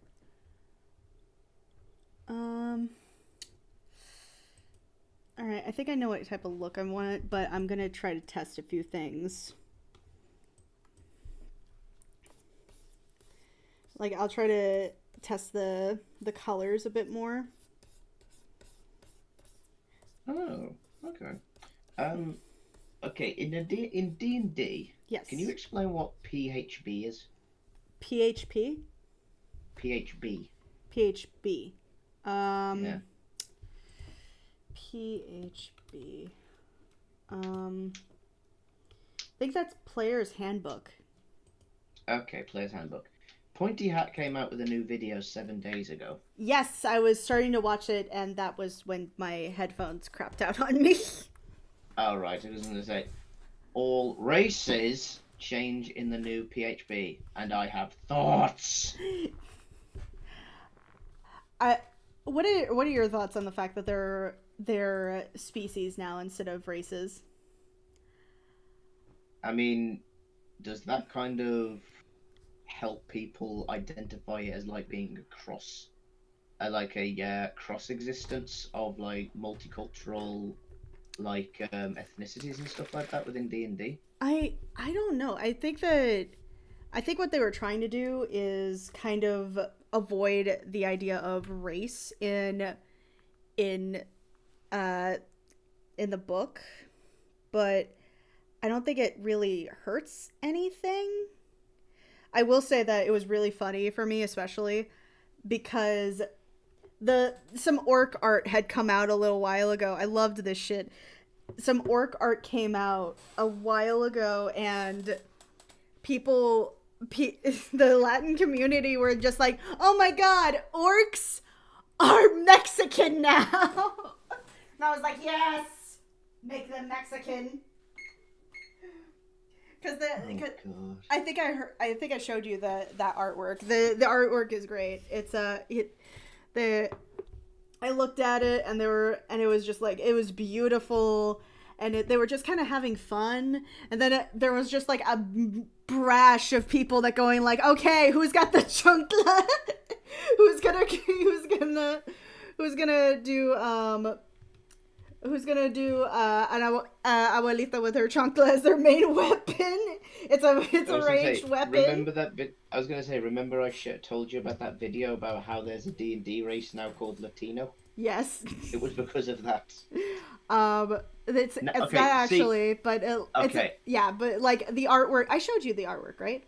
All right. I think I know what type of look I want, but I'm gonna try to test a few things. Like I'll try to test the colors a bit more. Oh, okay. Um, okay. In D&D, can you Yes. explain what PHB is? PHP? PHB. PHB. Yeah. PHB. I think that's Player's Handbook. Okay, Player's Handbook. Pointy Hat came out with a new video 7 days ago. Yes, I was starting to watch it, and that was when my headphones crapped out on me. Oh, right. I was going to say, all races change in the new PHB, and I have thoughts. I what are your thoughts on the fact that they're species now instead of races? I mean, does that kind of help people identify it as like being a cross, like a cross existence of like multicultural like ethnicities and stuff like that within D&D? I don't know. I think what they were trying to do is kind of avoid the idea of race in uh in the book, but I don't think it really hurts anything. I will say that it was really funny for me, especially because the some orc art had come out a little while ago. I loved this shit. Some orc art came out a while ago, and people, the Latin community were just like, "Oh my god, orcs are Mexican now!" And I was like, "Yes, make them Mexican." Because Oh, I think I showed you that artwork. The artwork is great. It's the I looked at it, and it was just like, it was beautiful, and they were just kind of having fun, and then there was just like a brash of people that going like, okay, who's got the chunkla? Who's gonna do an abuelita with her chancla as their main weapon? It's a ranged weapon. Remember that bit? I was gonna say, remember I told you about that video about how there's a D&D race now called Latino? Yes. It was because of that. It's No, it's okay, not see- actually, but Okay. yeah, but like the artwork, I showed you the artwork, right?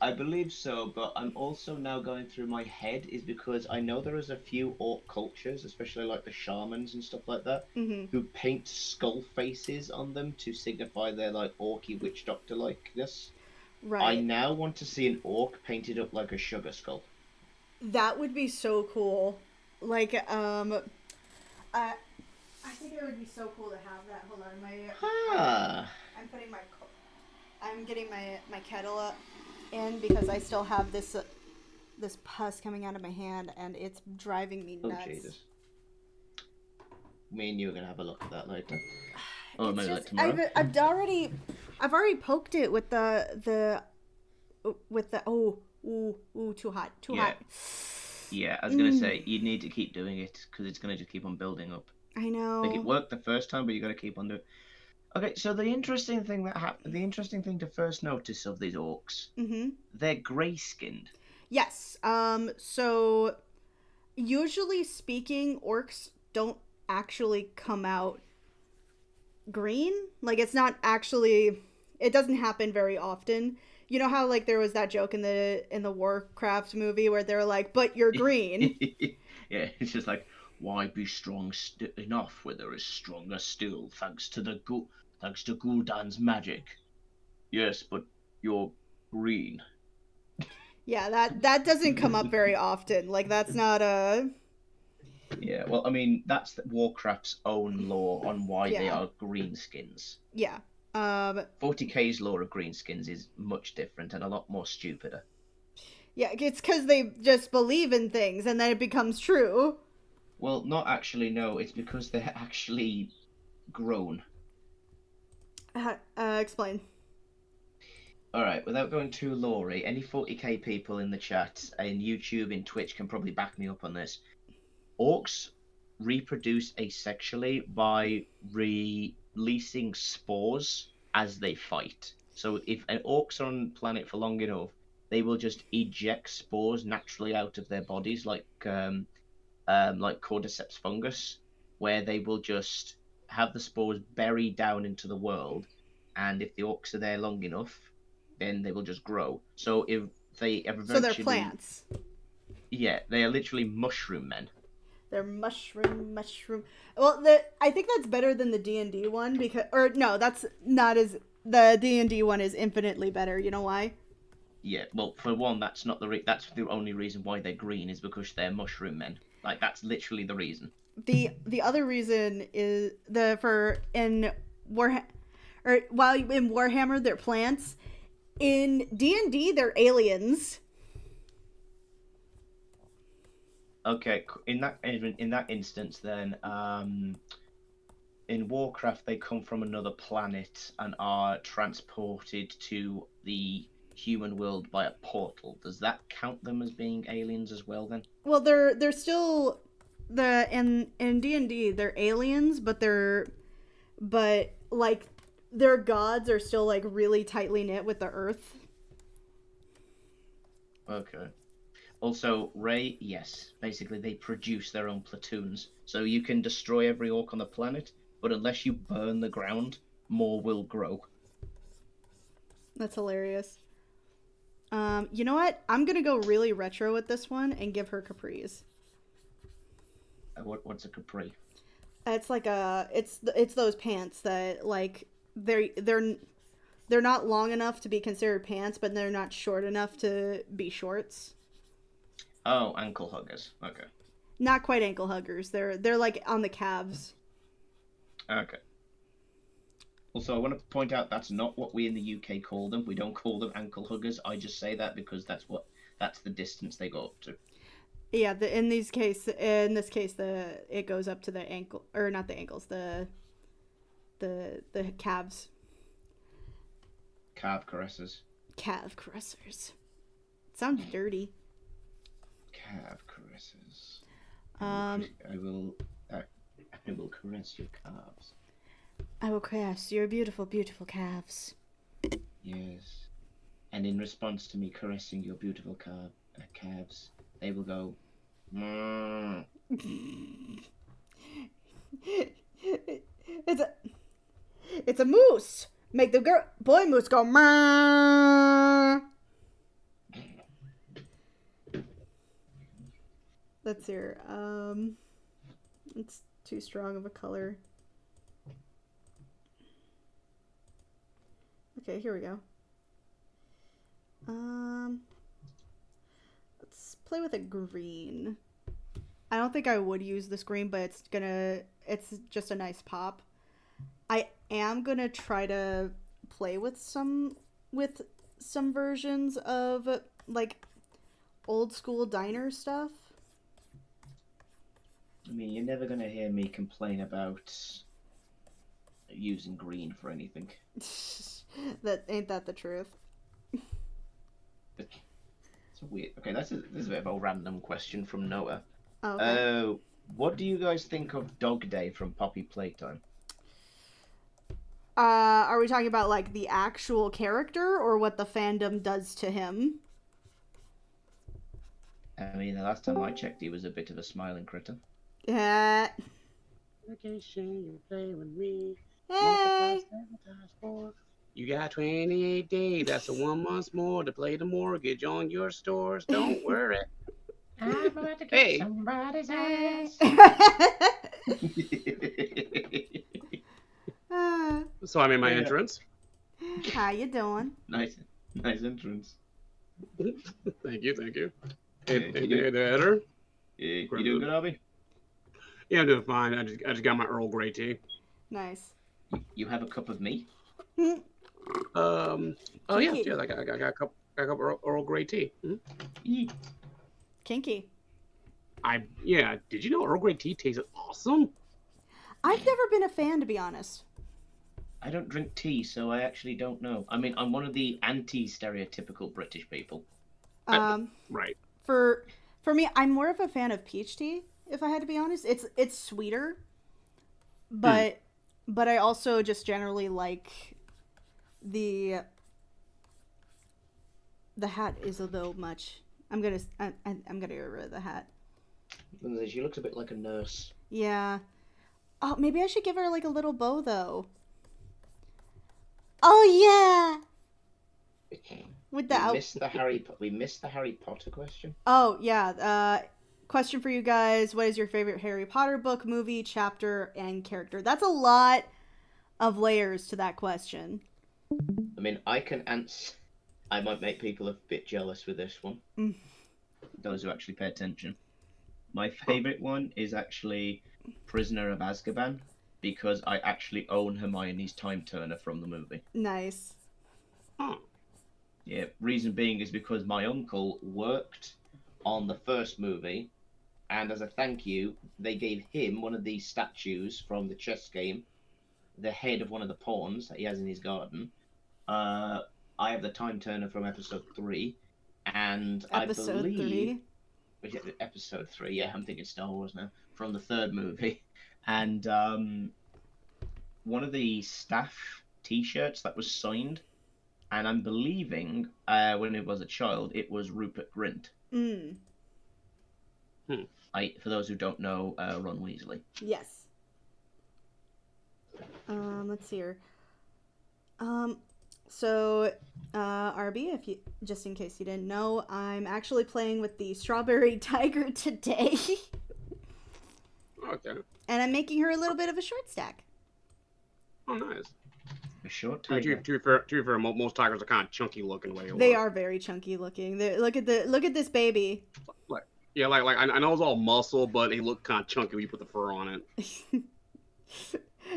I believe so, but I'm also now going through my head is because I know there is a few orc cultures, especially like the shamans and stuff like that, Mm-hmm. who paint skull faces on them to signify their like orky witch doctor likeness. I Right. now want to see an orc painted up like a sugar skull. That would be so cool. Like I think it would be so cool to have that. Hold on, Ah, I'm getting my kettle up in because I still have this pus coming out of my hand, and it's driving me oh nuts. Jesus. Me and you are gonna have a look at that later. Or It's maybe like just tomorrow. I've already poked it with the too hot Yeah. hot. Yeah, I was gonna say you need to keep doing it because it's gonna just keep on building up. I know. Like it worked the first time, but you got to keep on doing. Okay, so the interesting thing the interesting thing to first notice of these orcs, Mm-hmm. they're grey skinned. Yes. So usually speaking, orcs don't actually come out green. Like it's not actually. It doesn't happen very often. You know how like there was that joke in the Warcraft movie where they're like, "But you're green." Yeah, it's just like, why be strong enough where there is stronger still, thanks to Gul'dan's magic. Yes, but you're green. Yeah, that doesn't come up very often. Like that's not a. Yeah, well, I mean, that's Warcraft's own law on why they Yeah. are greenskins. Yeah. 40k's law of greenskins is much different and a lot more stupider. Yeah, it's because they just believe in things and then it becomes true. Well, not actually, no, it's because they're actually grown. Explain. Alright, without going too lorry, any 40k people in the chat, in YouTube, in Twitch, can probably back me up on this. Orcs reproduce asexually by releasing spores as they fight. So if an orcs are on the planet for long enough, they will just eject spores naturally out of their bodies, like like cordyceps fungus, where they will just have the spores buried down into the world, and if the orcs are there long enough, then they will just grow. So if they ever So they're eventually, plants. yeah, they are literally mushroom men. They're mushroom. Well, I think that's better than the D&D one because, or no, that's not as. The D&D one is infinitely better. You know why? Yeah, well, for one, that's not that's the only reason why they're green is because they're mushroom men. Like that's literally the reason. The other reason is in War, or while in Warhammer they're plants. In D&D they're aliens. Okay, in that instance, then, in Warcraft they come from another planet and are transported to the human world by a portal. Does that count them as being aliens as well? Then? Well, they're still in D&D they're aliens, but like their gods are still like really tightly knit with the earth. Okay. Also, Ray, yes. Basically, they produce their own platoons. So you can destroy every orc on the planet, but unless you burn the ground, more will grow. That's hilarious. You know what? I'm gonna go really retro with this one and give her capris. What's a capri? It's like it's those pants that like they're not long enough to be considered pants, but they're not short enough to be shorts. Oh, ankle huggers. Okay. Not quite ankle huggers. They're like on the calves. Okay. Also, I want to point out that's not what we in the UK call them. We don't call them ankle huggers. I just say that because that's the distance they go up to. Yeah, in this case, it goes up to the ankle, or not the ankles, the calves. Calf caressers. Calf caressers. Sounds dirty. Calf caressers. I will caress your calves. I will caress your beautiful, beautiful calves. Yes. And in response to me caressing your beautiful calves, they will go. Mm. It's a moose. Make the boy moose go. Mmm. Let's hear. It's too strong of a color. Okay, here we go. Let's play with a green. I don't think I would use this green, but it's just a nice pop. I am gonna try to play with some versions of like old school diner stuff. I mean, you're never gonna hear me complain about using green for anything. Ain't that the truth? It's weird. Okay, this is a bit of a random question from Noah. Okay. What do you guys think of Dog Day from Poppy Playtime? Are we talking about like the actual character or what the fandom does to him? I mean, the last time I checked, he was a bit of a smiling critter. Yeah. Vacation, you play with me. Hey. You got 28 days. That's a 1 month more to play the mortgage on your stores. Don't worry. I'm about to kick somebody's ass. So I made my entrance. How you doing? Nice entrance. Thank you. Yeah, Hey, better? You doing good, Abby? Yeah, I'm doing fine. I just got my Earl Grey tea. Nice. You have a cup of me? Oh Kinky. yeah. I got a cup of Earl Grey tea. Eee. Kinky. Did you know Earl Grey tea tastes awesome? I've never been a fan, to be honest. I don't drink tea, so I actually don't know. I mean, I'm one of the anti-stereotypical British people. Right. For me, I'm more of a fan of peach tea, if I had to be honest. It's sweeter, but I also just generally like the hat is a little much. I'm gonna get rid of the hat. She looks a bit like a nurse. Yeah. Oh, maybe I should give her like a little bow though. Oh yeah. With the We missed the Harry Potter question. Oh yeah. Question for you guys: what is your favorite Harry Potter book, movie, chapter, and character? That's a lot of layers to that question. I mean, I can answer. I might make people a bit jealous with this one. Those who actually pay attention. My favorite one is actually Prisoner of Azkaban, because I actually own Hermione's time turner from the movie. Nice. Oh. Yeah, reason being is because my uncle worked on the first movie, and as a thank you, they gave him one of these statues from the chess game, the head of one of the pawns that he has in his garden. I have the time turner from episode 3, and Episode I believe 3. Episode 3, yeah, I'm thinking Star Wars now, from the third movie. And one of the staff t-shirts that was signed, and I'm believing when it was a child, it was Rupert Grint. For those who don't know, Ron Weasley. Yes. Let's see here. So, RB, if you just in case you didn't know, I'm actually playing with the Strawberry Tiger today. Okay. And I'm making her a little bit of a short stack. Oh, nice. A short To tiger. be fair, most tigers are kind of chunky looking. They are very chunky looking. Look at this baby. Like I know it's all muscle, but they look kind of chunky when you put the fur on it.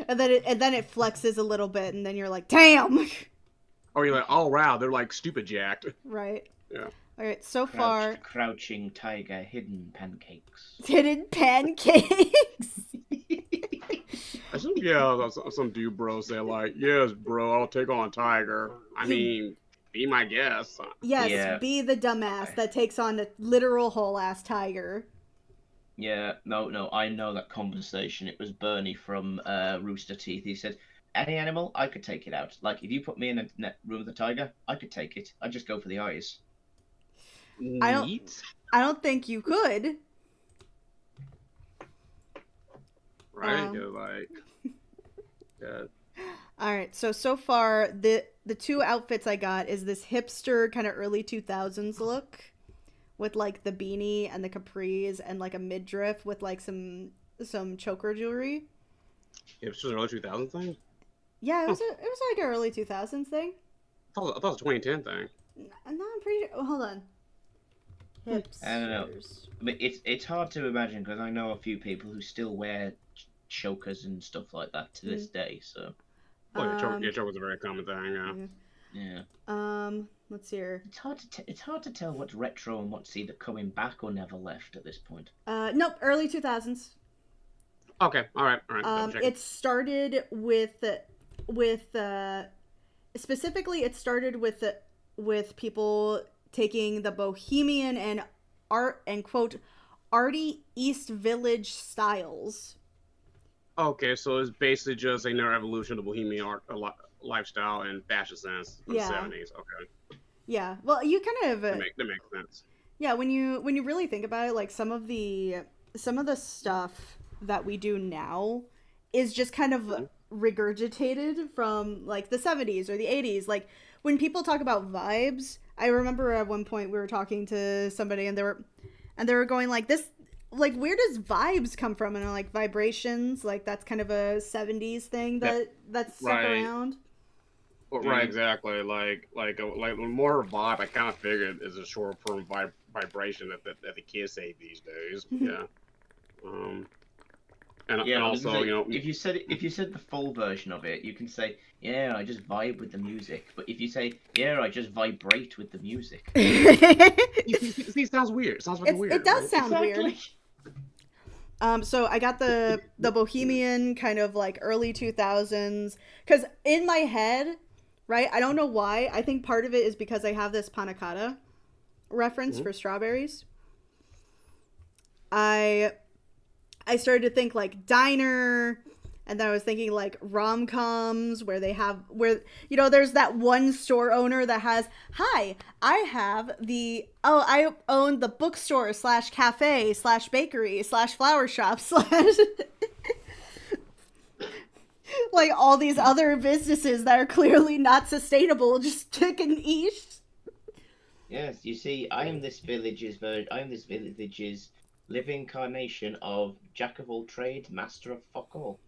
and then it flexes a little bit, and then you're like, damn. Or you're like, oh wow, they're like stupid jacked. Right. Yeah. All right. So far, Crouching tiger, hidden pancakes. hidden pancakes. Some dude bro said like, yes, bro, I'll take on Tiger. I mean, be my guest. Yes, Yeah. be the dumbass that takes on the literal whole ass tiger. Yeah, no, I know that conversation. It was Bernie from Rooster Teeth. He said, any animal, I could take it out. Like, if you put me in a room with a tiger, I could take it. I'd just go for the eyes. Neat. I don't think you could. Right? Like, yeah. All right. So far, the two outfits I got is this hipster kind of early 2000s look with like the beanie and the capris and like a midriff with like some choker jewelry. It's just an early 2000 thing? Yeah, it was like an early 2000s thing. I thought it was a 2010 thing. No, I'm pretty sure. Hold on. Hipsters. I don't know. But it's hard to imagine because I know a few people who still wear chokers and stuff like that to this day. So. Well, choker was a very common thing. Yeah. Let's see here. It's hard to tell what's retro and what's either coming back or never left at this point. Nope, early 2000s. Okay, all right. It started with specifically it started with people taking the bohemian and art and quote arty East Village styles. Okay, so it's basically just another evolution of bohemian art lifestyle and fashion sense from the 70s. Okay. Yeah. Well, you kind of that makes sense. Yeah, when you really think about it, like some of the stuff that we do now is just kind of regurgitated from like the 70s or the 80s. Like when people talk about vibes, I remember at one point we were talking to somebody and they were going like this, like where does vibes come from? And I'm like vibrations, like that's kind of a 70s thing that's stuck around. Well, right, exactly. Like more vibe. I kind of figured is a short form vibration that the kids say these days. Yeah. And also, you know, if you said the full version of it, you can say, "Yeah, I just vibe with the music." But if you say, "Yeah, I just vibrate with the music," it sounds weird. It sounds like weird. It does sound weird. So I got the bohemian kind of like early 2000s because in my head, right? I don't know why. I think part of it is because I have this panna cotta reference for strawberries. I started to think like diner, And then I was thinking like rom-coms where they have there's that one store owner that has, hi, I own the bookstore / cafe / bakery / flower shop / like all these other businesses that are clearly not sustainable, just taking each. Yes, you see, I am this village's living incarnation of jack of all trades, master of fuck all.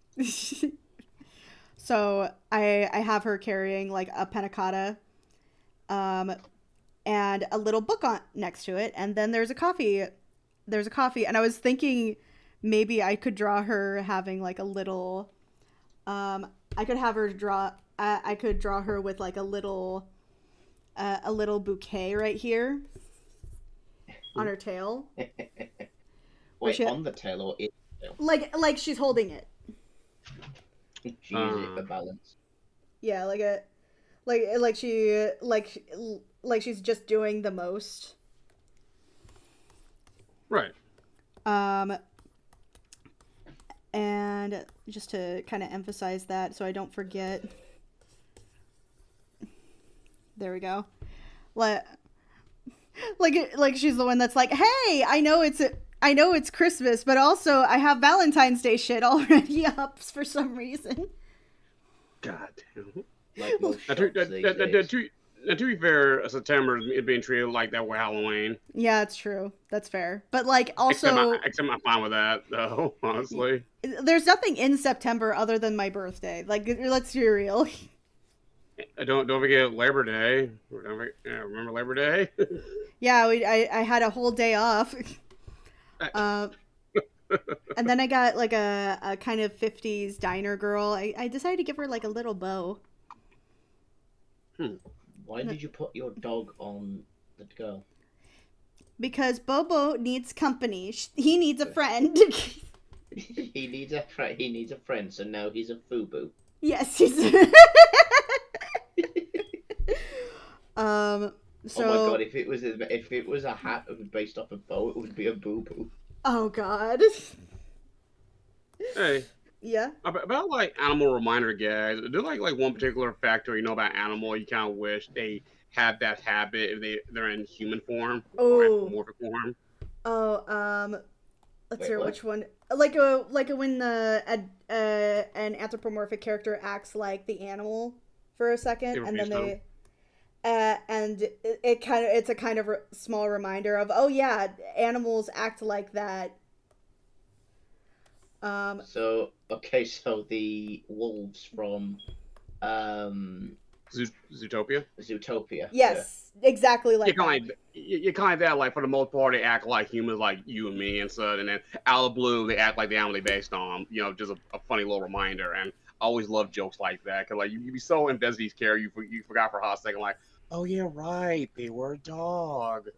So I have her carrying like a panna cotta, and a little book on next to it, and then there's a coffee, and I was thinking maybe I could draw her having like a little, I could draw her with like a little bouquet right here on her tail. Wait, on the tail or in the tail? Like she's holding it. She uses it for balance. Yeah, like she's just doing the most. Right. And just to kind of emphasize that so I don't forget. There we go. Like she's the one that's like, "Hey, I know it's Christmas, but also I have Valentine's Day shit already up for some reason." God damn. Like most Now, shops these days. to be fair, September is being treated like that with Halloween. Yeah, it's true. That's fair. But like also, except I'm fine with that though. Honestly, there's nothing in September other than my birthday. Like, let's be real. don't forget Labor Day. Remember Labor Day? Yeah, I had a whole day off. And then I got like a kind of 50s diner girl. I decided to give her like a little bow. Why did you put your dog on the girl? Because Bobo needs company. He needs a friend. He needs a friend, so now he's a FUBU. Yes, he's. So. Oh my god! If it was a hat based off a bow, it would be a boo boo. Oh god. Hey. Yeah. About like animal reminder gags, is there like one particular factor you know about animal you kind of wish they had that habit if they're in human form or anthropomorphic form? Oh, let's hear what? which one. Like when an anthropomorphic character acts like the animal for a second, and then they. And it's a kind of small reminder of, oh yeah, animals act like that. So the wolves from Zootopia. Zootopia. Yes, exactly like you kind of that, like for the most part they act like humans, like you and me and stuff, and then out of the blue they act like the animal they based on. Just a funny little reminder. And I always love jokes like that because like you be so invested in these characters, you forgot for a hot second, like, oh yeah, right, they were a dog.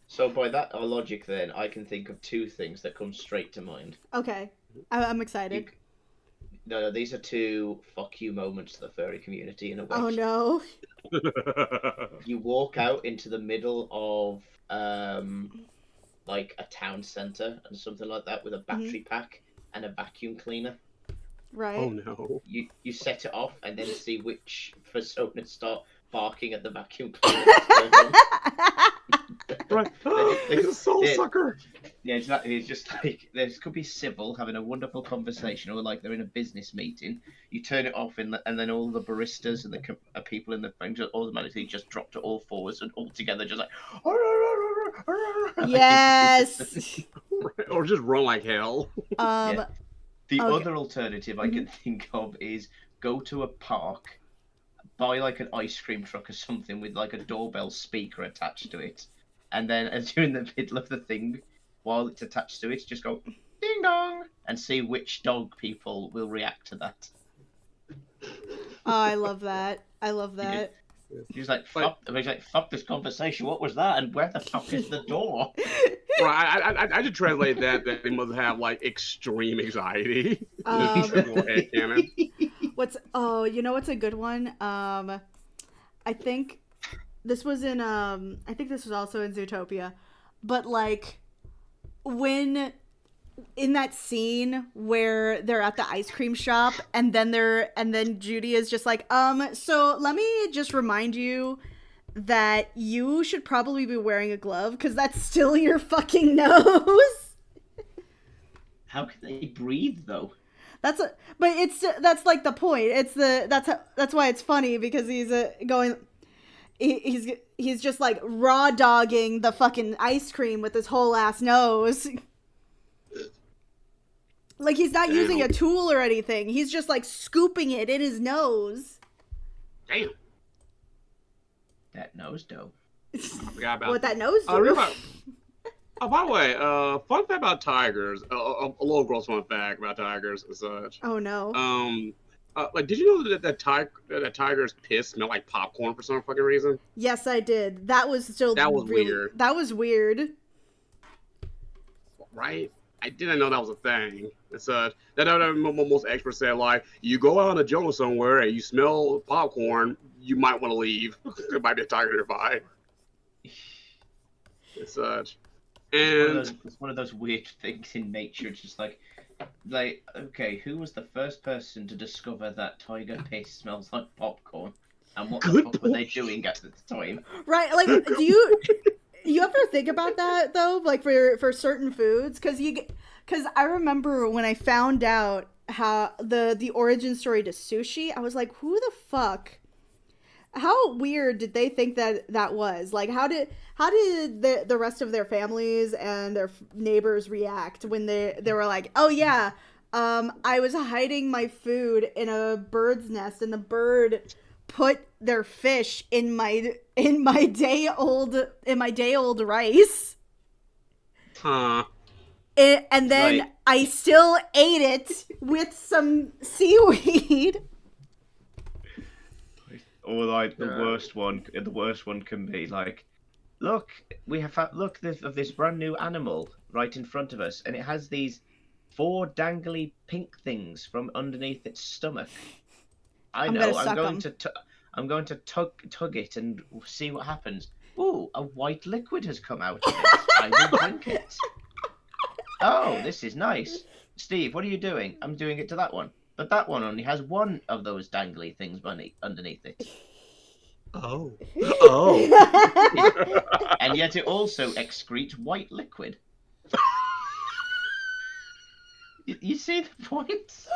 So by that logic, then I can think of two things that come straight to mind. Okay, I'm excited. No, these are two fuck you moments to the furry community in a way. Oh no! You walk out into the middle of like a town center and something like that with a battery pack and a vacuum cleaner. Right. Oh no! You set it off and then see which Fursona start barking at the vacuum cleaner. Right. He's a soul sucker. Yeah, exactly. It's just like this could be civil, having a wonderful conversation, or like they're in a business meeting. You turn it off, and then all the baristas and the people in the thing just automatically just drop to all fours and all together, just like. Yes. Or just run like hell. Yeah. The other alternative I can think of is go to a park, buy like an ice cream truck or something with like a doorbell speaker attached to it, and then as you're in the middle of the thing, while it's attached to it, just go ding dong and see which dog people will react to that. Oh, I love that. I love that. He's like, fuck this conversation. What was that? And where the fuck is the door? Right, I just translate that they must have like extreme anxiety. What's what's a good one? I think this was in I think this was also in Zootopia, but like when in that scene where they're at the ice cream shop and then Judy is just like, so let me just remind you that you should probably be wearing a glove because that's still your fucking nose. How can they breathe though? That's like the point. That's why it's funny because he's he's just like raw dogging the fucking ice cream with his whole ass nose. Like he's not using a tool or anything. He's just like scooping it in his nose. Damn. That nose dough. I forgot about What that nose do? Oh, by the way, fun fact about tigers. A little gross fun fact about tigers and such. Oh no. Like, did you know that tigers' piss smell like popcorn for some fucking reason? Yes, I did. That was weird. That was weird. Right? I didn't know that was a thing. It's that most experts said, like, you go out in the jungle somewhere and you smell popcorn, you might want to leave. There might be a tiger nearby. It's such. And it's one of those weird things in nature. It's just like, okay, who was the first person to discover that tiger piss smells like popcorn? And what the fuck were they doing at the time? Right, like, do you ever think about that though, like for certain foods? Because I remember when I found out how the origin story to sushi, I was like, who the fuck? How weird did they think that was? Like, how did the rest of their families and their neighbors react when they were like, oh yeah, I was hiding my food in a bird's nest and the bird put their fish in my day old rice. huh. And then Right. I still ate it with some seaweed. Or like the worst one can be like, look, we have of this brand new animal right in front of us, and it has these 4 dangly pink things from underneath its stomach. I'm going to tug it and see what happens. Ooh, a white liquid has come out of it. I will drink it. Oh, this is nice. Steve, what are you doing? I'm doing it to that one. But that one only has one of those dangly things underneath it. Oh. And yet it also excretes white liquid. You see the point?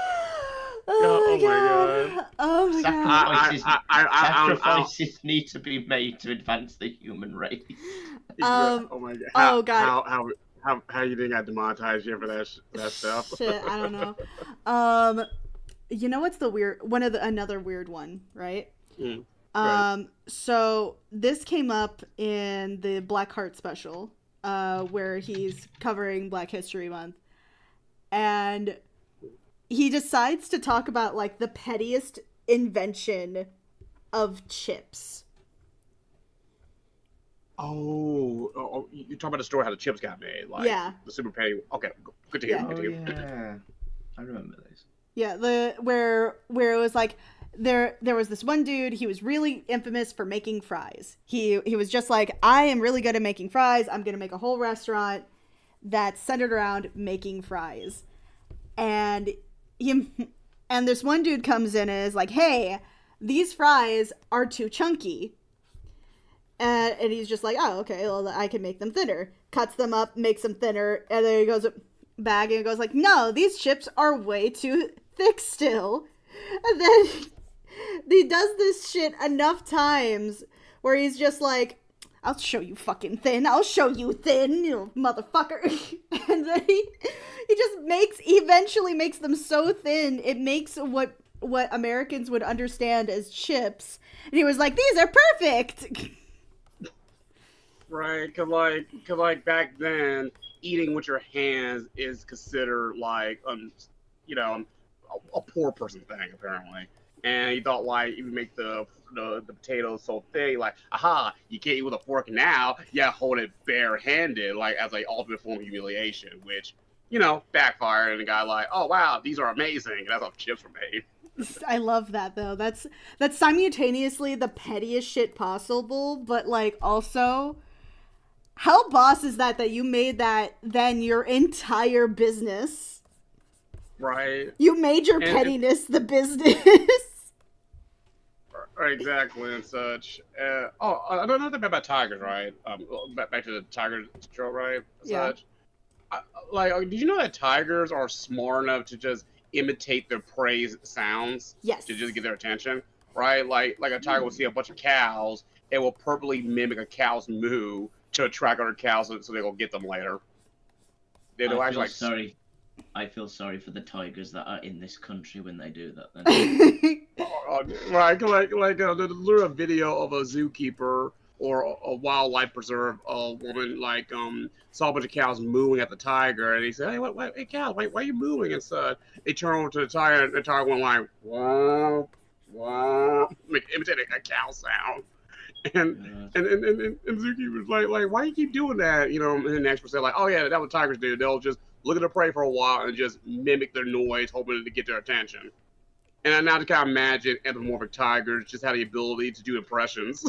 Oh my god. Oh my god. Sacrifices need to be made to advance the human race. Oh my god. God. How you think I demonetized you for that stuff? Shit, I don't know. You know what's the weird another weird one, right? Right. So this came up in the Black Heart special, where he's covering Black History Month, and he decides to talk about like the pettiest invention of chips. Oh, you talking about the story how the chips got made, like the super petty. Okay, good to hear. Yeah. Good to hear. Yeah, I remember this. Yeah, where it was like there was this one dude, he was really infamous for making fries. He was just like, I am really good at making fries. I'm going to make a whole restaurant that's centered around making fries. And this one dude comes in and is like, "Hey, these fries are too chunky." And he's just like, "Oh, okay, well, I can make them thinner." Cuts them up, makes them thinner, and then he goes back and goes like, "No, these chips are way too thick still." And then he does this shit enough times where he's just like, "I'll show you fucking thin. I'll show you thin, you motherfucker." And then he just eventually makes them so thin, it makes what Americans would understand as chips. And he was like, "These are perfect." Right, cause like back then, eating with your hands is considered like a poor person thing apparently. And he thought like if you make the potatoes so thick, like aha, you can't eat with a fork now. Yeah, hold it barehanded, like as like ultimate form of humiliation, which backfired. And the guy like, oh wow, these are amazing. And that's how chips were made. I love that though. That's simultaneously the pettiest shit possible, but like also How boss is that you made that then your entire business? Right. You made your And pettiness the business. exactly and such. I don't know nothing about tigers, right? Back to the tiger show, right? Yeah. Such. Did you know that tigers are smart enough to just imitate their prey's sounds Yes. to just get their attention, right? Like a tiger will see a bunch of cows, it will purposely mimic a cow's moo to attract other cows so they will get them later. They'll I actually feel like sorry. I feel sorry for the tigers that are in this country when they do that. Then. there's a video of a zookeeper or a wildlife preserve, a woman saw a bunch of cows mooing at the tiger, and he said, hey cows, why are you mooing and such? They turn over to the tiger, and the tiger went like, womp, womp, imitating a cow sound. And zookeeper's like, why do you keep doing that? And then the expert said, like, oh yeah, that's what tigers do. They'll just look at their prey for a while and just mimic their noise, hoping to get their attention. And I now just kind of imagine anthropomorphic tigers just have the ability to do impressions.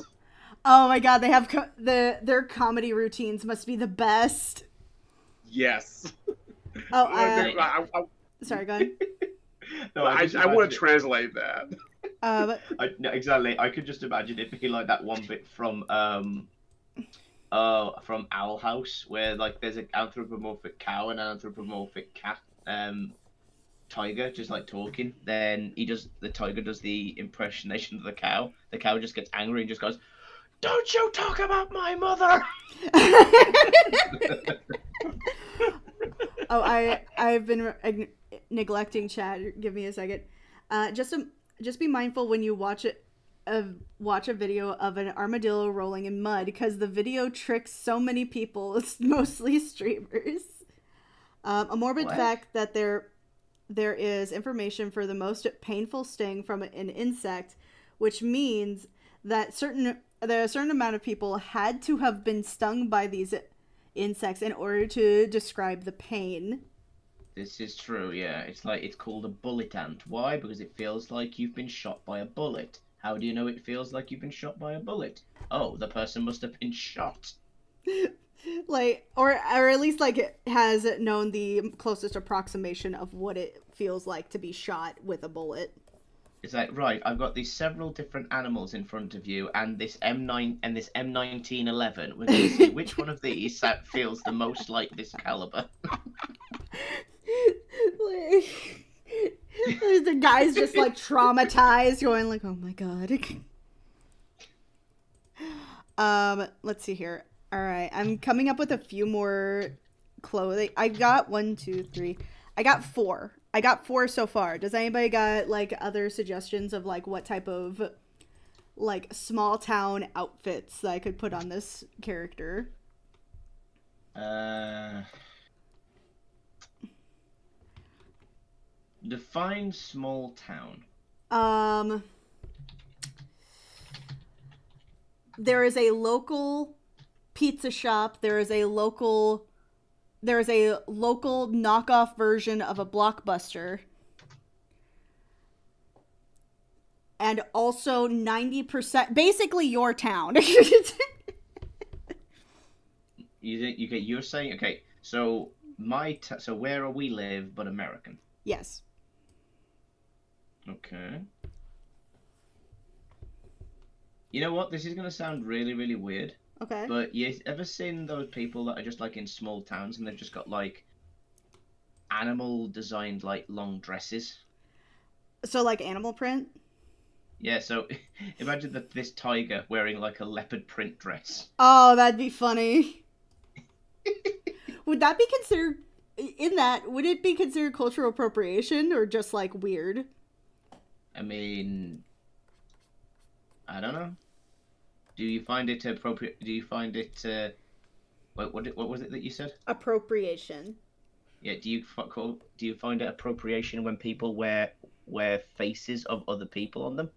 Oh my god, they have their comedy routines must be the best. Yes. Oh, sorry, go ahead. No, I want to translate that. No, exactly. I could just imagine it being like that one bit from Owl House, where like there's an anthropomorphic cow and an anthropomorphic cat, tiger just like talking. Then the tiger does the impersonation of the cow. The cow just gets angry and just goes, "Don't you talk about my mother!" Oh, I've been neglecting chat. Give me a second. Just be mindful when you watch a video of an armadillo rolling in mud, because the video tricks so many people. It's mostly streamers. A morbid fact that there is information for the most painful sting from an insect, which means that a certain amount of people had to have been stung by these insects in order to describe the pain. This is true, yeah. It's called a bullet ant. Why? Because it feels like you've been shot by a bullet. How do you know it feels like you've been shot by a bullet? Oh, the person must have been shot. Or at least it has known the closest approximation of what it feels like to be shot with a bullet. It's like, right, I've got these several different animals in front of you, and this M9 and this M1911. We're going to see which one of these feels the most like this caliber. The guy's just traumatized, going like, "Oh my god." Let's see here. All right, I'm coming up with a few more clothing. I got 1, 2, 3. I got 4. I got 4 so far. Does anybody got other suggestions of what type of small town outfits that I could put on this character? Define small town. There is a local pizza shop. There is a local knockoff version of a Blockbuster. And also 90%, basically your town. You're saying, okay, so so where we live, but American. Yes. Okay. You know what? This is going to sound really, really weird. Okay. But you ever seen those people that are just in small towns and they've just got animal designed long dresses? So animal print? Yeah, so imagine this tiger wearing a leopard print dress. Oh, that'd be funny. Would that be considered, would it be considered cultural appropriation or just weird? I mean, I don't know. Do you find it appropriate? Do you find it, what was it that you said? Appropriation. Yeah, do you find it appropriation when people wear faces of other people on them?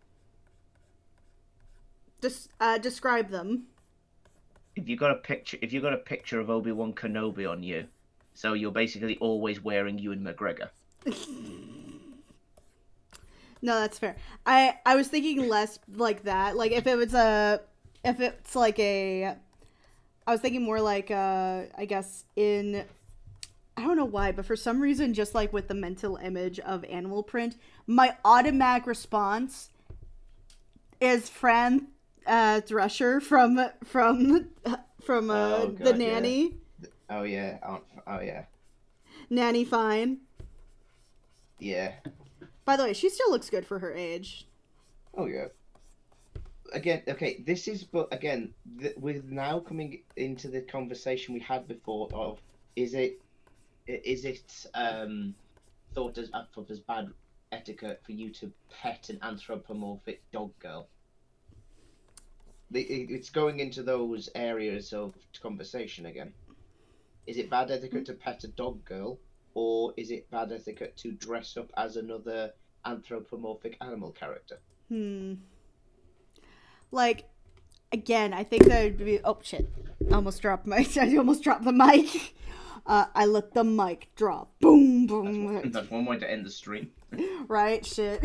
Describe them. If you got a picture of Obi-Wan Kenobi on you, so you're basically always wearing Ewan McGregor. No, that's fair. I was thinking less like that. If it's a I was thinking more like I guess in, I don't know why, but for some reason, just like with the mental image of animal print, my automatic response is Fran Drescher from Oh, the God, nanny. Oh yeah. Oh yeah. Nanny Fine. Yeah. By the way, she still looks good for her age. Oh yeah. Again, okay. This is, but again, we're now coming into the conversation we had before of is it thought as bad etiquette for you to pet an anthropomorphic dog girl? It's going into those areas of conversation again. Is it bad etiquette to pet a dog girl, or is it bad etiquette to dress up as another anthropomorphic animal character? Like, again, I think that would be. Oh shit! I almost dropped the mic. I let the mic drop. Boom, boom. That's one way to end the stream. Right? Shit.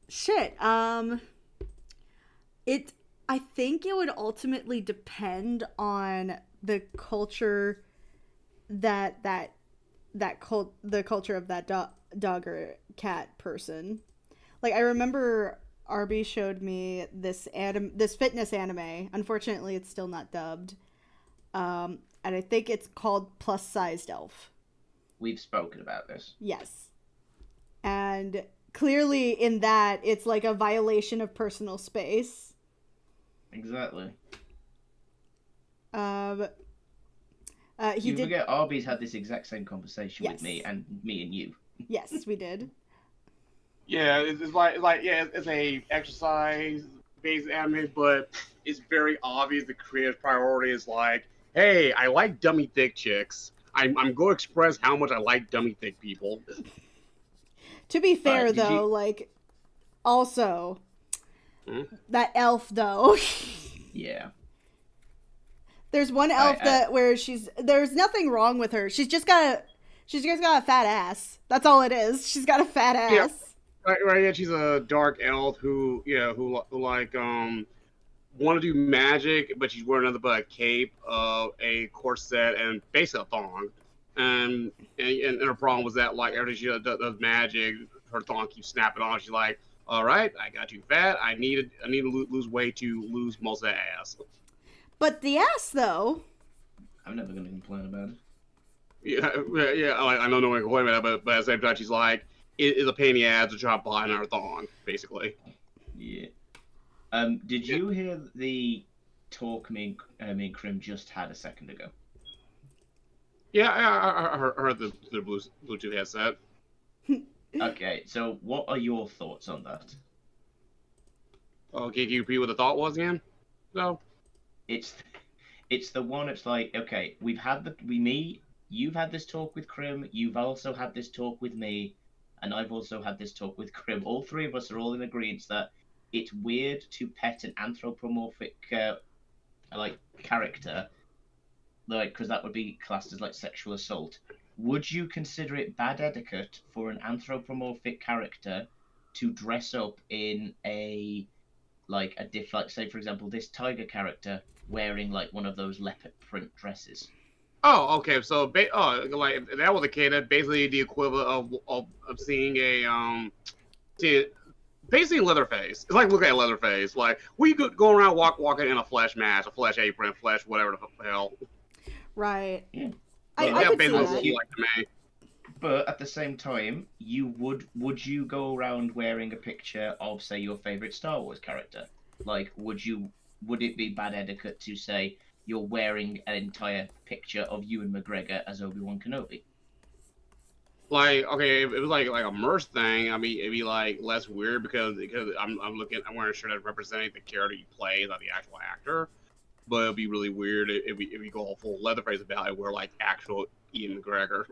Shit. It. I think it would ultimately depend on the culture the culture of that dog or cat person. Like, I remember Arby showed me this fitness anime. Unfortunately, it's still not dubbed. And I think it's called Plus Sized Elf. We've spoken about this. Yes. And clearly in that, it's like a violation of personal space. Exactly. You forget Arby's had this exact same conversation Yes. with me and you. Yes, we did. Yeah, it's a exercise based anime, but it's very obvious the creator's priority is like, hey, I like dummy thick chicks. I'm going to express how much I like dummy thick people. To be fair, did though, you- like, also, that elf, though. Yeah. There's one elf where there's nothing wrong with her. She's just got a fat ass. That's all it is. She's got a fat ass. Yeah. Right. Yeah, she's a dark elf who like want to do magic, but she's wearing nothing but a cape, a corset, and basically a thong. And her problem was that like every time she does magic, her thong keeps snapping off. She's like, "All right, I got too fat. I need to lose weight to lose most of that ass." But the ass, though. I'm never going to complain about it. Yeah. I know no one can complain about that, but at the same time, she's like, it's a pain in the ass to try behind her thong, basically. Yeah. Did you hear the talk me and Krim just had a second ago? Yeah, I heard the Bluetooth headset. Okay, so what are your thoughts on that? Okay, can you repeat what the thought was again? No. It's the one. It's like, okay, you've had this talk with Krim. You've also had this talk with me, and I've also had this talk with Krim. All three of us are all in agreement that it's weird to pet an anthropomorphic character, like, because that would be classed as like sexual assault. Would you consider it bad etiquette for an anthropomorphic character to dress up in a say for example this tiger character wearing like one of those leopard print dresses? Oh, okay. So, like if that was the case, that's basically the equivalent of seeing basically Leatherface. It's like looking at Leatherface. Like we could go around walking in a flesh mask, a flesh apron, flesh whatever the hell. Right. Yeah. I could see basically that. like to me. But at the same time, would you go around wearing a picture of, say, your favorite Star Wars character? Like, would it be bad etiquette to say you're wearing an entire picture of Ewan McGregor as Obi-Wan Kenobi? Like, okay, if it was like a merch thing, I mean, it'd be like less weird because I'm wearing a shirt that representing the character you play, not the actual actor. But it'd be really weird if we go all full Leatherface about it, where like actual Ian McGregor.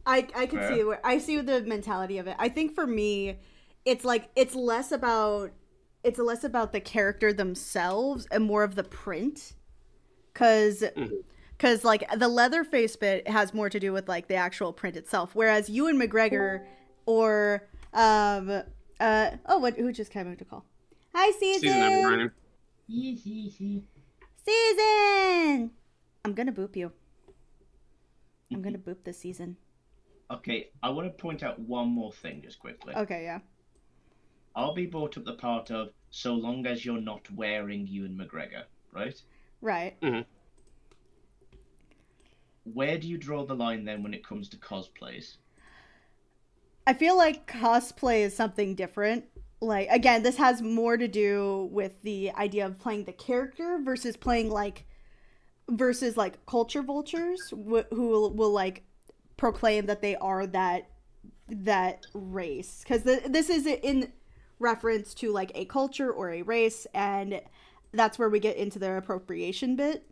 I can see the mentality of it. I think for me, it's less about the character themselves and more of the print, because like the Leatherface bit has more to do with like the actual print itself, whereas Ewan McGregor or who just came out to call? Hi, Season. Season number 9. Yee. Season! I'm gonna boop you. I'm gonna boop this season. Okay, I want to point out one more thing just quickly. Okay, yeah. Albie brought up the part of so long as you're not wearing Ewan McGregor, right? Right. Where do you draw the line then when it comes to cosplays? I feel like cosplay is something different. Like, again, this has more to do with the idea of playing the character versus playing, like, culture vultures who will, like, proclaim that they are that race. Because this is in reference to, like, a culture or a race, and that's where we get into the appropriation bit.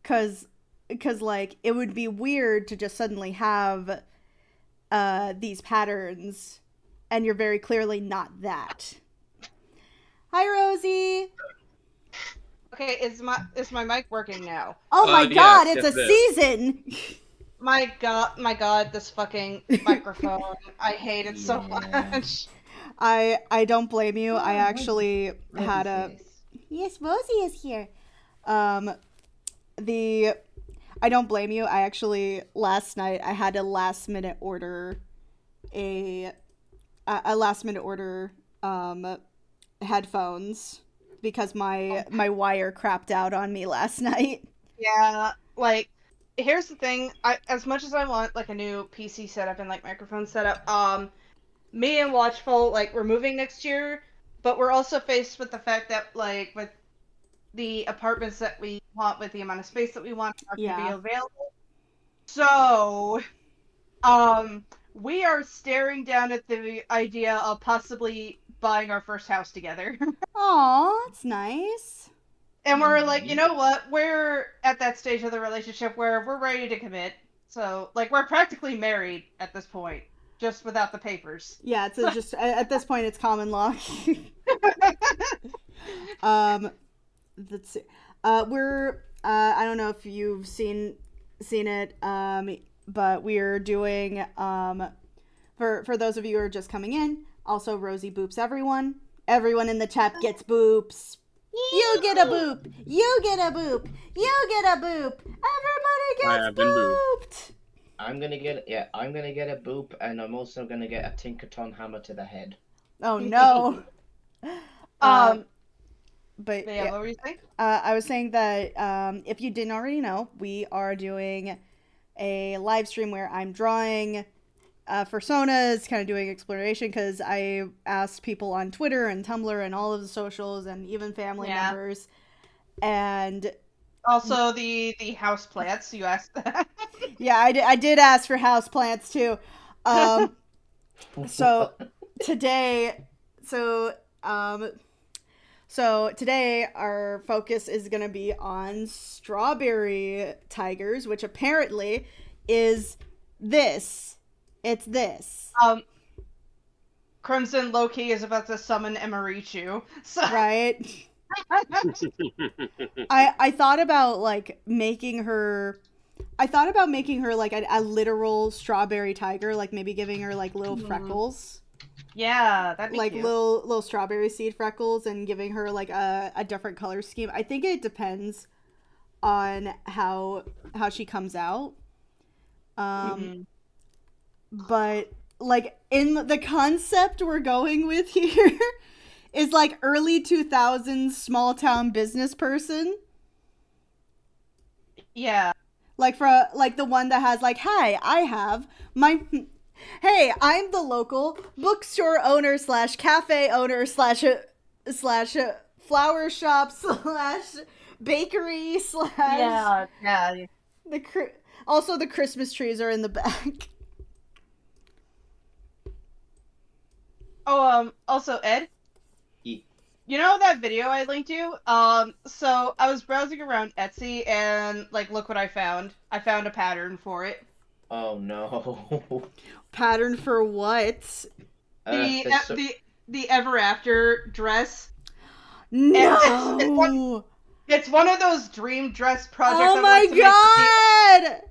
Because, like, it would be weird to just suddenly have these patterns, and you're very clearly not that. Hi, Rosie! Okay, is my mic working now? Oh my yes, god, it's yes, a it season! My god, this fucking microphone. I hate it so much. I don't blame you. I actually Rosie's had a... face. Yes, Rosie is here. I don't blame you. I actually, last night, I had to last minute order headphones because my wire crapped out on me last night. Yeah, like, here's the thing. As much as I want, like, a new PC setup and, like, microphone setup, me and Watchful, like, we're moving next year, but we're also faced with the fact that, like, with the apartments that we want, with the amount of space that we want to be available. So, we are staring down at the idea of possibly buying our first house together. Aw, that's nice. And we're like, you know what? We're at that stage of the relationship where we're ready to commit. So, like, we're practically married at this point, just without the papers. Yeah, it's just at this point it's common law. Let's see. We're I don't know if you've seen it, but we're doing for those of you who are just coming in. Also, Rosie boops everyone. Everyone in the chat gets boops. You get a boop. You get a boop. You get a boop. Everybody gets booped. I'm gonna get a boop, and I'm also gonna get a Tinkerton hammer to the head. Oh no. But yeah, what were you saying? I was saying that if you didn't already know, we are doing a live stream where I'm drawing Fursonas, kind of doing exploration, because I asked people on Twitter and Tumblr and all of the socials and even family members. And also the house plants, you asked that. Yeah, I did ask for house plants too. So today our focus is going to be on strawberry tigers, which apparently is this. It's this. Crimson Loki is about to summon Emirichu. So... Right? I thought about like making her like a literal strawberry tiger, like maybe giving her like little freckles. Yeah, that'd be like cute. little strawberry seed freckles, and giving her like a different color scheme. I think it depends on how she comes out. But like in the concept we're going with here is like early 2000s small town business person. Yeah. Like for like the one that has like, hi, hey, I'm the local bookstore owner / cafe owner / flower shop / bakery / yeah. Also the Christmas trees are in the back. Oh, also Ed, you know that video I linked you? So I was browsing around Etsy and like, look what I found. I found a pattern for it. Oh no. Pattern for what? The Ever After dress. No. It's one of those dream dress projects. Oh my god!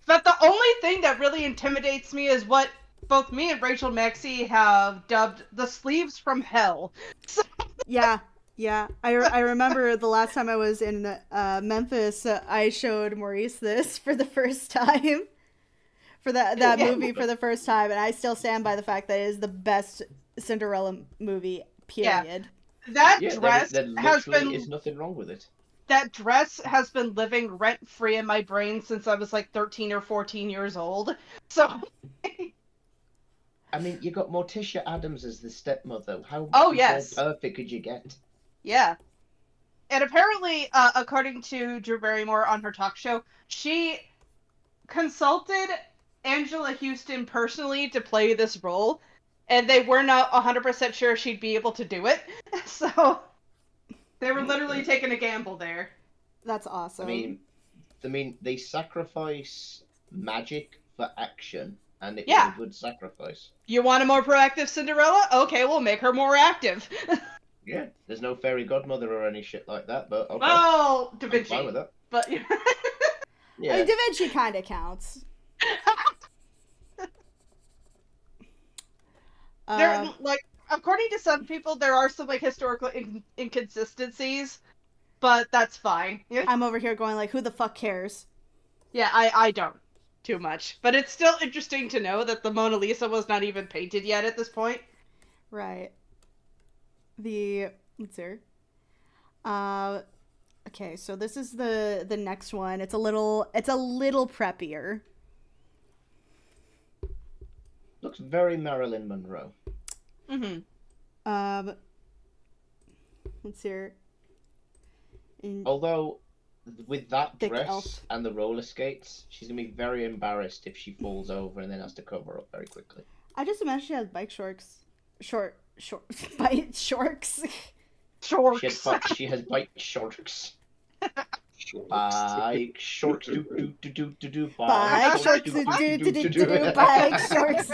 But the only thing that really intimidates me is what both me and Rachel Maxey have dubbed the sleeves from hell. Yeah, yeah. I remember the last time I was in Memphis, I showed Maurice this for the first time. For that movie for the first time, and I still stand by the fact that it is the best Cinderella movie, period. That Yeah, dress there has literally been is nothing wrong with it. that dress has been living rent free in my brain since I was like 13 or 14 years old. So I mean, you got Morticia Adams as the stepmother. How Oh, more yes. perfect could you get? yeah. And apparently, according to Drew Barrymore on her talk show, she consulted Angela Houston personally to play this role, and they were not 100% sure she'd be able to do it. So they were literally taking a gamble there. That's awesome. I mean, they sacrifice magic for action, and it Yeah. was a good sacrifice. You want a more proactive Cinderella? Okay, we'll make her more active. Yeah, there's no fairy godmother or any shit like that, but okay. Well, Da I'm Vinci. fine with that. But I Yeah. mean, Da Vinci kind of counts. there, like, according to some people, there are some like historical inconsistencies, but that's fine. Yeah, I'm over here going like, who the fuck cares? I don't too much, but it's still interesting to know that the Mona Lisa was not even painted yet at this point. Right. Let's see. Okay, so this is the next one. It's a little preppier. Looks very Marilyn Monroe. Mm-hmm. Let's see. Although, with that Thick dress elf. and the roller skates, she's gonna be very embarrassed if she falls over and then has to cover up very quickly. I just imagine she has bike shorts. Bike shorts. She has bike shorts. Bike shorts. Do. Bike shorts. Bike shorts.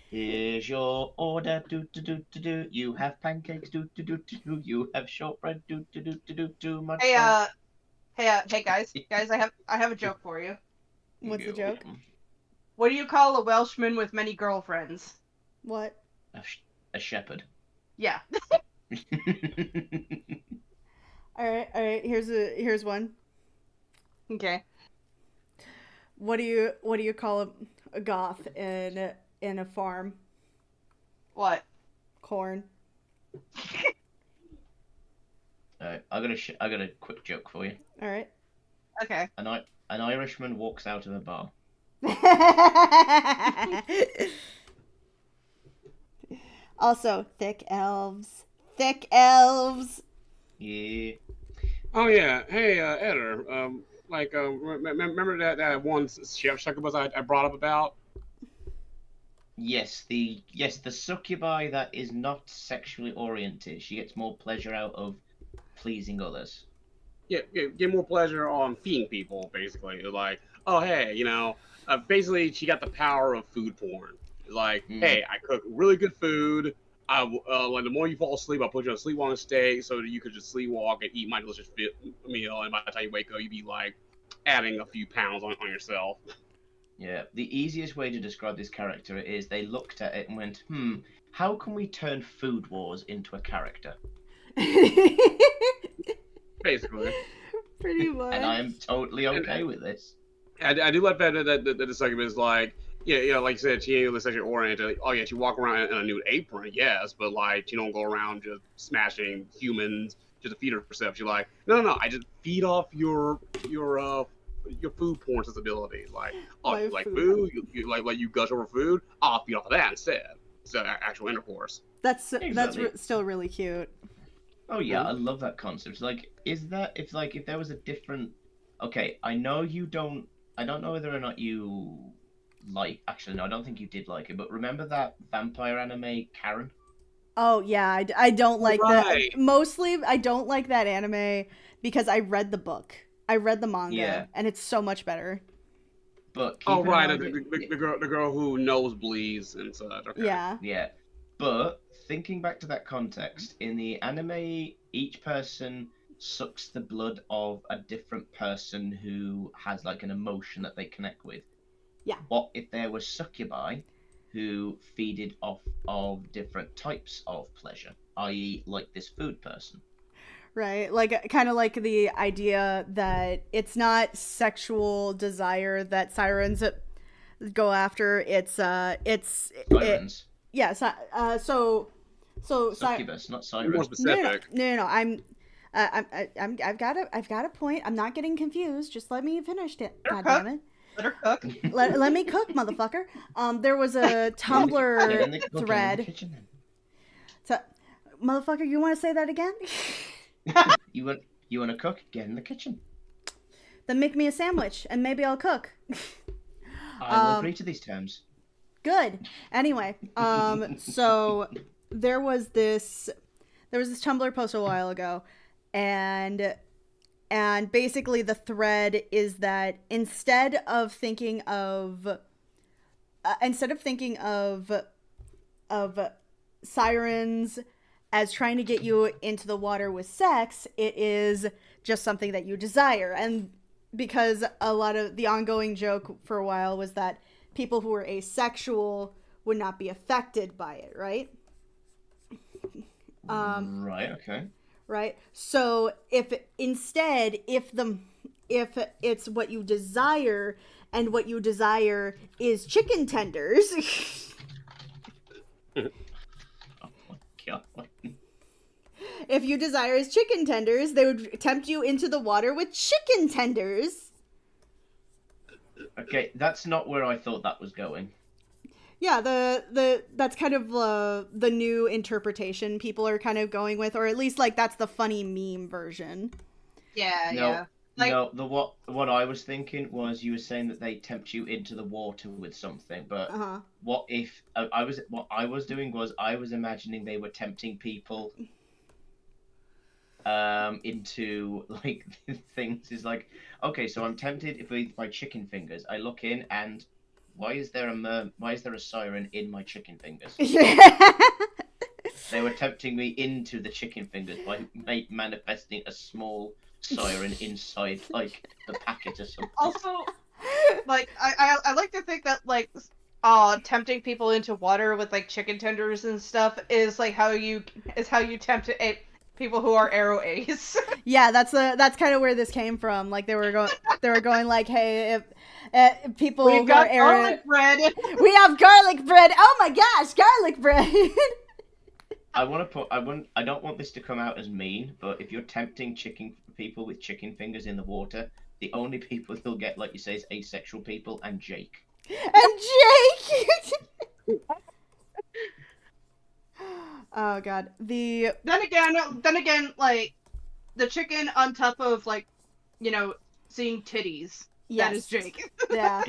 Here's your order. Do. You have pancakes. Do. You have shortbread. Do. Much fun. Hey guys, I have a joke for you. What's the joke? What do you call a Welshman with many girlfriends? What? A shepherd. Yeah. All right. Here's one. Okay. What do you call a goth in a farm? What? Corn. Alright, I got a quick joke for you. All right. Okay. An Irishman walks out of a bar. Also, thick elves. Thick elves. Yeah. Oh yeah, hey Eder, remember that one chef succubus I brought up about? Yes, the succubi that is not sexually oriented. She gets more pleasure out of pleasing others. Yeah, get more pleasure on feeding people, basically. Like, oh hey, basically she got the power of food porn. Like, hey, I cook really good food. Like the more you fall asleep, I'll put you on a sleepwalking state so that you could just sleepwalk and eat my delicious meal. And by the time you wake up, you'd be like adding a few pounds on yourself. Yeah, the easiest way to describe this character is they looked at it and went, how can we turn Food Wars into a character? Basically. Pretty much. And I am totally okay with this. I do like that the second is like, like you said, she ain't sexually oriented. Like, oh yeah, she walk around in a nude apron, yes, but like she don't go around just smashing humans just to feed herself. She's like, no, I just feed off your food porn sensibility. Like, oh, you like food? You like you gush over food? I'll feed off of that instead of actual intercourse. That's Exactly. still really cute. Oh yeah, I love that concept. Like, if there was a different, okay, I know you don't. I don't know whether or not you like. Actually, no, I don't think you did like it. But remember that vampire anime, Karen? Oh yeah, I don't like Right. that. Mostly, I don't like that anime because I read the book. I read the manga, Yeah. and it's so much better. But keep Oh in right, mind the girl who nosebleeds and such. Okay. Yeah. Yeah, but thinking back to that context, in the anime, each person sucks the blood of a different person who has like an emotion that they connect with. what if there were succubi who feeded off of different types of pleasure, i.e., like this food person? Right, like kind of like the idea that it's not sexual desire that sirens go after. It's Sirens. yeah. So Succubus, not Be more sirens. specific. no. I've got a point. I'm not getting confused. Just let me finish it. God damn it. Let her cook. Let me cook, motherfucker. There was a Get in Tumblr the thread. kitchen, then. So, motherfucker, you want to say that again? You want to cook? Get in the kitchen. Then make me a sandwich, and maybe I'll cook. I will agree to these terms. Good. Anyway, so there was this Tumblr post a while ago, and basically the thread is that instead of thinking of sirens as trying to get you into the water with sex, it is just something that you desire. And because a lot of the ongoing joke for a while was that people who were asexual would not be affected by it, right? Right. Okay. Right. So if it's what you desire, and what you desire is chicken tenders, Oh my god. if you desire is chicken tenders, they would tempt you into the water with chicken tenders. Okay, that's not where I thought that was going. Yeah, that's kind of the new interpretation people are kind of going with, or at least like that's the funny meme version. Yeah, No, yeah. Like, no. What I was thinking was you were saying that they tempt you into the water with something, but what if what I was doing was I was imagining they were tempting people into like things. Is like, okay, so I'm tempted by chicken fingers. I look in and why is there a siren in my chicken fingers? They were tempting me into the chicken fingers by manifesting a small siren inside like the packet or something. also, like I like to think that like tempting people into water with like chicken tenders and stuff is like how you tempt people who are arrow A's. Yeah, that's kind of where this came from. Like they were going like, hey, if people We've who got are arrow, garlic bread. we have garlic bread. Oh my gosh, garlic bread. I don't want this to come out as mean, but if you're tempting people with chicken fingers in the water, the only people you'll get, like you say, is asexual people and Jake. And Jake. Oh god. Then again, like the chicken on top of like, seeing titties. Yes. That is Jake. Yeah.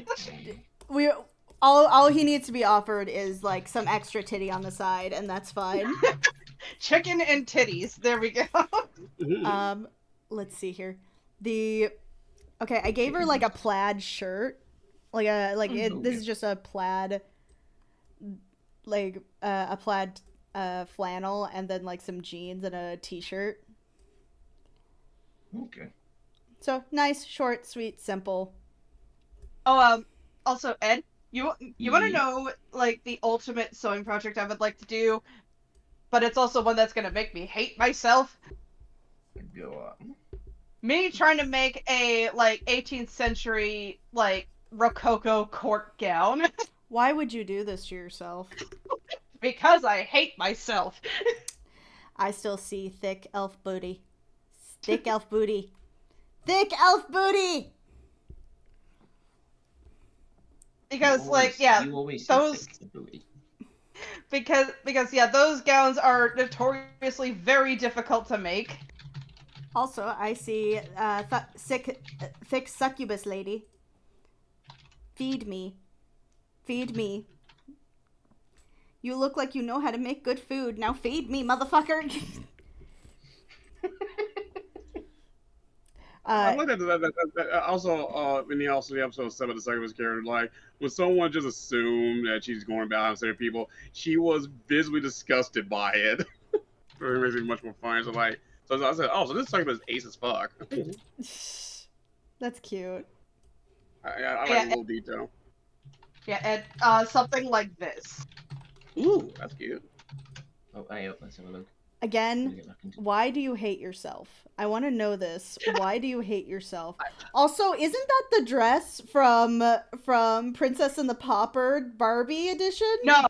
All he needs to be offered is like some extra titty on the side, and that's fine. Chicken and titties. There we go. Let's see here. Okay, I gave her like a plaid shirt. This is just a plaid, like a plaid flannel, and then like some jeans and a t-shirt. Okay. So nice, short, sweet, simple. Oh, also Ed, you want to know like the ultimate sewing project I would like to do, but it's also one that's gonna make me hate myself. Go on. Me trying to make a like 18th century like Rococo court gown. Why would you do this to yourself? Because I hate myself. I still see thick elf booty. Thick elf booty. Thick elf booty! Because, You always those... Because, those gowns are notoriously very difficult to make. Also, I see thick succubus lady. Feed me. Feed me. You look like you know how to make good food. Now feed me, motherfucker! I like that. Also, in the episode 7 of the Succubus character, like when someone just assumed that she's going about having certain people, she was visibly disgusted by it. It makes it much more fun. So I said, oh, so this Succubus is ace as fuck. That's cute. I like a little detail. Yeah, and something like this. Ooh, that's cute. Oh, hey, up. Let's have a look. Again, Get back into... why do you hate yourself? I want to know this. Why do you hate yourself? Also, isn't that the dress from Princess and the Pauper Barbie edition? No,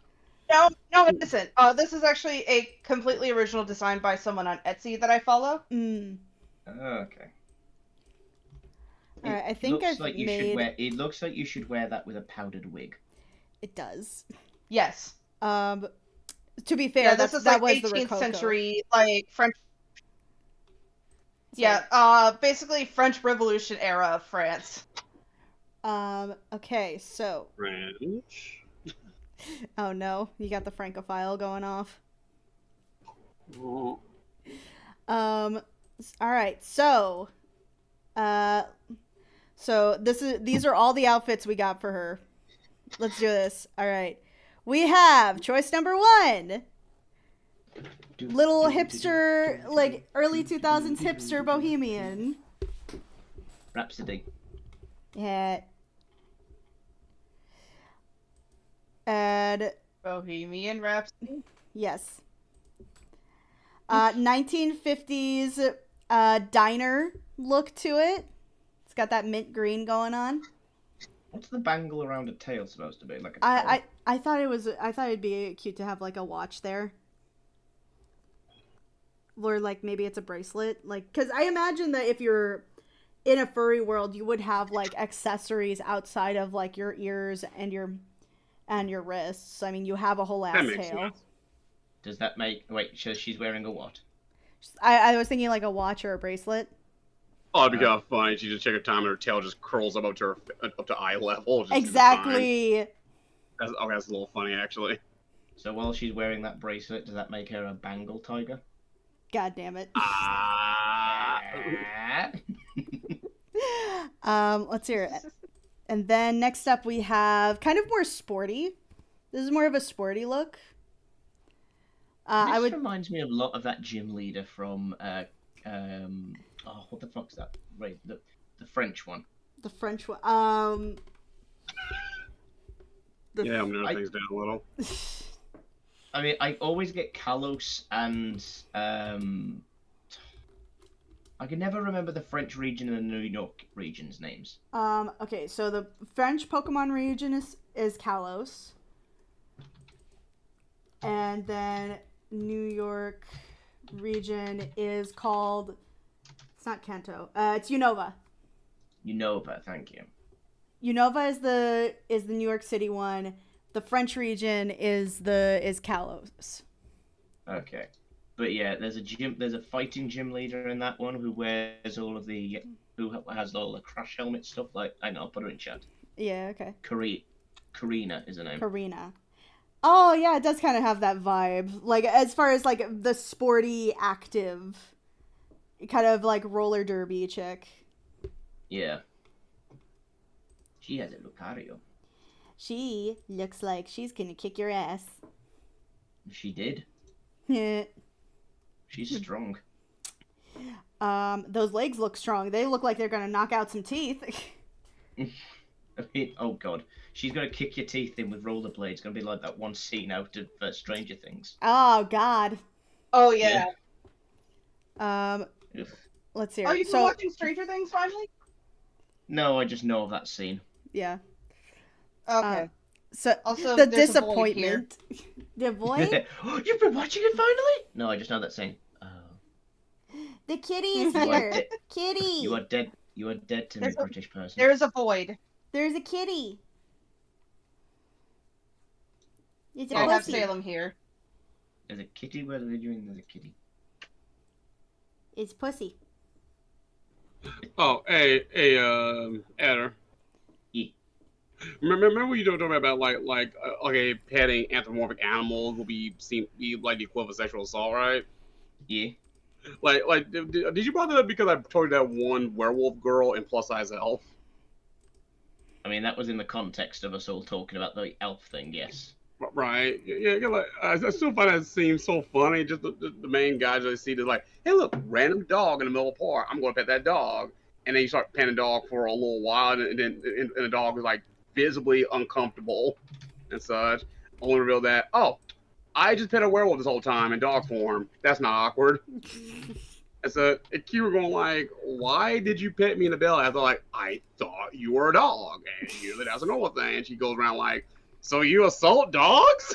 it isn't. This is actually a completely original design by someone on Etsy that I follow. Mm. Okay. All right, I think I've like you made. should wear. It looks like you should wear that with a powdered wig. It does. Yes. To be fair, Yeah, this is that like was the 18th Rococo. century, like French. Sorry. Yeah, basically French Revolution era of France. Okay, so. French. Oh no, you got the Francophile going off. Oh. All right, so. So these are all the outfits we got for her. Let's do this. All right. We have choice number 1. Little hipster, like early 2000s hipster bohemian. Rhapsody. Yeah. And Bohemian Rhapsody. yes. 1950s diner look to it. It's got that mint green going on. What's the bangle around a tail supposed to be? Like a I thought it'd be cute to have like a watch there. Or like maybe it's a bracelet, like, because I imagine that if you're in a furry world, you would have like accessories outside of like your ears and your wrists. I mean, you have a whole ass makes tail. sense. Does that make... Wait, so she's wearing a what? I was thinking like a watch or a bracelet. Oh, it'd be kind of funny. She just check her time and her tail just curls up to eye level. Just Exactly. that's a little funny actually. So while she's wearing that bracelet, does that make her a bangle tiger? God damn it. Let's hear it. And then next up we have kind of more sporty. This is more of a sporty look. This reminds me a lot of that gym leader from oh, what the fuck's that? Right, the French one. The French one. Yeah, I'm gonna things down a little. I mean, I always get Kalos and I can never remember the French region and the New York region's names. Okay, so the French Pokemon region is Kalos. And then New York region is called... It's not Kanto. It's Unova. Unova, thank you. Unova is the New York City one. The French region is Kalos. Okay. But yeah, there's a fighting gym leader in that one who wears all of the who has all the crash helmet stuff. Like, I know, I'll put her in chat. Yeah, okay. Karina is her name. Karina. Oh yeah, it does kind of have that vibe. Like as far as like the sporty, active, kind of like roller derby chick. Yeah. She has a Lucario. She looks like she's gonna kick your ass. She did. Yeah. She's strong. Those legs look strong. They look like they're gonna knock out some teeth. I mean, oh god, she's gonna kick your teeth in with rollerblades. It's gonna be like that one scene out of Stranger Things. Oh god. Oh yeah. Let's see. Are you watching Stranger Things finally? No, I just know of that scene. Yeah. Okay. So Also, the there's a void here. disappointment. The void? You've been watching it finally? No, I just know that scene. The kitty is here. Kitty. You are dead. You are dead to me, British person. There is a void. There's a kitty. It's a I have pussy. Salem here. There's a kitty. Where are they doing? There's a kitty. It's pussy. Oh, hey, Adder. Yeah. Remember when you talking about like petting anthropomorphic animals will be like the equivalent of sexual assault, right? Yeah. Like did you bother that because I told you that one werewolf girl and plus size elf? I mean, that was in the context of us all talking about the elf thing, yes. Right. Yeah. Like, I still find that scene so funny. Just the main guy just see this like, hey, look, random dog in the middle of the park. I'm going to pet that dog. And then you start petting the dog for a little while, and then the dog is like visibly uncomfortable and such. Only reveal that, oh, I just pet a werewolf this whole time in dog form. That's not awkward. And so and Q were going like, why did you pet me in the belly? I thought like, I thought you were a dog, and usually that's a normal thing. And she goes around like, so you assault dogs?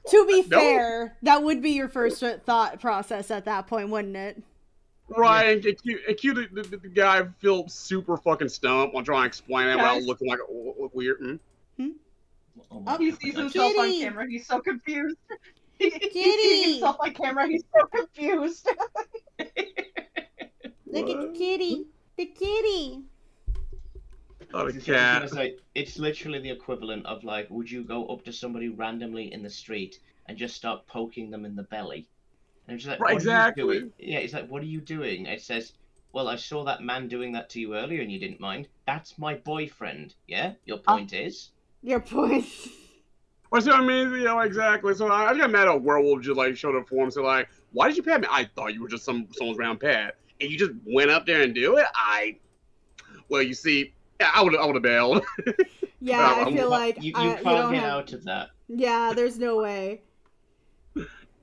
To be No. fair, that would be your first thought process at that point, wouldn't it? Right, and Q the guy feels super fucking stumped on trying to explain it without Guys. looking like weird. Oh my He God. sees himself on Kitty. camera. He's so confused. He's Kitty. seeing himself on camera. He's so confused. Look at the kitty. The kitty. Oh, the It's cat. just like, it's literally the equivalent of like, would you go up to somebody randomly in the street and just start poking them in the belly? And it's just like, Right, what exactly. are you doing? Yeah, it's like, what are you doing? It says, well, I saw that man doing that to you earlier and you didn't mind. That's my boyfriend. Yeah, your point is. Your point. Well, see what I mean? You know, exactly. So I got mad at a werewolf just like showed up for him. So like, why did you pet me? I thought you were just someone's round pet, and you just went up there and do it. Well, you see, I would have bailed. Yeah, I You feel like you you can't don't get have... out of that. Yeah, there's no way.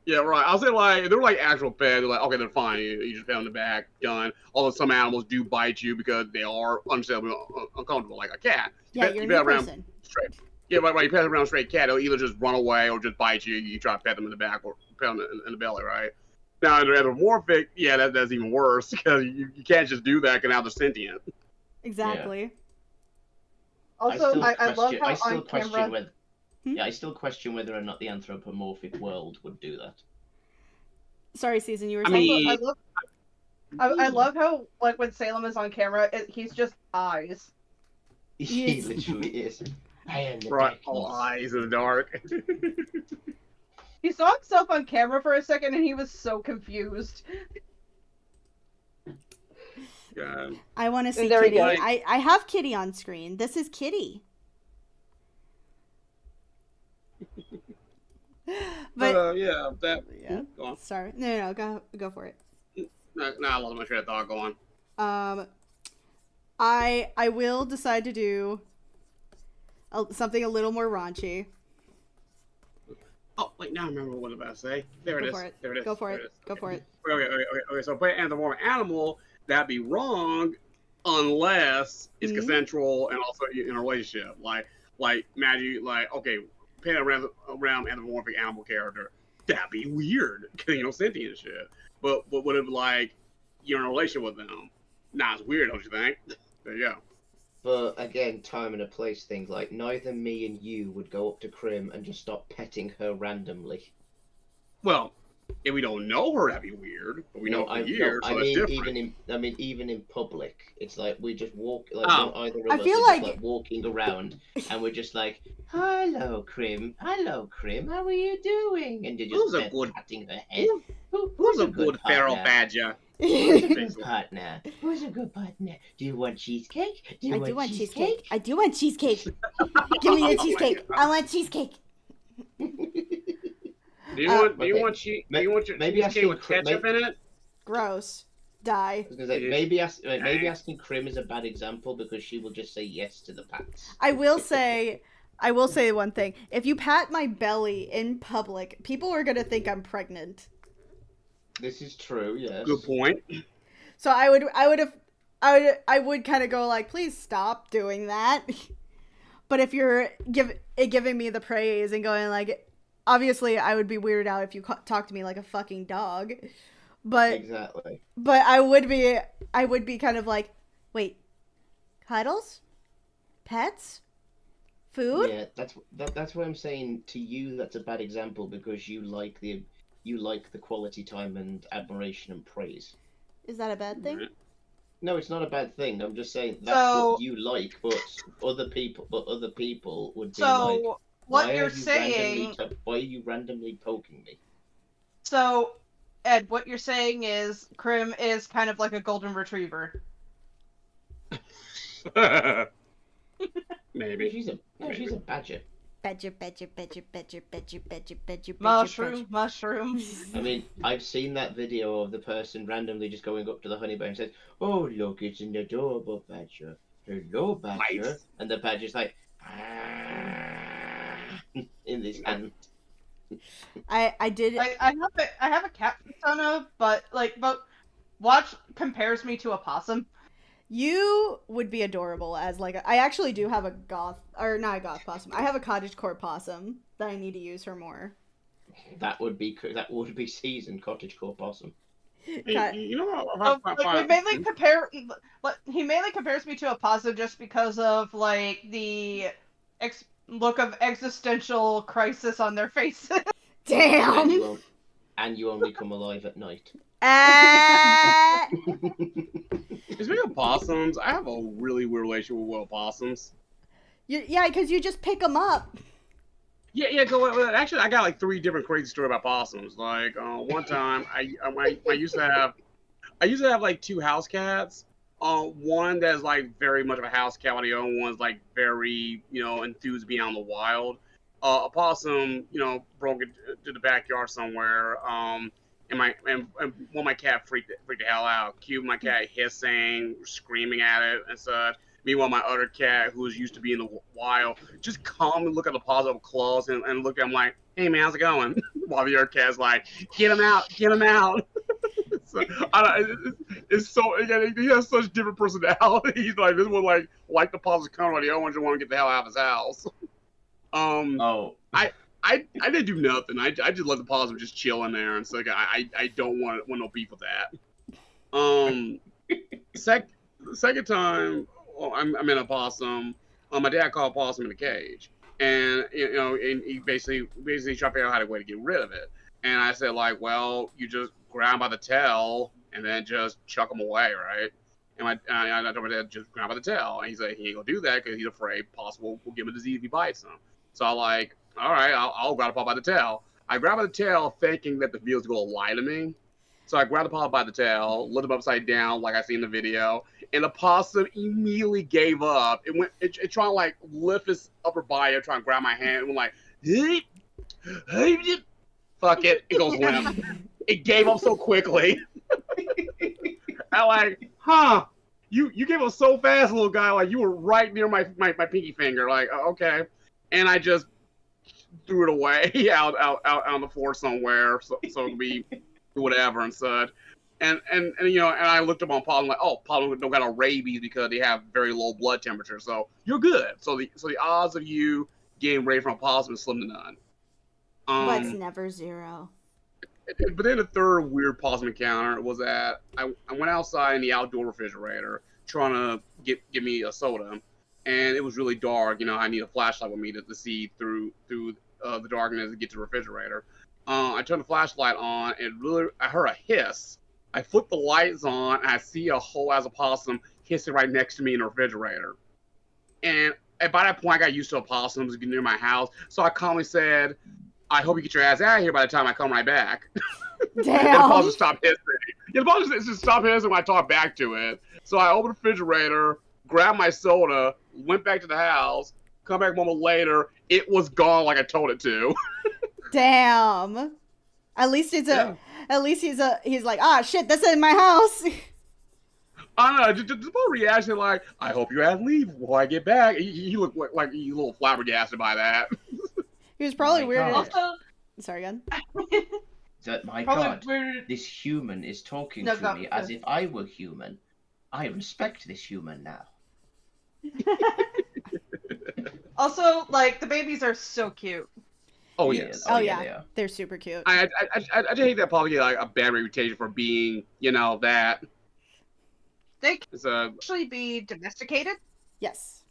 Yeah, right. I'll say like they were like actual pets. They're like, okay, they're fine. You just pet on the back, done. Although some animals do bite you because they are understandably uncomfortable, like a cat. Yeah, pet- you're a pet new around person. straight. Yeah, right. You pet around a straight cat, they'll either just run away or just bite you. You try to pet them in the back or pet them in the belly, right? Now, in anthropomorphic, yeah, that's even worse because you can't just do that because now they're sentient. Exactly. Also, I love how I still on question camera. whether. Hmm? Yeah, I still question whether or not the anthropomorphic world would do that. Sorry, Season, you were I saying? mean- I love how like when Salem is on camera, he's just eyes. He Yes. literally is. I am the Right, all darkness. eyes in the dark. He saw himself on camera for a second and he was so confused. God. I want to see there we Kitty. go. I have Kitty on screen. This is Kitty. But yeah, that. yeah, Go on. sorry. No, go for it. No, I lost my train of thought. Go on. I will decide to do something a little more raunchy. Oh, wait, now I remember what I was about to say. There it Go is. for it. There it is. Go for There it. is. Go for it. Okay. So, play anthropomorphic animal, that'd be wrong unless it's Mhm. consensual and also in a relationship. Like Maggie, like, okay, pay around anthropomorphic animal character, that'd be weird because sentient shit. But what if like you're in a relationship with them? Nah, it's weird, don't you think? There you go. But again, time and a place things like neither me and you would go up to Krim and just start petting her randomly. Well, if we don't know her, that'd be weird. But we know her for years, so that's different. Even in public, it's like we just walk like Oh. either of I us feel are like- just, like walking around, and we're just like, "Hello, Krim. Hello, Krim. How are you doing?" And you're Who's just a good- patting her head. Who's a good feral partner? badger? Who's a good partner? Who's a good partner? Do you want cheesecake? I do want cheesecake. I do want cheesecake. Give me the cheesecake. I want cheesecake. Do you want your maybe cheesecake asking with ketchup in it? Gross. Die. I was gonna say, maybe asking Krim is a bad example because she will just say yes to the pats. I will say one thing. If you pat my belly in public, people are gonna think I'm pregnant. This is true, yes. Good point. So I would kind of go like, please stop doing that. But if you're giving me the praise and going like, obviously I would be weirded out if you talk to me like a fucking dog. But Exactly. But I would be kind of like, wait, cuddles, pets, food. Yeah, that's why I'm saying to you that's a bad example because you like the quality time and admiration and praise. Is that a bad thing? No, it's not a bad thing. I'm just saying that's what you like, but other people would be like, So what why you're are you saying? why are you randomly poking me? So Ed, what you're saying is Krim is kind of like a golden retriever. Maybe. She's a badger. Badger. Mushroom. I mean, I've seen that video of the person randomly just going up to the honey bear and says, "Oh, look, it's an adorable badger. Hello, badger." Nice. And the badger's like, in this hand. I did. Like I have a cat persona, but Watch compares me to a possum. You would be adorable as like I actually do have a goth or not a goth possum. I have a cottagecore possum that I need to use her more. That would be seasoned cottagecore possum. Cat- You know what? Like, he mainly compares me to a possum just because of like the look of existential crisis on their faces. Damn. And you only come alive at night. Speaking of possums, I have a really weird relationship with opossums. Yeah, because you just pick them up. Yeah. Go. Actually, I got like 3 different crazy stories about possums. Like one time, I used to have like 2 house cats. One that's like very much of a house cat, while the other one's like very enthused being out in the wild. A possum broke into the backyard somewhere. And one of my cat freaked the hell out. Cute, my cat hissing, screaming at it and such. Meanwhile, my other cat, who was used to be in the wild, just calmly look at the paws up close and look at him like, "Hey man, how's it going?" While the other cat's like, "Get him out, get him out." So, it's so he has such different personalities. Like this one like the paws come, while the other one just want to get the hell out of his house. I didn't do nothing. I just let the possum just chill in there, and so like, I don't want no beef with that. Second time, I'm in a possum. My dad caught a possum in a cage, and and he basically tried to figure out how to way to get rid of it. And I said like, well, you just grab him by the tail and then just chuck him away, right? And I told my dad just grab him by the tail, and he's like, he ain't gonna do that because he's afraid possible will give him a disease if he bites him. So I like, all right, I'll grab the paw by the tail. I grab by the tail thinking that the field's going to lie to me. So I grab the paw by the tail, lift him upside down like I see in the video, and the possum immediately gave up. It tried to like lift his upper body, trying to grab my hand, and went like, hey, fuck it, it goes limp. It gave up so quickly. I like, huh? You gave up so fast, little guy. Like you were right near my pinky finger. Like okay, and I just threw it away out on the floor somewhere, so it could be whatever and such. And I looked up on pollen like, oh, pollen don't got a rabies because they have very low blood temperature, so you're good. So the odds of you getting rabies from a possum is slim to none. But it's never 0. But then the third weird possum encounter was that I went outside in the outdoor refrigerator trying to get me a soda. And it was really dark. I need a flashlight with me to see through the darkness to get to the refrigerator. I turned the flashlight on, and I heard a hiss. I flipped the lights on, and I see a whole ass opossum hissing right next to me in the refrigerator. And by that point, I got used to opossums getting near my house, so I calmly said, "I hope you get your ass out of here by the time I come right back." Damn. And the possum stopped hissing. Yeah, the possum just stopped hissing when I talked back to it. So I opened the refrigerator, grabbed my soda, went back to the house, come back a moment later, it was gone like I told it to. Damn. At least he's like, ah, shit, that's in my house. I don't know, just the whole reaction like, I hope you guys leave before I get back. He looked like he's a little flabbergasted by that. He was probably weirded. Also, sorry, again. That my probably God, weirded. this human is talking to me as if I were human. I respect this human now. Also, like the babies are so cute. Oh yes. Oh They yeah. are. They're super cute. I just hate that probably get like a bad reputation for being, that. They can It's actually be domesticated. Yes.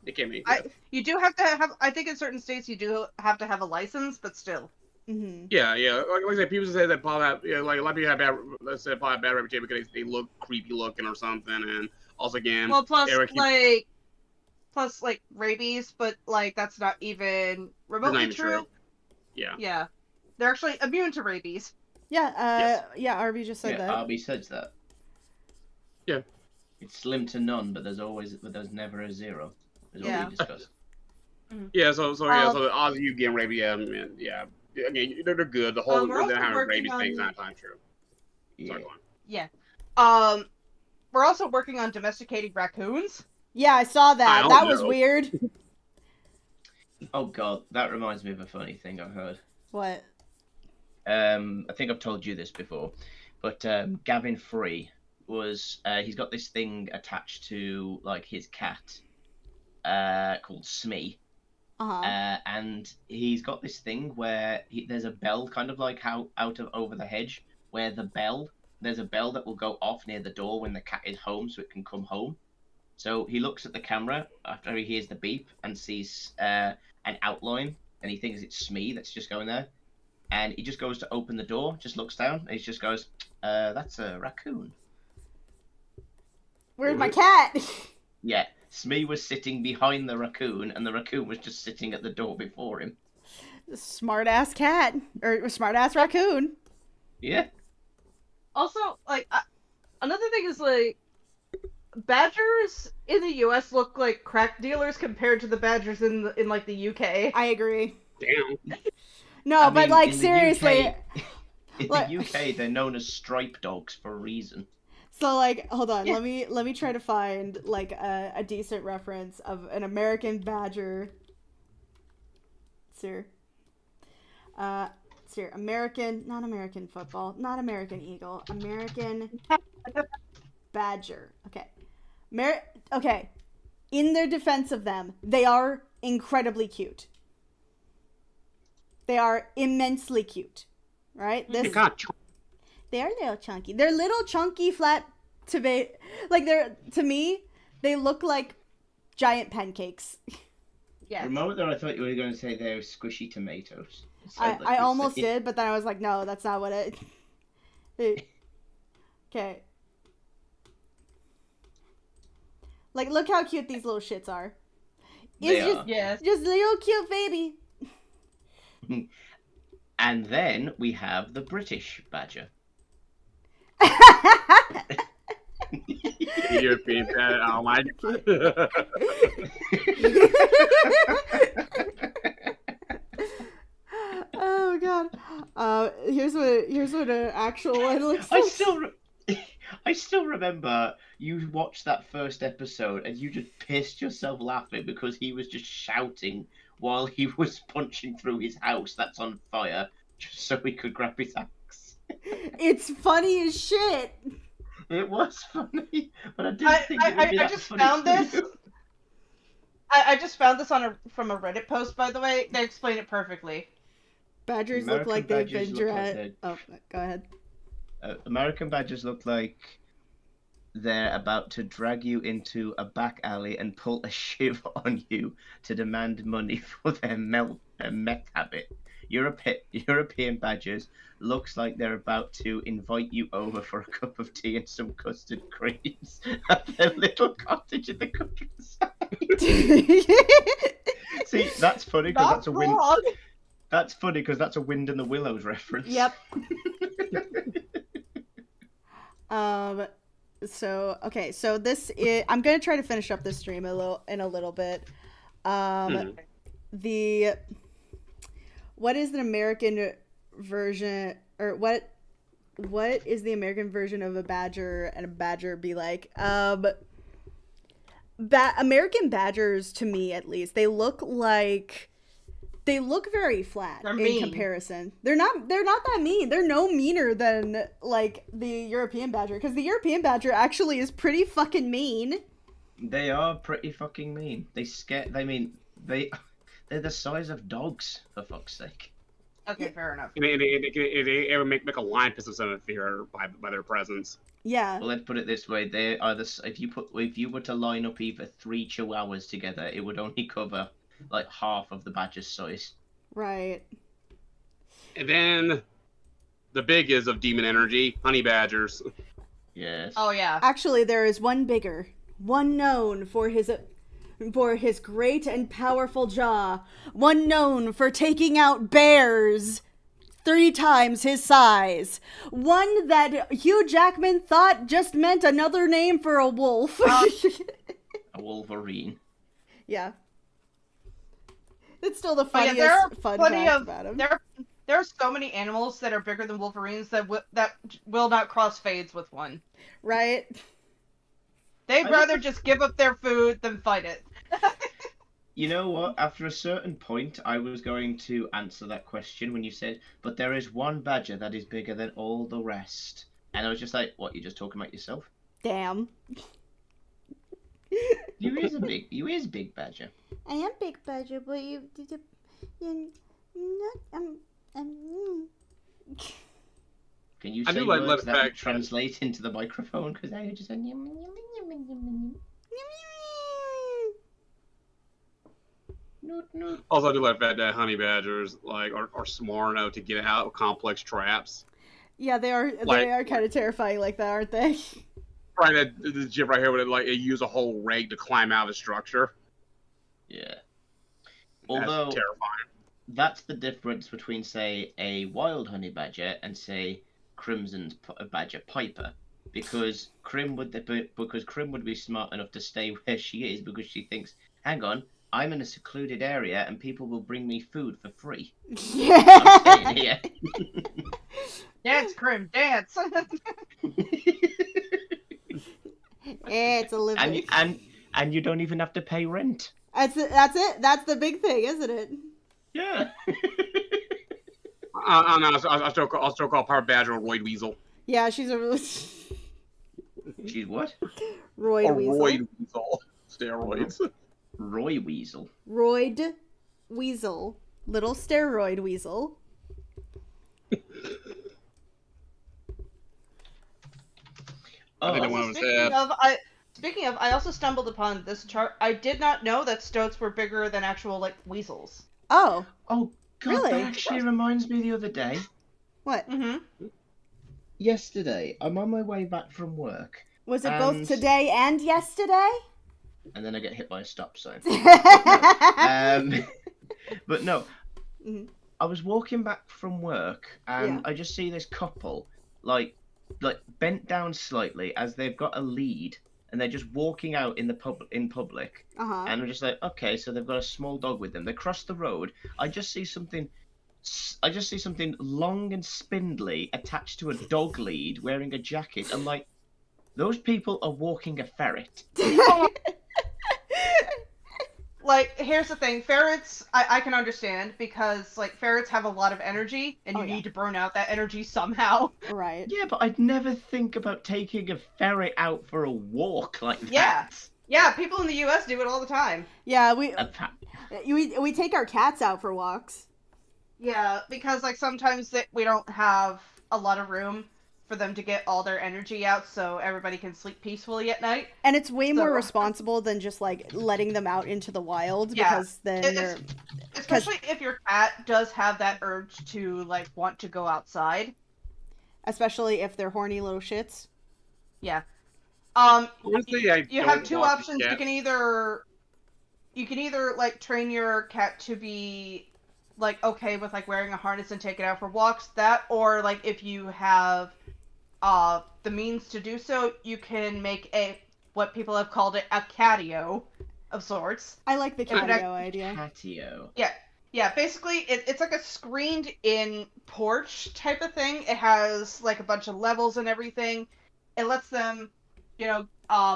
it can be. You do have to have. I think in certain states you do have to have a license, but still. Mm-hmm. Yeah. Like I said, people say that probably have, like a lot of people have bad, let's say probably bad reputation because they look creepy looking or something, and also again, Well, plus Eric, rabies, but like that's not even remotely not even true. Yeah. Yeah, they're actually immune to rabies. Yeah. Yes. Yeah. Arby just said Yeah, that. Arby says that. Yeah. It's slim to none, but there's never a 0. Is what we discussed. Yeah. So the odds of you getting rabies, yeah. Again, they're good. The whole we're also having working rabies thing's not entirely true. Yeah. Sorry, go on. Yeah. We're also working on domesticating raccoons. Yeah, I saw that. I That don't was know. weird. Oh god, that reminds me of a funny thing I heard. What? I think I've told you this before, but Gavin Free was he's got this thing attached to like his cat called Smee. And he's got this thing where there's a bell, kind of like how out of Over the Hedge, where there's a bell that will go off near the door when the cat is home, so it can come home. So he looks at the camera after he hears the beep and sees an outline, and he thinks it's Smee that's just going there. And he just goes to open the door, just looks down, and he just goes, "That's a raccoon." Where's my cat? Yeah, Smee was sitting behind the raccoon, and the raccoon was just sitting at the door before him. Smart ass cat or smart ass raccoon. Yeah. Also, like, another thing is, like, badgers in the U.S. look like crack dealers compared to the badgers in like the UK. I agree. Damn. No, but like seriously. In the UK, they're known as stripe dogs for a reason. So like, hold on, let me try to find like a decent reference of an American badger. Sir. American, not American football, not American eagle, American badger. Okay. Okay. In their defense of them, they are incredibly cute. They are immensely cute. Right? This They are a little chunky. They're little chunky flat like they're, to me, they look like giant pancakes. Yes. For a moment there, I thought you were going to say they're squishy tomatoes. I almost did, but then I was like, no, that's not what it... Okay. Like, look how cute these little shits are. It's just little cute baby. And then we have the British badger. European badger. Oh my god. Oh god. Here's what an actual one looks like. I still remember you watched that first episode and you just pissed yourself laughing because he was just shouting while he was punching through his house that's on fire just so he could grab his axe. It's funny as shit. It was funny, but I didn't think it would be I that just funny found to this. you. I just found this from a Reddit post, by the way. They explain it perfectly. Badgers look like they've been dragged. Oh, go ahead. American badgers look like they're about to drag you into a back alley and pull a shiv on you to demand money for their meth habit. European badgers looks like they're about to invite you over for a cup of tea and some custard creams at their little cottage in the countryside. See, that's funny because that's a wind. That's funny because that's a Wind in the Willows reference. Yep. So this is, I'm gonna try to finish up the stream in a little bit. What is the American version, or what is the American version of a badger and a badger be like? American badgers, to me at least, they look very flat in comparison. They're not that mean. They're no meaner than like the European badger, because the European badger actually is pretty fucking mean. They are pretty fucking mean. They're the size of dogs, for fuck's sake. Okay, fair enough. They ever make a lion piss themselves in fear by their presence. Yeah. Well, let's put it this way: they are if you were to line up either 3 chihuahuas together, it would only cover like half of the badger's size. Right. And then the biggest of demon energy, honey badgers. Yes. Oh yeah. Actually, there is one bigger, one known for his great and powerful jaw, one known for taking out bears 3 times his size, one that Hugh Jackman thought just meant another name for a wolf. A wolverine. Yeah. It's still the funniest fun fact about him. There are so many animals that are bigger than wolverines that will not cross fades with one. Right? They'd rather just give up their food than fight it. You know what? After a certain point, I was going to answer that question when you said, "But there is one badger that is bigger than all the rest," and I was just like, "What? You're just talking about yourself?" Damn. You is big badger. I am big badger, but you're not. Can you I say do like words left that back. translate into the microphone? Because I just said. Also, I do like the fact that honey badgers like are smart enough to get out of complex traps. Yeah, they are. Like- They are kind of terrifying like that, aren't they? Right, this jib right here would like it use a whole rake to climb out of the structure. Yeah. That's Although terrifying. that's the difference between, say, a wild honey badger and, say, Crimson's badger Piper, because Crim would be smart enough to stay where she is because she thinks, hang on, I'm in a secluded area and people will bring me food for free. I'm staying here. Dance, Grim, dance. It's a living. And you don't even have to pay rent. That's it. That's the big thing, isn't it? Yeah. I'll still call Power Badger a roid weasel. Yeah, she's a really She's what? roid A weasel. roid weasel. Steroids. Roy Weasel. Roid weasel. Little steroid weasel. I think Oh, one of us Also, speaking of, I also stumbled upon this chart. I did not know that stoats were bigger than actual like weasels. Oh, oh God, Really? that actually reminds me the other day. what? Mm-hmm. Yesterday, I'm on my way back from work, Was it both And- today and yesterday? and then I get hit by a stop sign. Mhm. But no, Mhm. I was walking back from work, and Yeah. I just see this couple, like bent down slightly as they've got a lead, and they're just walking out in public. Uh-huh. And I'm just like, okay, so they've got a small dog with them. They cross the road. I just see something long and spindly attached to a dog lead, wearing a jacket. I'm like, those people are walking a ferret. Like, here's the thing, ferrets, I can understand, because, like, ferrets have a lot of energy, and you Oh, yeah. need to burn out that energy somehow. Right. Yeah, but I'd never think about taking a ferret out for a walk like Yeah. that. Yeah, people in the U.S. do it all the time. Yeah, Appa- we take our cats out for walks. Yeah, because, like, sometimes we don't have a lot of room for them to get all their energy out, so everybody can sleep peacefully at night. And it's way more So- responsible than just like letting them out into the wild Yeah. because then It's- Especially if your cat does have that urge to, like, want to go outside. especially if they're horny little shits. Yeah. Honestly, You have two options. You can either like train your cat to be like okay with like wearing a harness and take it out for walks, that, or like if you have the means to do so, you can make what people have called it a catio of sorts. I like the Yeah, but catio idea. Patio. Yeah, basically it's like a screened in porch type of thing. It has like a bunch of levels and everything. It lets them,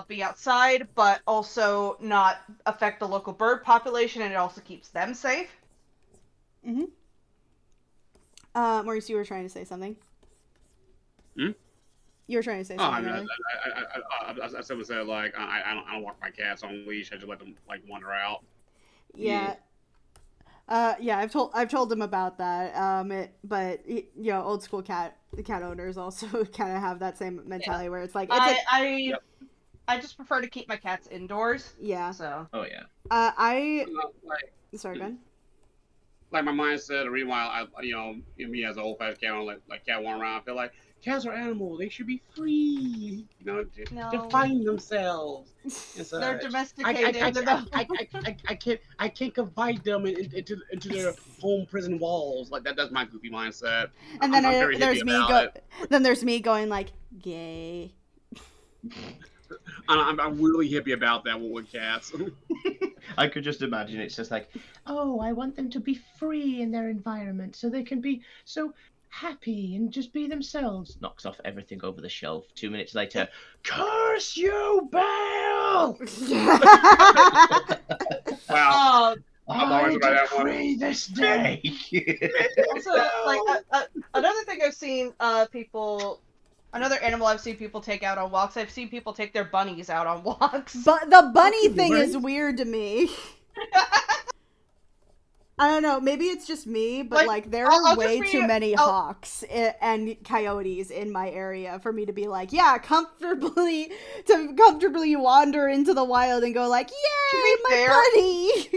be outside, but also not affect the local bird population, and it also keeps them safe. Maurice, you were trying to say something. Hmm? You were trying to say Oh, I something. mean, earlier. I simply said like I don't walk my cats on leash. I just let them like wander out. Yeah. Yeah, I've told him about that. But old school cat owners also kind of have that same mentality where it's like I just prefer to keep my cats indoors. yeah. So Oh yeah. Like Sorry, go ahead. my mindset, the reason why me as an old fashioned cat owner, like cat one around, I feel like cats are animals. They should be free. To No. find themselves. And they're such. domesticated. I can't confide them into their home prison walls. Like that's my goofy mindset. And then I'm very there's hippie me about it. then there's me going like gay. I'm really hippie about that with cats. I could just imagine it's just like, oh, I want them to be free in their environment so they can be so happy and just be themselves. Knocks off everything over the shelf. 2 minutes later, curse you, Belle! Wow. I always about that one. decree this day. Also, like another thing I've seen people, another animal I've seen people take out on walks. I've seen people take their bunnies out on walks. But the bunny Fucking thing right. is weird to me. I don't know. Maybe it's just me, but Like, like there I'll are just way be- too many I'll- hawks and coyotes in my area for me to be like, yeah, comfortably wander into the wild and go like, yay, be my fair- bunny.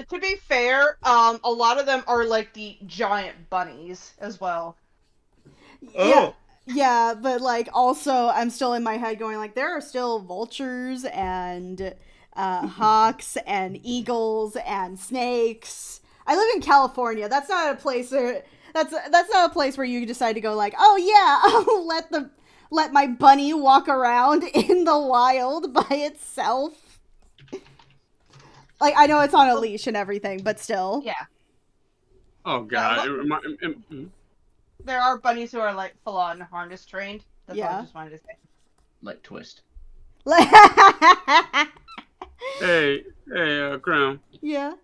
To be fair, a lot of them are like the giant bunnies as well. Yeah, yeah, but like also I'm still in my head going like there are still vultures and hawks and eagles and snakes. I live in California. That's not a place where that's not a place where you decide to go like, oh yeah, I'll let my bunny walk around in the wild by itself. Like I know it's on a leash and everything, but still. Yeah, Oh god. there are bunnies who are like full on harness trained. That's all Yeah. I just wanted to say. Like Twist. Hey, Crown. Yeah.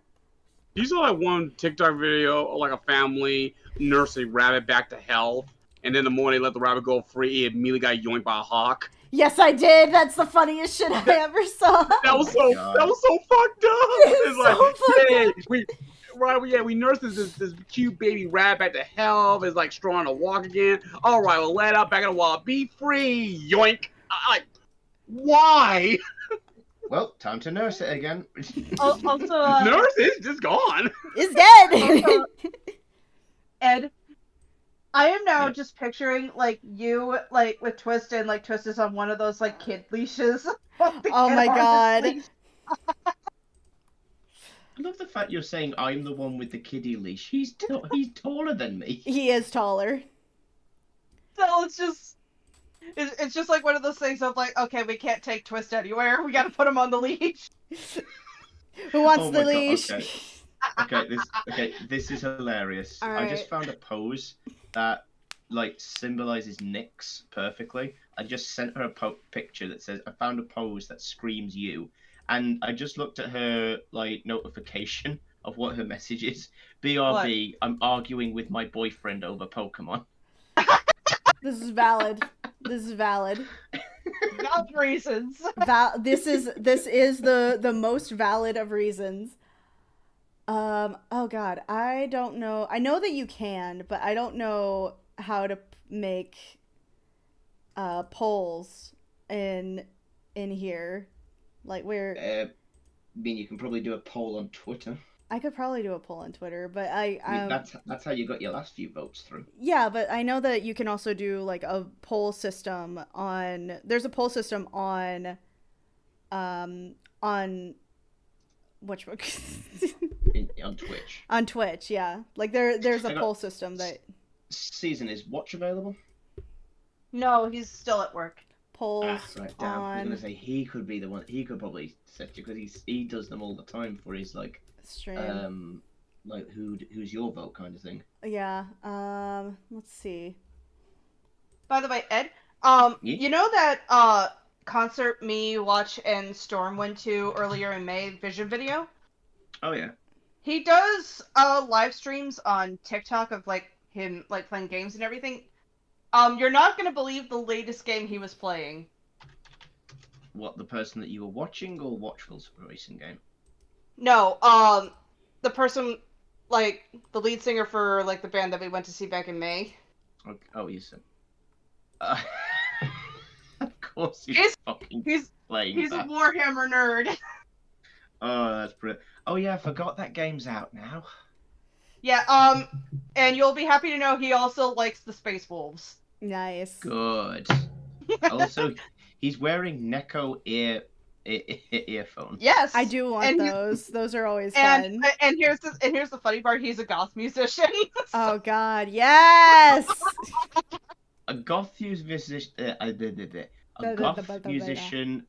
You saw that one TikTok video of like a family nurse a rabbit back to health, and then the morning let the rabbit go free, it immediately got yoinked by a hawk. Yes, I did. That's the funniest shit I ever saw. That was my so God. that was so fucked up. It's so fucked we nursed this cute baby rabbit back to health. It's like strong to walk again. All right, we'll let out back in the wild. Be free, yoink. Like, why? Well, time to nurse it again. Also, Nurse is just gone. It's dead. Ed, I am now Yeah. just picturing like you like with Twist and like Twist is on one of those like kid leashes. Oh my God. I love the fact you're saying I'm the one with the kiddie leash. He's taller than me. He is taller. So it's just like one of those things of like, okay, we can't take Twist anywhere. We got to put him on the leash. Who wants Oh the my God, leash? Okay, this is hilarious. All I just right. found a pose that like symbolizes Nyx perfectly. I just sent her a picture that says I found a pose that screams you, and I just looked at her like notification of what her message is. BRB, I'm arguing with my boyfriend over Pokemon. This is valid. This is valid. Valid reasons. This is the most valid of reasons. Oh God, I don't know. I know that you can, but I don't know how to make polls in here. Like where I mean, you can probably do a poll on Twitter. I could probably do a poll on Twitter, but I mean, that's how you got your last few votes through. yeah, but I know that you can also do like a poll system on. There's a poll system on which one? On Twitch. On Twitch, yeah. Like there's a I got- poll system that Season, is Watch available? No, he's still at work. polls Right, damn. I was on gonna say he could be the one. He could probably set you because he does them all the time for his like stream. like who's your vote kind of thing. Yeah. Let's see. By the way, Ed, Yeah? you know that concert me, Watch, and Storm went to earlier in May, Vision video? Oh yeah. He does live streams on TikTok of like him like playing games and everything. You're not gonna believe the latest game he was playing. What, the person that you were watching or Watchful's recent game? No, the person, like the lead singer for like the band that we went to see back in May. Okay. Oh, you said. Of course He's- fucking He's playing he's a that. Warhammer nerd. Oh, that's brilliant. Oh yeah, I forgot that game's out now. Yeah, and you'll be happy to know he also likes the Space Wolves. Nice. Good. Also, he's wearing Neko earphones. Yes, I do want And- those. Those are always fun. and here's the funny part. He's a goth musician. Oh God, yes. A goth musician. A goth musician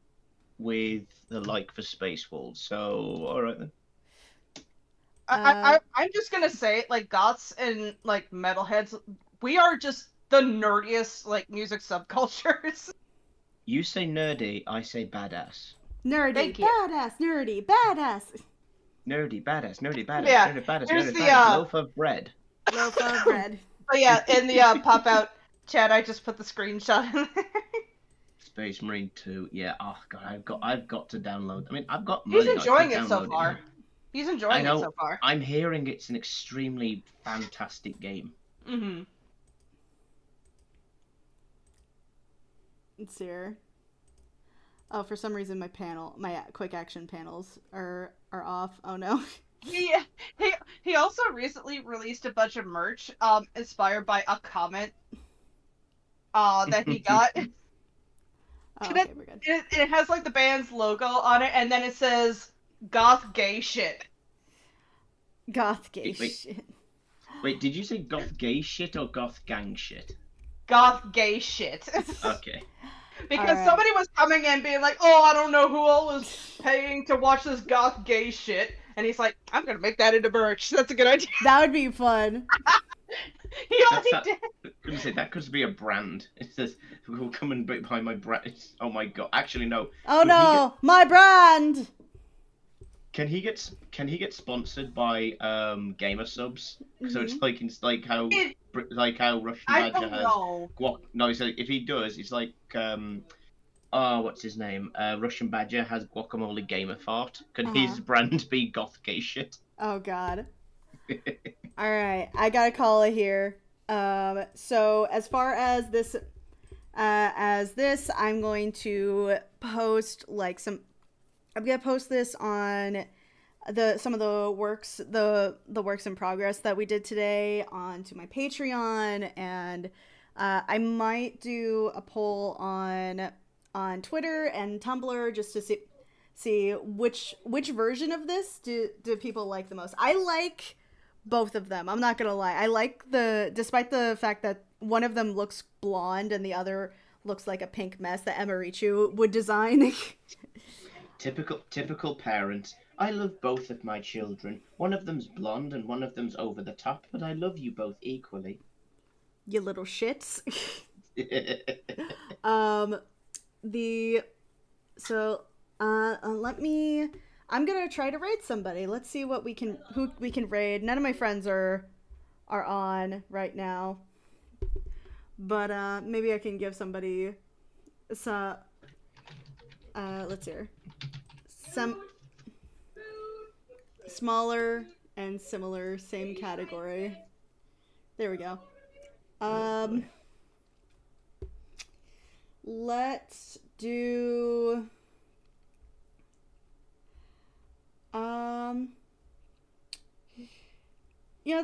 with the like for Space Wolves. So, all right then. I'm just gonna say, like, goths and like metalheads, we are just the nerdiest like music subcultures. You say nerdy, I say badass. Nerdy, Thank you. badass, nerdy, badass. Nerdy, badass, nerdy, badass, Yeah, nerdy, badass, here's nerdy, the, badass. Loaf of bread. Loaf of bread. But yeah, in the pop out chat, I just put the screenshot in there. Space Marine 2. Yeah. Oh god, I've got to download. I mean, I've got He's money. enjoying I could it so download far. He's I enjoying it know. so far. I'm hearing it's an extremely fantastic game. Mm-hmm. Let's see here. Oh, for some reason my quick action panels are off. Oh no. He also recently released a bunch of merch inspired by a comment that he got. Oh, okay, we're good. It has like the band's logo on it, and then it says "goth gay shit." Goth gay Wait. shit. Wait, did you say goth gay shit or goth gang shit? Goth gay shit. Okay. Because Alright. somebody was coming in being like, "Oh, I don't know who all was paying to watch this goth gay shit," and he's like, "I'm gonna make that into merch. That's a good idea." That would be fun. He already That's did. Couldn't say that could be a brand. It says, "We'll come and buy my brand." Oh my god! Actually, no. Oh no, my brand. Can he get sponsored by gamer subs? So it's like how Russian I Badger don't has know. guac. No, so if he does, it's like what's his name? Russian Badger has guacamole gamer fart. Can his brand be goth gay shit? Oh god. All right, I got a call here. So as far as this, I'm going to post like some. I'm gonna post this on some of the works, the works in progress that we did today onto my Patreon, and I might do a poll on Twitter and Tumblr just to see which version of this do people like the most. I like both of them. I'm not gonna lie. I like despite the fact that one of them looks blonde and the other looks like a pink mess that Emirichu would design. Typical parent. I love both of my children. One of them's blonde and one of them's over the top, but I love you both equally. You little shits. Let me. I'm gonna try to raid somebody. Let's see who we can raid. None of my friends are on right now, but maybe I can give somebody some. Let's hear some smaller and similar, same category. There we go. Let's do.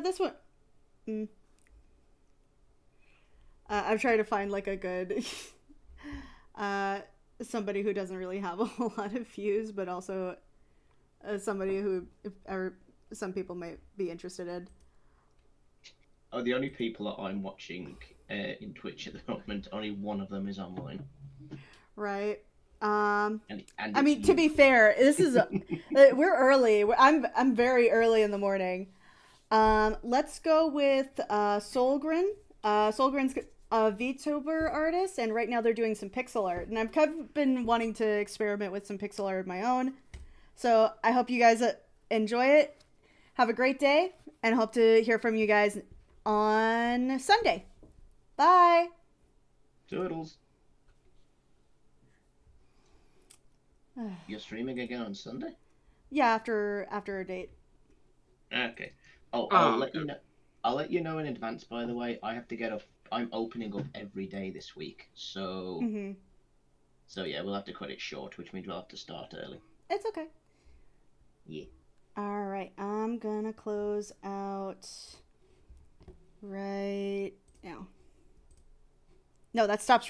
This one. I'm trying to find like a good, somebody who doesn't really have a whole lot of views, but also somebody who some people might be interested in. Oh, the only people that I'm watching in Twitch at the moment, only one of them is online. Right. And I mean, to be fair, this is we're early. I'm very early in the morning. Let's go with Solgren. Solgren's a VTuber artist, and right now they're doing some pixel art. And I've kind of been wanting to experiment with some pixel art of my own. So I hope you guys enjoy it. Have a great day, and hope to hear from you guys on Sunday. Bye. Turtles. You're streaming again on Sunday? Yeah, after a date. Okay. Oh, I'll let you know. I'll let you know in advance. By the way, I have to get up. I'm opening up every day this week, so so yeah, we'll have to cut it short, which means we'll have to start early. It's okay. Yeah. All right, I'm gonna close out right now. No, that stops.